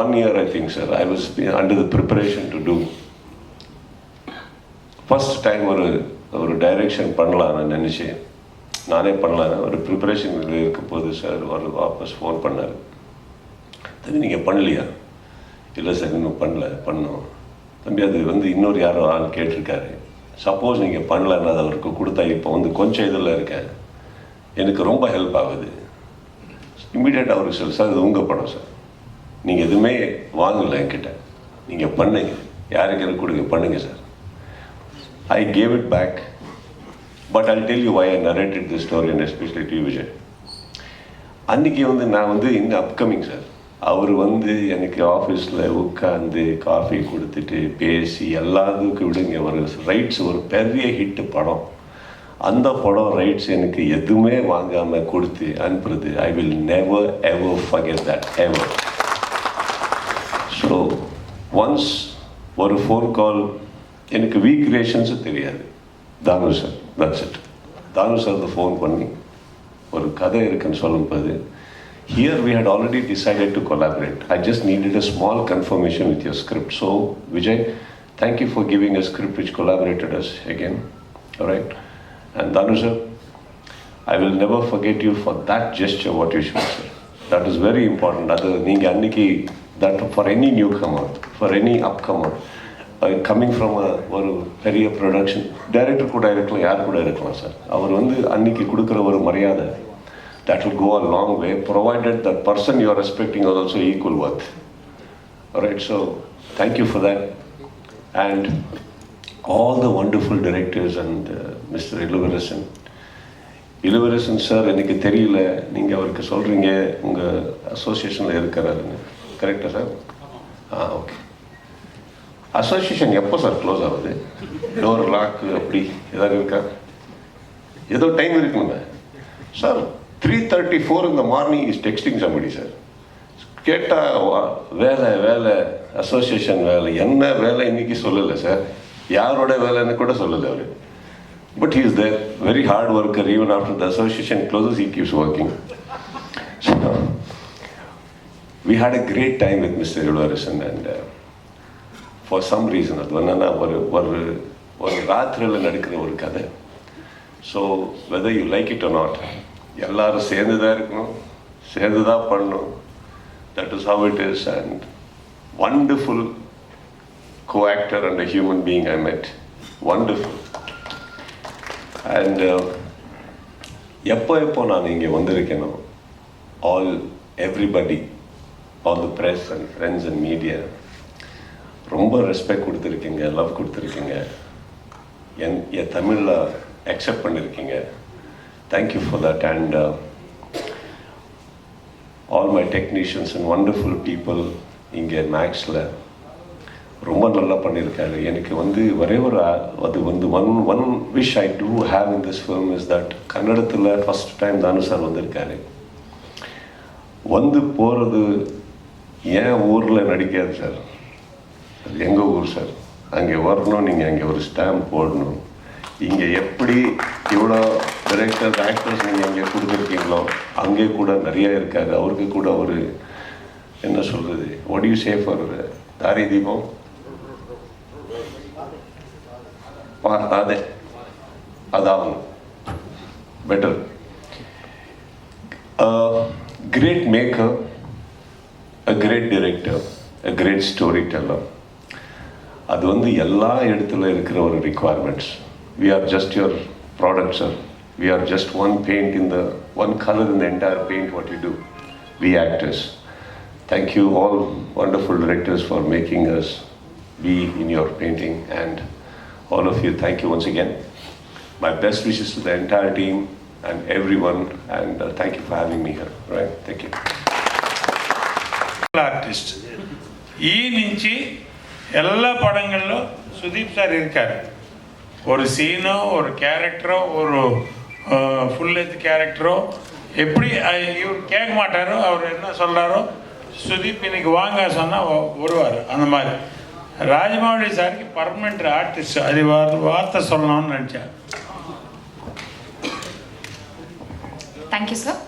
one year I think, sir, I was under the preparation to do. First time ஒரு டைரக்ஷன் பண்ணலாம் நான் நினச்சேன். நானே பண்ணலான்னு ஒரு ப்ரிப்பரேஷன் இருக்கும்போது சார் ஒரு வாபஸ் ஃபோன் பண்ணார். தம்பி நீங்கள் பண்ணலையா? இல்லை சார் இன்னும் பண்ணோம். தம்பி அது வந்து இன்னொரு யாரோ ஆள் கேட்டிருக்காரு. சப்போஸ் நீங்கள் பண்ணலன்னா அது அவருக்கு கொடுத்தா இப்போ வந்து கொஞ்சம் இதில் இருக்கேன், எனக்கு ரொம்ப ஹெல்ப் ஆகுது. இம்மிடியேட்டாக அவருக்கு சார் சார் இது உங்கள் படம் சார், நீங்கள் எதுவுமே வாங்கலை என்கிட்ட, நீங்கள் பண்ணுங்க, யாருக்கு எனக்கு கொடுங்க பண்ணுங்க sir. I gave it back, but I'll tell you why I narrated this story and especially to you, Vijay. அன்றைக்கி வந்து நான் வந்து இந்த அப்கமிங் சார், அவர் வந்து எனக்கு ஆஃபீஸில் உட்காந்து காஃபி கொடுத்துட்டு பேசி எல்லாத்துக்கும் விடுங்க ஒரு ரைட்ஸ் ஒரு பெரிய ஹிட்டு படம், அந்த படம் ரைட்ஸ் எனக்கு எதுவுமே வாங்காமல் கொடுத்து அனுப்புறது, I will never ever forget that ever. So once ஒரு ஃபோன் கால், எனக்கு வீக் ரிலேஷன்ஸும் தெரியாது, தானு sir, that's it. Thanu sir phone பண்ணி ஒரு கதை இருக்குன்னு சொல்லும்போது, here we had already decided to collaborate. I just needed a small confirmation with your script. So Vijay, thank you for giving a script which collaborated us again. All right. And Danu sir, I will never forget you for that gesture what you showed, sir. That is very important. That for any newcomer, for any upcomer, coming from a பெரிய production director கூட இருக்கலாம், யார் கூட இருக்கலாம் sir, அவர் வந்து அன்னைக்கு கொடுக்குற ஒரு மரியாதை, that will go a long way, provided that person you are respecting is also equal worth. All right, so thank you for that. And all the wonderful directors and Mr. Iluvarasan sir, எனக்கு தெரியல நீங்கள் அவருக்கு சொல்கிறீங்க உங்கள் அசோசியேஷனில் இருக்கிறாருன்னு, கரெக்டாக sir? Okay. Association எப்போ sir close ஆகுது? டோர் லாக்கு அப்படி ஏதாவது இருக்கா? ஏதோ டைம் இருக்குங்க sir. 3:34 in the morning is texting somebody, sir. கேட்டால் வேலை அசோசியேஷன் வேலை, என்ன வேலை இன்னைக்கு சொல்லலை சார், யாரோட வேலைன்னு கூட சொல்லலை அவர். But he is there, very hard worker, even after the association closes he keeps working. So we had a great time with Mr. Iluvarasan, and for some reason அது என்னன்னா ஒரு ராத்திரியில் நடக்கிற ஒரு கதை. So whether you like it or not, எல்லாரும் சேர்ந்து தான் இருக்கணும், சேர்ந்து தான் பண்ணணும். That is how it is. And wonderful co-actor and a human being I met. Wonderful. And எப்போ நான் இங்கே வந்திருக்கேனோ, everybody, all the press and friends and media, ரொம்ப ரெஸ்பெக்ட் கொடுத்துருக்கீங்க, லவ் கொடுத்துருக்கீங்க, என் தமிழில் அக்செப்ட் பண்ணியிருக்கீங்க. Thank you for that. And all my technicians and wonderful people இங்கே மேக்ஸில் ரொம்ப நல்லா பண்ணியிருக்காரு. எனக்கு வந்து அது வந்து one wish I do have in this film is that கன்னடத்தில் ஃபஸ்ட் டைம் தானு சார் வந்திருக்காரு. வந்து போகிறது ஏன் ஊரில் நடிக்காது சார், அது எங்கள் ஊர் சார், அங்கே வரணும், நீங்கள் அங்கே ஒரு ஸ்டாம்ப் போடணும். இங்கே எப்படி இவ்வளோ டைரக்டர்ஸ் ஆக்டர்ஸ் நீங்கள் அங்கே கொடுத்துருக்கீங்களோ அங்கே கூட நிறைய இருக்காரு. அவருக்கு கூட ஒரு என்ன சொல்கிறது, வாட் யூ சே ஃபார் தாரி தீபம், அதாகும் better. Great maker, a great director, a great storyteller. அது வந்து எல்லா இடத்துல இருக்கிற ஒரு requirements. We are just your product, sir. We are just one paint one color in the entire paint what you do. We actors. Thank you all wonderful directors for making us be in your painting, and all of you, thank you once again. My best wishes to the entire team and everyone, and thank you for having me here. Right? Thank you. Artist నుంచి எல்லா படங்களிலோ Sudeep sir இருக்கார். ஒரு சீனோ, ஒரு கேரக்டரோ, ஒரு full length கேரக்டரோ எப்படி இவர் கேட்க மாட்டாரோ, அவர் என்ன சொல்கிறாரோ, சுதீப் இன்னைக்கு வாங்க சொன்னால் வருவார். அந்த மாதிரி ராஜமௌழி சாருக்கு பர்மனெண்ட் ஆர்டிஸ்ட், அது வார்த்தை சொல்லணும்னு நினச்சேன். Thank you sir.